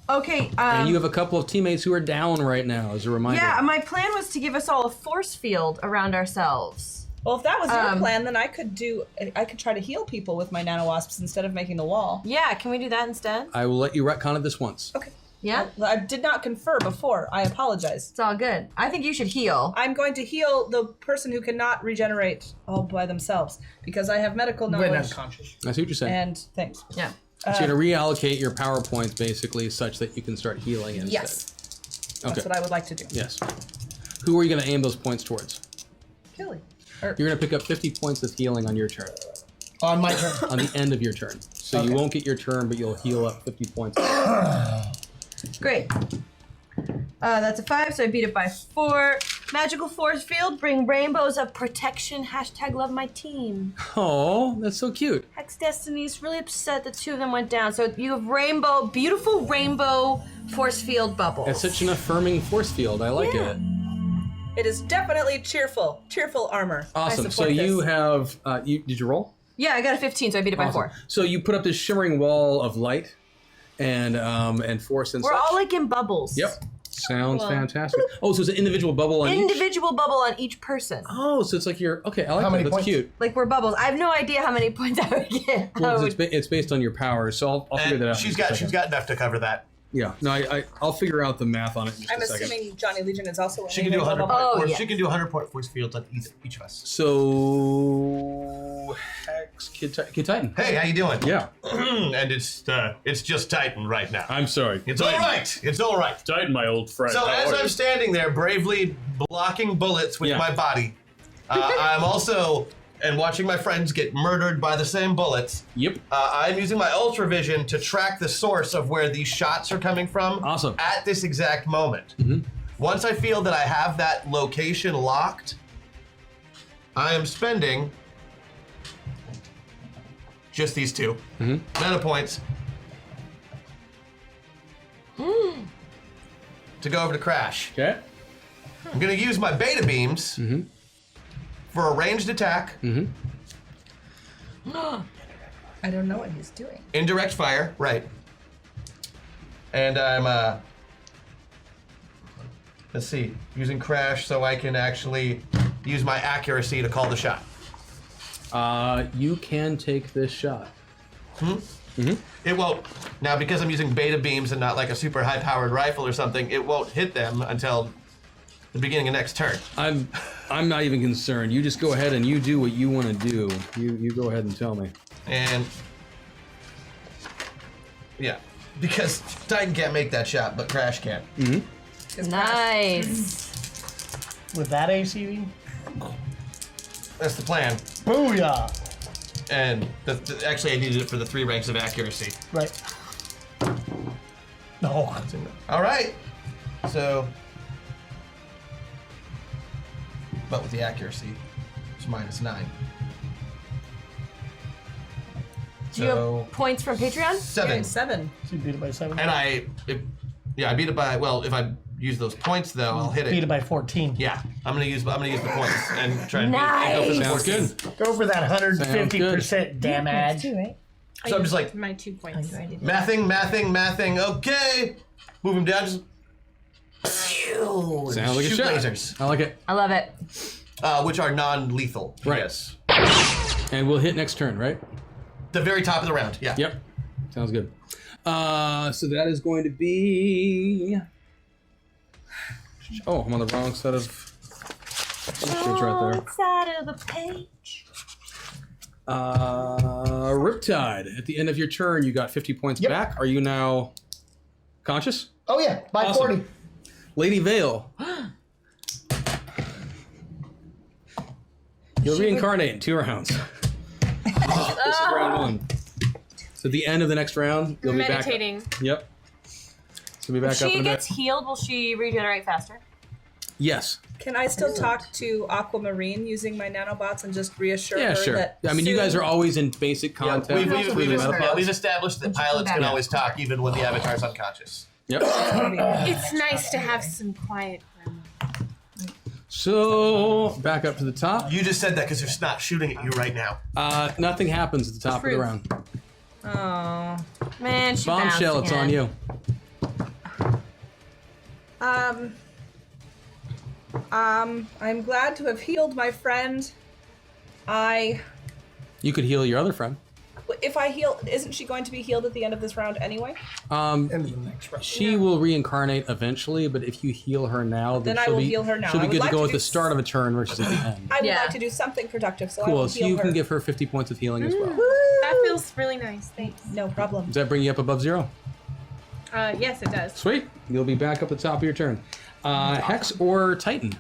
Okay.
And you have a couple of teammates who are down right now, as a reminder.
Yeah, my plan was to give us all a force field around ourselves.
Well, if that was your plan, then I could try to heal people with my nano wasps instead of making the wall.
Yeah, can we do that instead?
I will let you retcon it this once.
Okay.
Yeah?
I did not confer before. I apologize.
It's all good. I think you should heal.
I'm going to heal the person who cannot regenerate all by themselves because I have medical
When
knowledge
unconscious.
I see what you're saying.
and things.
Yeah.
So you're going to reallocate your power points basically such that you can start healing instead.
Yes,
Okay.
that's what I would like to do.
Yes. Who are you going to aim those points towards?
Killing.
You're going to pick up 50 points of healing on your turn.
On my turn.
On the end of your turn. So you
Okay.
won't get your turn, but you'll heal up 50 points.
Great. That's a 5, so I beat it by 4. Magical force field, bring rainbows of protection. # love my team.
Oh, that's so cute.
Hex Destiny's really upset that 2 of them went down. So you have beautiful rainbow force field bubbles.
That's such an affirming force field. I like
Yeah.
it.
It is definitely cheerful armor. I
Awesome. So
support
you
this.
have, did you roll?
Yeah, I got a 15, so I beat it by 4.
So you put up this shimmering wall of light and force and
We're
such.
all like in bubbles.
Yep. Sounds fantastic. Oh, so it's an individual bubble on each?
Individual bubble on each person.
Oh, so it's like okay, I like
How
that.
many
That's
points?
cute.
Like we're bubbles. I have no idea how many points I would get.
Well, 'cause it's based on your power, so I'll figure that
And
out.
she's
in a
got
second.
enough to cover that.
Yeah, no, I'll figure out the math on it in just
I'm
a second.
assuming Johnny Legion is also.
She can do 100
bubble.
point force.
yes.
She can do 100 point force fields on each of us.
So, Hex, Kid Titan.
Hey, how you doing?
Yeah.
And it's just Titan right now.
I'm sorry.
It's all right. It's all right.
Titan, my old friend.
So
How
as
are
I'm
you?
standing there, bravely blocking bullets with
Yeah.
my body, I'm also watching my friends get murdered by the same bullets.
Yep.
I'm using my ultravision to track the source of where these shots are coming from.
Awesome.
At this exact moment. Once I feel that I have that location locked, I am spending just these 2 mana points to go over to Crash.
Okay.
I'm gonna use my beta beams for a ranged attack,
I don't know what he's doing.
indirect fire, right? And I'm let's see, using Crash so I can actually use my accuracy to call the shot.
You can take this shot.
It won't. Now, because I'm using beta beams and not like a super high-powered rifle or something, it won't hit them until the beginning of next turn.
I'm not even concerned. You just go ahead and you do what you want to do. You go ahead and tell me.
And yeah, because Titan can't make that shot, but Crash can.
Nice.
With that ACV?
That's the plan.
Booyah!
And actually, I needed it for the 3 ranks of accuracy.
Right. No.
All right. So, but with the accuracy, it's -9.
Do you have points from Patreon?
7.
7.
So you beat it by 7.
And I beat it by, well, if I use those points though, I'll hit
Beat
it.
it by 14.
Yeah, I'm gonna use the points and try and
Nice.
Sounds good.
Go for that 150% damage.
So I'm just like
My 2 points.
mathing. Okay, move him down. Just
Sounds like a
shoot
shot.
lasers,
Oh.
I like it.
I love it.
which are non-lethal.
Right.
Yes.
And we'll hit next turn, right?
The very top of the round. Yeah.
Yep. Sounds good. So that is going to be. Oh, I'm on the wrong side of. It's right there.
Side of the page.
Riptide. At the end of your turn, you got 50 points back. Are you now conscious?
Oh yeah, by
Awesome.
40.
Lady Vale. You'll reincarnate in 2 rounds. This is round 1. So at the end of the next round, you'll be back.
Meditating.
Yep. So we'll be back
If
up in
she
a bit.
gets healed, will she regenerate faster?
Yes.
Can I still talk to Aquamarine using my nanobots and just reassure
Yeah,
her
sure.
that
I mean, you guys are always in basic contact.
We've
through the metabots.
we've established that pilots can always talk even when the avatar's unconscious.
Yep.
It's nice to have some quiet room.
So back up to the top.
You just said that because there's not shooting at you right now.
Nothing happens at the top of the
Truth.
round.
Oh.
Man, she
Bombshell,
bounced
it's on
again.
you.
I'm glad to have healed my friend.
You could heal your other friend.
If I heal, isn't she going to be healed at the end of this round anyway?
End of the next round.
She will reincarnate eventually, but if you heal her now,
Then I
she'll
will
be,
heal her now.
She'll
I
be
would
good to
like
go
to
at
do
the start of a turn versus at the end.
I would
Yeah.
like to do something productive, so I
Cool,
will
so
heal
you
her.
can give her 50 points of healing as well.
That feels really nice. Thanks.
No problem.
Does that bring you up above 0?
Yes, it does.
Sweet. You'll be back up at the top of your turn. Hex or Titan?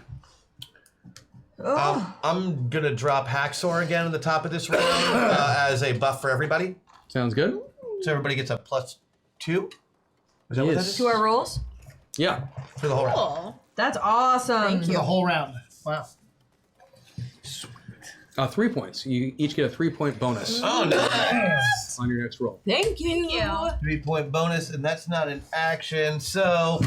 I'm gonna drop Hacksaw again at the top of this round as a buff for everybody.
Sounds good.
So everybody gets a +2. Is that what that
Yes.
is?
To our rolls?
Yeah.
For the whole round.
Cool.
That's awesome.
For the whole round. Wow.
3 points. You each get a 3-point bonus
Oh, nice.
on your next roll.
Thank you.
3-point bonus, and that's not an action, so.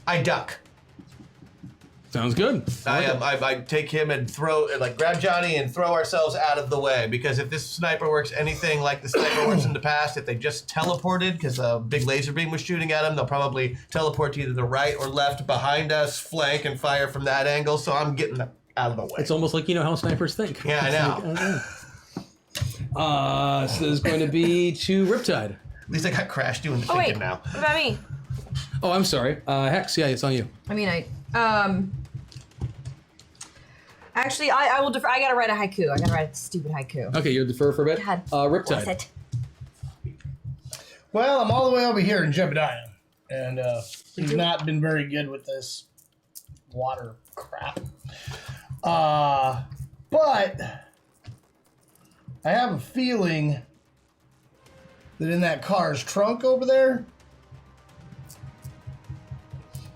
I duck.
Sounds good.
I take him and grab Johnny and throw ourselves out of the way, because if this sniper works anything like the sniper works in the past, if they just teleported because a big laser beam was shooting at them, they'll probably teleport to either the right or left behind us, flank, and fire from that angle. So I'm getting out of the way.
It's almost like you know how snipers think.
Yeah, I know.
So there's going to be to Riptide.
At least I got Crash doing the
Oh, wait.
thinking now.
What about me?
Oh, I'm sorry. Hex, yeah, it's on you.
I mean, actually, I will defer. I gotta write a haiku. I gotta write a stupid haiku.
Okay, you'll defer for a bit.
God bless
Riptide.
it.
Well, I'm all the way over here in Jebediah, and he's not been very good with this water crap. But I have a feeling that in that car's trunk over there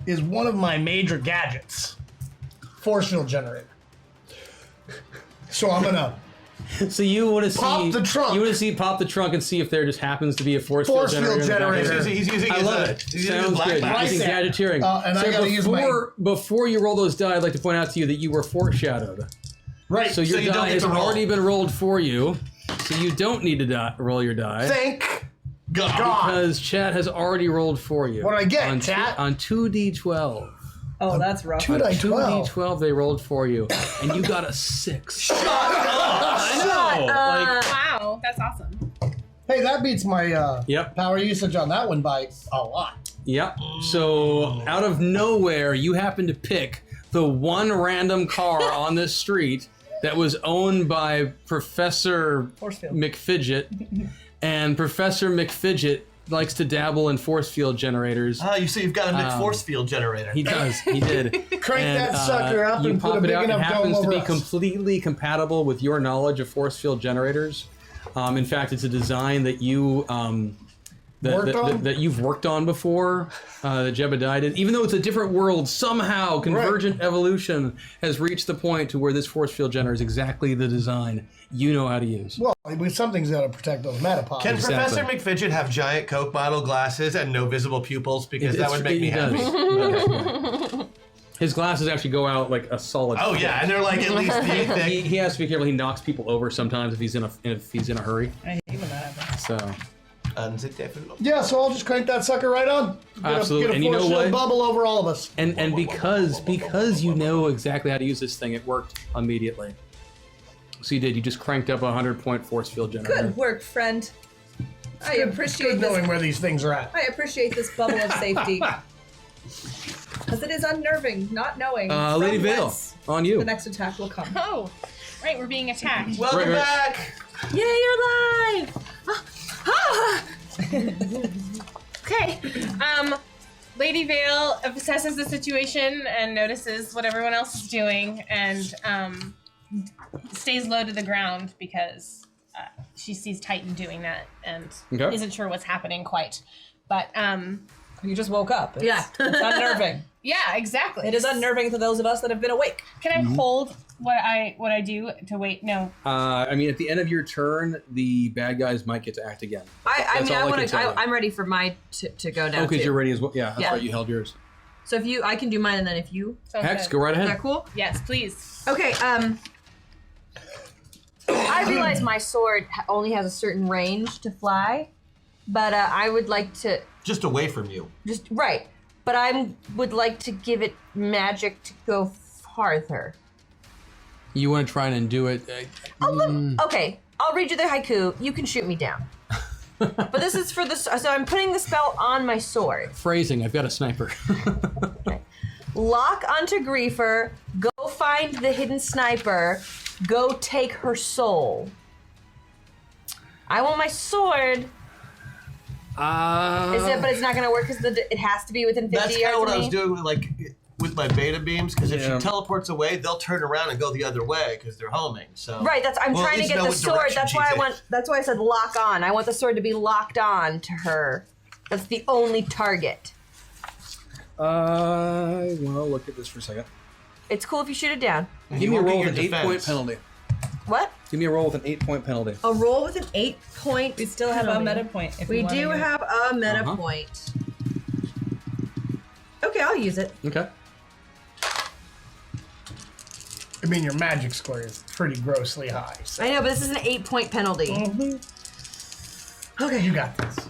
is one of my major gadgets, force field generator. So I'm gonna
So you want to see
Pop the trunk.
You want to see pop the trunk and see if there just happens to be a force
Force
field
field
generator. in the back.
generator.
He's using
I
his,
love it.
he's using his
Sounds
black
good.
box.
Using
Right there.
gadgeteering.
And I gotta use my-
before you roll those die, I'd like to point out to you that you were foreshadowed.
right.
So your
you don't
die
get
has
to roll.
already been rolled for you. So you don't need to roll your die.
Thank God.
Because chat has already rolled for you.
What do I get,
on
chat?
On 2d12.
Oh, that's rough.
2d12.
2d12 they rolled for you, and you got a 6. Shut up! I know.
Wow, that's awesome.
Hey, that beats my
Yep.
power usage on that one by a lot.
Yep. So out of nowhere, you happen to pick the one random car on this street that was owned by Professor
Forcefield.
McFidget, and Professor McFidget likes to dabble in force field generators.
You see, you've got a McForce field generator.
He does. He did.
Crank that sucker up
you
and
pop
put a
it
big
out. It
enough
happens
dome
to be
over us.
completely compatible with your knowledge of force field generators. In fact, it's a design that you that you've worked on before. That Jebediah did. Even though it's a different world, somehow convergent evolution has reached the point to where this force field generator is exactly the design you know how to use.
Well, something's got to protect those metapods.
Can
Exactly.
Professor McFidget have giant Coke bottle glasses and no visible pupils? Because that would make me happy.
His glasses actually go out like a solid.
Oh yeah, and they're like at least the thick.
He has to be careful. He knocks people over sometimes if he's in a hurry.
I hate when that happens.
So
Yeah, so I'll just crank that sucker right on.
Absolutely.
Get a
And you know
force field
what?
bubble over all of us.
and because you know exactly how to use this thing, it worked immediately. So you did. You just cranked up a 100-point force field generator.
Good work, friend. I appreciate
Good
this.
knowing where these things are at.
I appreciate this bubble of safety. Because it is unnerving not knowing
Lady
from
Vale,
whence
on you.
the next attack will come.
Oh, right, we're being attacked.
Welcome back.
Yay, you're live! Okay. Lady Vale assesses the situation and notices what everyone else is doing and stays low to the ground because she sees Titan doing that and
Okay.
isn't sure what's happening quite. But
You just woke up. It's unnerving.
yeah, exactly.
It is unnerving to those of us that have been awake.
Can I hold what I do to wait? No.
I mean, at the end of your turn, the bad guys might get to act again.
I
all I can tell you.
I'm ready for my to go down.
Oh, because
too.
you're ready as well. Yeah, that's
Yeah.
right. You held yours.
So if you, I can do mine, and then if you,
Sounds
Hex,
good.
go right
is
ahead.
that cool?
Yes, please.
Okay. I realize my sword only has a certain range to fly, but I would like to
Just away from you.
right. But I would like to give it magic to go farther.
You want to try and undo it?
Okay, I'll read you the haiku. You can shoot me down. But this is for this. So I'm putting the spell on my sword.
Phrasing. I've got a sniper.
Lock onto Griefer. Go find the hidden sniper. Go take her soul. I want my sword. But it's not going to work because it has to be within 50
That's
yards
kind of what
of
I
me.
was doing with my beta beams, because if
Yeah.
she teleports away, they'll turn around and go the other way because they're homing. So
Right, I'm
Well, at
trying to
least
get
know
the
what
sword.
direction
That's
she
why
takes.
that's why I said lock on. I want the sword to be locked on to her. That's the only target.
Well, look at this for a second.
It's cool if you shoot it down.
Give me a
work
roll
at
with an
your
8-point
defense.
penalty.
What?
Give me a roll with an 8-point penalty.
A roll with an 8-point.
We still have a meta point. If
We
wanna
do
use it.
have a meta point. Okay, I'll use it.
Okay.
I mean, your magic score is pretty grossly high. So
I know, but this is an 8-point penalty.
okay, you got this.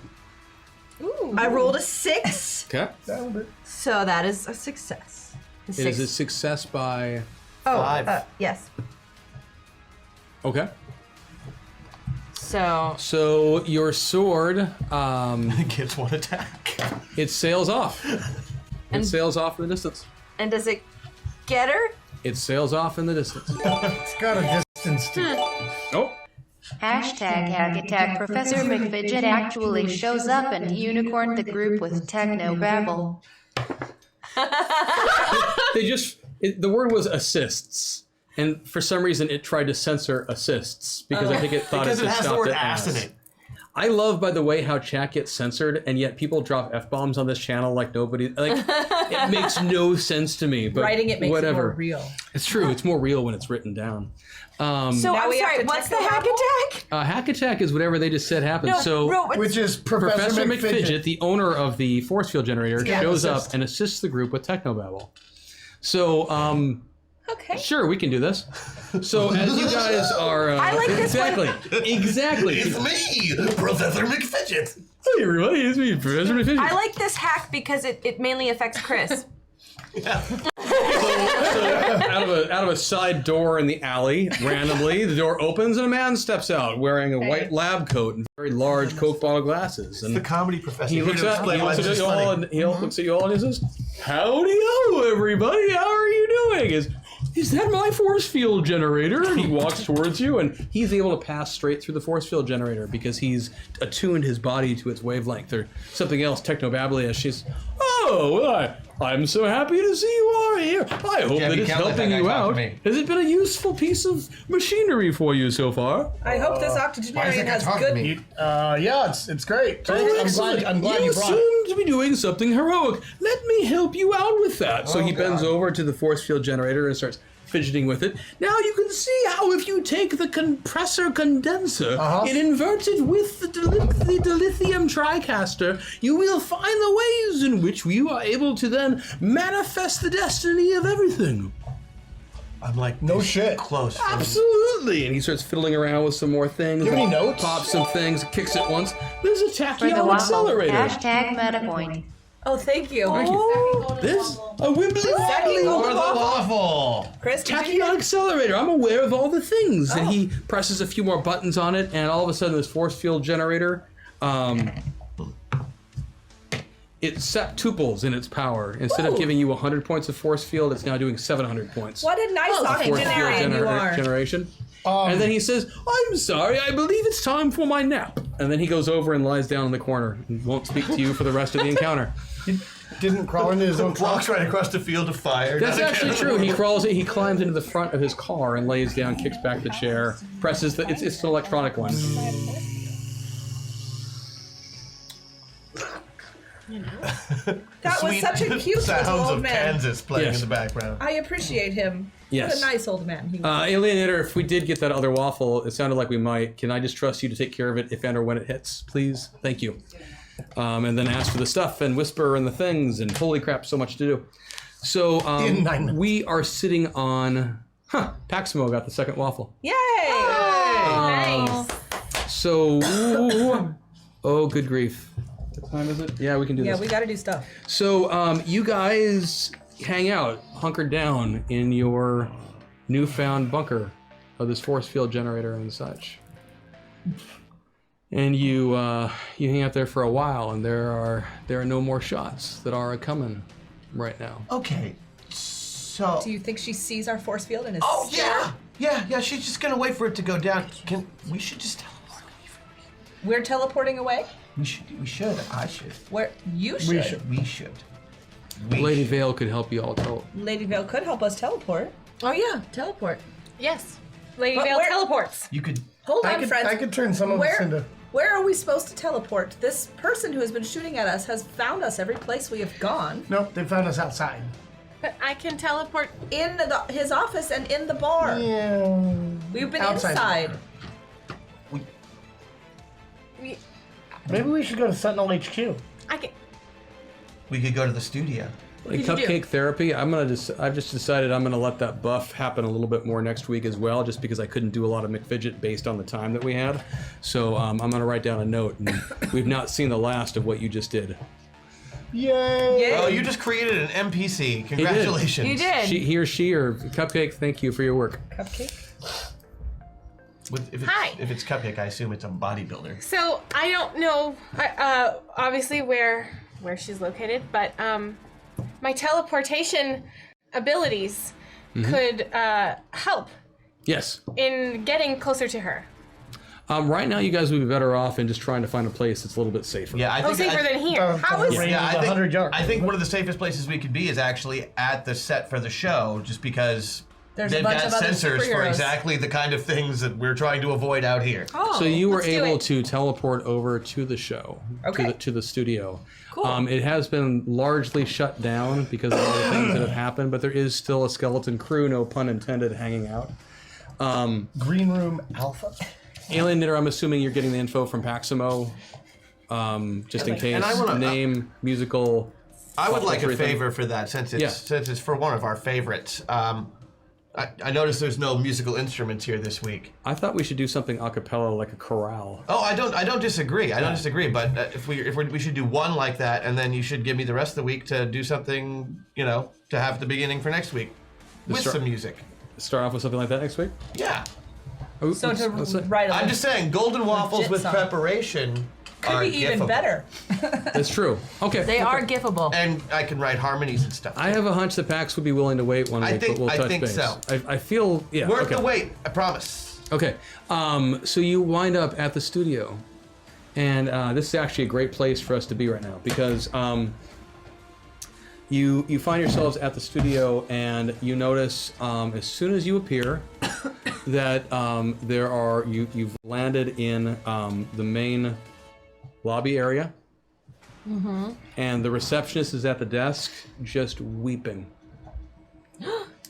Ooh.
I rolled a 6,
Okay.
That'll do.
so that is a success.
It is a success by.
Oh,
5.
yes.
Okay.
So
So your sword,
Gets one attack.
it sails off.
And-
It sails off in the distance.
and does it get her?
It sails off in the distance.
It's got a distance to
Oh.
Hashtag hack attack. Professor McFidget actually shows up and unicorned the group with techno babble.
The word was assists. And for some reason, it tried to censor assists because I think it thought
Because
it
it
just
has the
stopped
word
at
ass in
ass.
it.
I love, by the way, how chat gets censored, and yet people drop f-bombs on this channel like nobody. Like, it makes no sense to me. But
Writing it makes
whatever.
it more real.
It's true. It's more real when it's written down.
So
Now
I'm
we have
sorry.
to
What's the
techno
hack
babble?
attack?
Hack attack is whatever they just said happens.
which is
Professor McFidget, the owner of the force field generator,
Yeah,
shows
assist.
up and assists the group with technobabble. So,
Okay.
sure, we can do this. So as you guys are,
I like this one.
exactly.
It's me, Professor McFidget.
Hey everybody, it's me, Professor McFidget.
I like this hack because it mainly affects Chris.
Out of a side door in the alley, randomly, the door opens and a man steps out wearing a white lab coat and very large Coke bottle glasses. And
The comedy professor.
he looks at you all and he looks at you all and he says, "Howdy-o, everybody! How are you doing?" Is that my force field generator? And he walks towards you, and he's able to pass straight through the force field generator because he's attuned his body to its wavelength or something else. Technobabblish. She's, I'm so happy to see you are here. I hope that it's helping you out. Has it been a useful piece of machinery for you so far?
I hope this octogenarian has good.
Yeah, it's great. Thanks. I'm glad you brought it.
seem to be doing something heroic. Let me help you out with that. So he bends over to the force field generator and starts fidgeting with it. Now you can see how if you take the compressor condenser and invert it with the dilithium tricaster, you will find the ways in which you are able to then manifest the destiny of everything.
I'm like,
No shit.
close.
Absolutely. And he starts fiddling around with some more things.
Give me notes.
Pops some things, kicks it once. There's a
For the
tachyon
waffle,
accelerator.
hashtag MetaPoint.
Oh, thank you.
This a wibbly
Second
wobbly
Or the waffle.
Chris, did you
tachyon accelerator. I'm aware of all the things. And he presses a few more buttons on it, and all of a sudden, this force field generator, it septuples in its power. Instead of giving you 100 points of force field, it's now doing 700 points.
What a nice
Force field
octogenarian you are.
generation. And then he says, "I'm sorry, I believe it's time for my nap." And then he goes over and lies down in the corner and won't speak to you for the rest of the encounter.
He didn't crawl into his own
Walks right across the field of fire.
That's actually true. He climbs into the front of his car and lays down, kicks back the chair, presses the. It's an electronic one.
That was such a cute little
sounds
old
of
man.
Kansas playing
Yes.
in the background.
I appreciate him.
Yes.
What a nice old man he was.
Alienator, if we did get that other waffle, it sounded like we might. Can I just trust you to take care of it if and or when it hits, please? Thank you. And then ask for the stuff and whisper and the things and holy crap, so much to do. So
In 9 minutes.
we are sitting on. Paximo got the second waffle.
Yay!
Nice.
So, oh, good grief. What time is it? Yeah, we can do
Yeah,
this.
we got to do stuff.
So, you guys hang out, hunkered down in your newfound bunker of this force field generator and such. And you hang out there for a while, and there are no more shots that are coming right now.
Okay, so.
Do you think she sees our force field and is
Oh
scared?
yeah. She's just gonna wait for it to go down. We should just teleport.
We're teleporting away?
We should. I should.
Where you should.
We should.
Lady Vale could help you all tell.
Lady Vale could help us teleport. Oh yeah, teleport.
Yes. Lady
But
Vale
where-
teleports.
You could.
Hold on, friends.
I could turn some of us into.
Where are we supposed to teleport? This person who has been shooting at us has found us every place we have gone.
Nope, they found us outside.
But I can teleport.
In his office and in the bar.
Yeah.
We've been
Outside.
inside.
Maybe we should go to Sentinel HQ.
I can.
We could go to the studio.
Like
could you
cupcake therapy, I've just decided I'm gonna let that buff happen a little bit more next week as well, just because I couldn't do a lot of McFidget based on the time that we had. So I'm gonna write down a note, and we've not seen the last of what you just did.
Yay!
Yay.
Oh, you just created an NPC. Congratulations.
You did.
He or she or Cupcake, thank you for your work.
Cupcake?
Hi.
If it's Cupcake, I assume it's a bodybuilder.
So I don't know, obviously where she's located, but my teleportation abilities could help
Yes.
in getting closer to her.
Right now, you guys would be better off in just trying to find a place that's a little bit safer.
Yeah, I think.
Safer than here.
How is
range
Yeah,
of 100 yards.
I think one of the safest places we could be is actually at the set for the show, just because
There's a
they've
bunch
got
of other
sensors for
superheroes.
exactly the kind of things that we're trying to avoid out here.
Oh,
So you were
let's do
able
it.
to teleport over to the show,
Okay.
to the studio.
Cool.
It has been largely shut down because of all the things that have happened, but there is still a skeleton crew, no pun intended, hanging out.
Green Room Alpha.
Alien Knitter, I'm assuming you're getting the info from Paximo, just in case.
And I wanna-
Name, musical.
I would like a
everything.
favor for that, since it's
Yeah.
since it's for one of our favorites. I noticed there's no musical instruments here this week.
I thought we should do something a cappella, like a chorale.
Oh, I don't disagree. I don't disagree. But if we should do one like that, and then you should give me the rest of the week to do something, to have at the beginning for next week with some music.
Start off with something like that next week.
Yeah.
Oh,
So to
let's say-
write a
I'm just saying, golden waffles
legit
with
song.
preparation
could
are
be even
gifable.
better.
That's true. Okay.
They are gifable.
And I can write harmonies and stuff.
I have a hunch that PAX would be willing to wait one week, but we'll touch
think
base.
so.
I feel, yeah.
Worth
okay.
the wait, I promise.
Okay. So you wind up at the studio, and this is actually a great place for us to be right now because you find yourselves at the studio, and you notice as soon as you appear that you've landed in the main lobby area, and the receptionist is at the desk just weeping.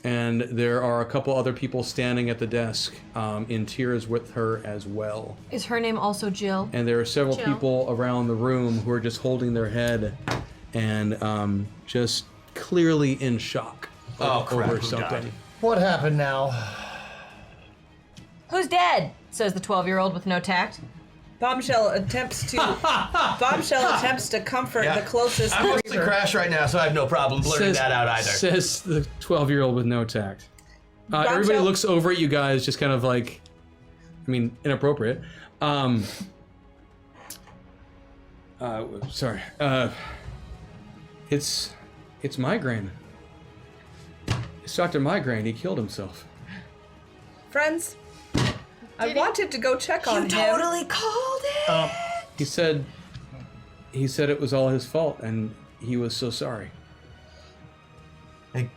And there are a couple other people standing at the desk in tears with her as well.
Is her name also Jill?
And there are several
Jill.
people around the room who are just holding their head and just clearly in shock over
who
something.
died?
What happened now?
Who's dead? Says the 12-year-old with no tact.
Bombshell attempts to comfort
Yeah.
the closest
I'm mostly
griever.
Crash right now, so I have no problem blurting that out either.
Says the 12-year-old with no tact. Everybody
Bombshell-
looks over at you guys, just kind of like, inappropriate. Sorry. It's Migraine. It's Dr. Migraine. He killed himself.
Friends, I wanted to go check on him.
Totally called it.
He said it was all his fault, and he was so sorry.
Hey,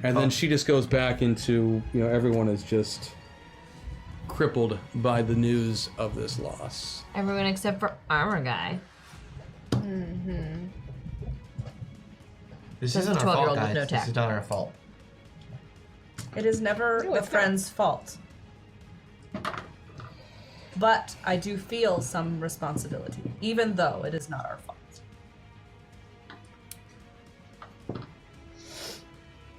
And then she just goes back into, everyone is just crippled by the news of this loss.
Everyone except for Armor Guy.
this
Says
isn't
the
our fault,
12-year-old with
guys.
no
This
tact.
is not our fault.
It is never the
it's not.
friend's fault. But I do feel some responsibility, even though it is not our fault.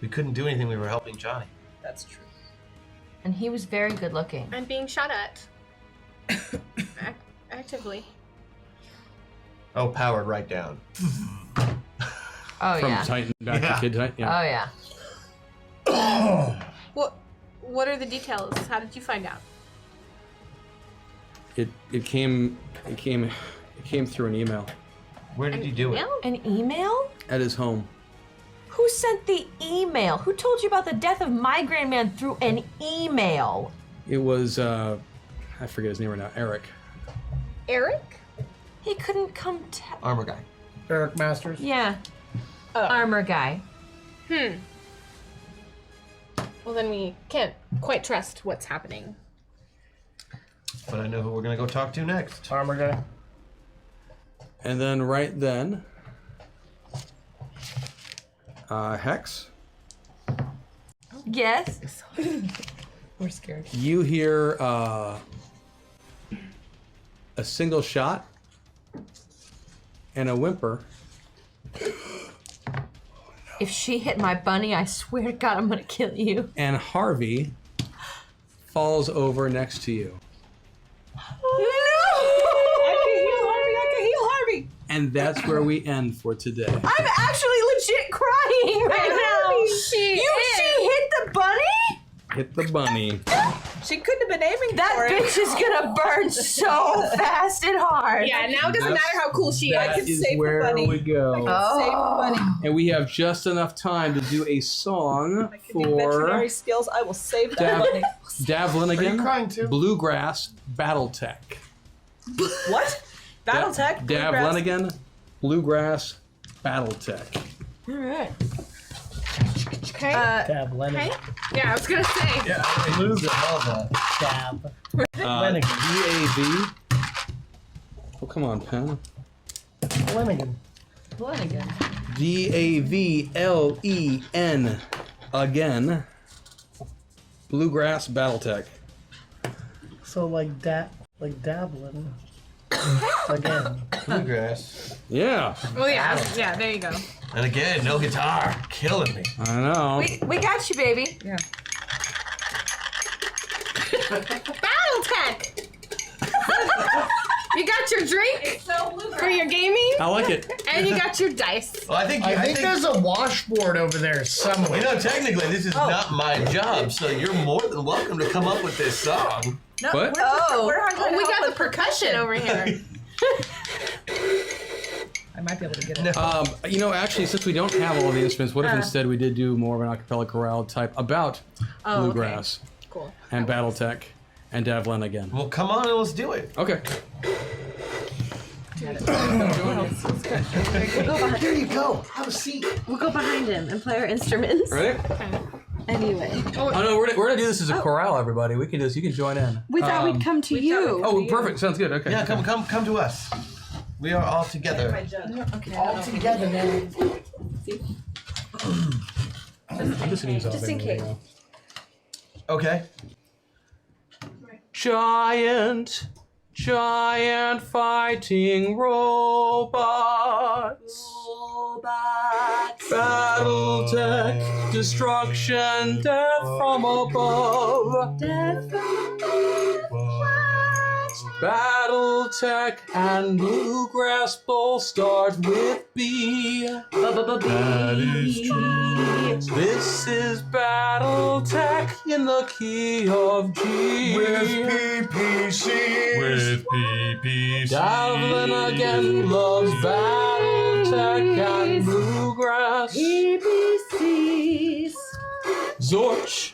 We couldn't do anything. We were helping Johnny.
That's true.
And he was very good looking.
I'm being shot at. Actively.
Oh, powered right down.
Oh,
From
yeah.
Titan back
Yeah.
to Kid Titan. Yeah.
Oh, yeah.
What are the details? How did you find out?
It came through an email
Where did you do it?
Email?
An email?
at his home.
Who sent the email? Who told you about the death of Migraine Man through an email?
It was I forget his name right now. Eric.
Eric?
He couldn't come
Armor guy.
Eric Masters.
Yeah. Armor Guy.
Well, then we can't quite trust what's happening.
But I know who we're gonna go talk to next.
Armor guy.
And then right then, Hex,
Yes.
We're scared.
you hear a single shot and a whimper.
If she hit my bunny, I swear to God, I'm gonna kill you.
And Harvey falls over next to you.
I can heal Harvey.
And that's where we end for today.
I'm actually legit crying right now. She hit the bunny?
Hit the bunny.
She couldn't have been aiming
That
for it.
bitch is gonna burn so fast and hard.
Yeah, now it doesn't matter how cool she is.
That
can
is
save the
where
bunny.
we go.
Save the bunny.
And we have just enough time to do a song
The
for
veterinary skills, I will save that
Dav-
bunny.
Davlin
Are you
again.
crying too?
Bluegrass Battletech.
What? Battletech?
Dav
Bluegrass?
Lenigan, Bluegrass Battletech.
Alright.
Okay.
Dab Lennon.
Okay. Yeah, I was gonna say.
Dab.
DAV. Oh, come on, pen.
Lenigan.
DAVLEN again. Bluegrass Battletech.
So like dabbling. Again.
Bluegrass.
Yeah,
Oh yeah. Yeah, there you go.
And again, no guitar. Killing me.
I know.
We got you, baby.
Yeah.
Battletech. You got your drink for your gaming,
I like it.
and you got your dice.
Well, I think
there's a washboard over there somewhere.
You know, technically, this is not my job, so you're more than welcome to come up with this song.
No,
What?
we're
We got the percussion over here.
I might be able to get it.
You know, actually, since we don't have all the instruments, what if instead we did do more of an a cappella chorale type about bluegrass
Cool.
and BattleTech and Davlin again?
Well, come on and let's do it.
Okay.
Here you go. Have a seat.
We'll go behind him and play our instruments.
Ready?
Anyway.
Oh no, we're gonna do this as a chorale, everybody. We can you can join in.
We thought we'd come to you.
Oh, perfect. Sounds good. Okay.
Yeah, come to us. We are all together.
Okay.
All together now.
I'm just gonna use
Just in case.
Okay.
Giant fighting robots. BattleTech, destruction, death from above. BattleTech and bluegrass both start with B.
That is true.
This is BattleTech in the key of G.
PPCs.
Davlin again loves BattleTech and bluegrass.
EBCs.
Zorch,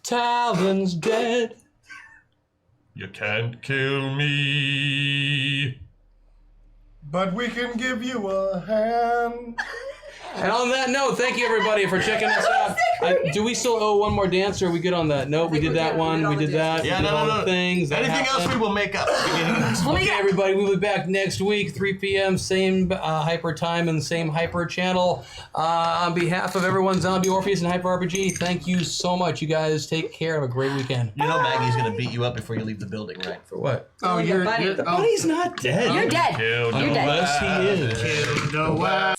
Talon's dead.
You can't kill me.
But we can give you a hand.
And on that note, thank you everybody for checking us out. Do we still owe one more dance, or are we good on that? No, we did that one. We did that.
Yeah,
we did all the
no.
things. that
Anything else
happened.
we will make up.
Okay, everybody, we'll be back next week, 3 p.m., same hyper time and same hyper channel. On behalf of everyone, Zombie Orpheus and Hyper RPG, thank you so much. You guys take care. Have a great weekend.
You know Maggie's gonna beat you up before you leave the building, right?
For what?
Oh,
Buddy.
Buddy's not dead.
You're dead.
Killed
You're dead.
Unless he is.
No way.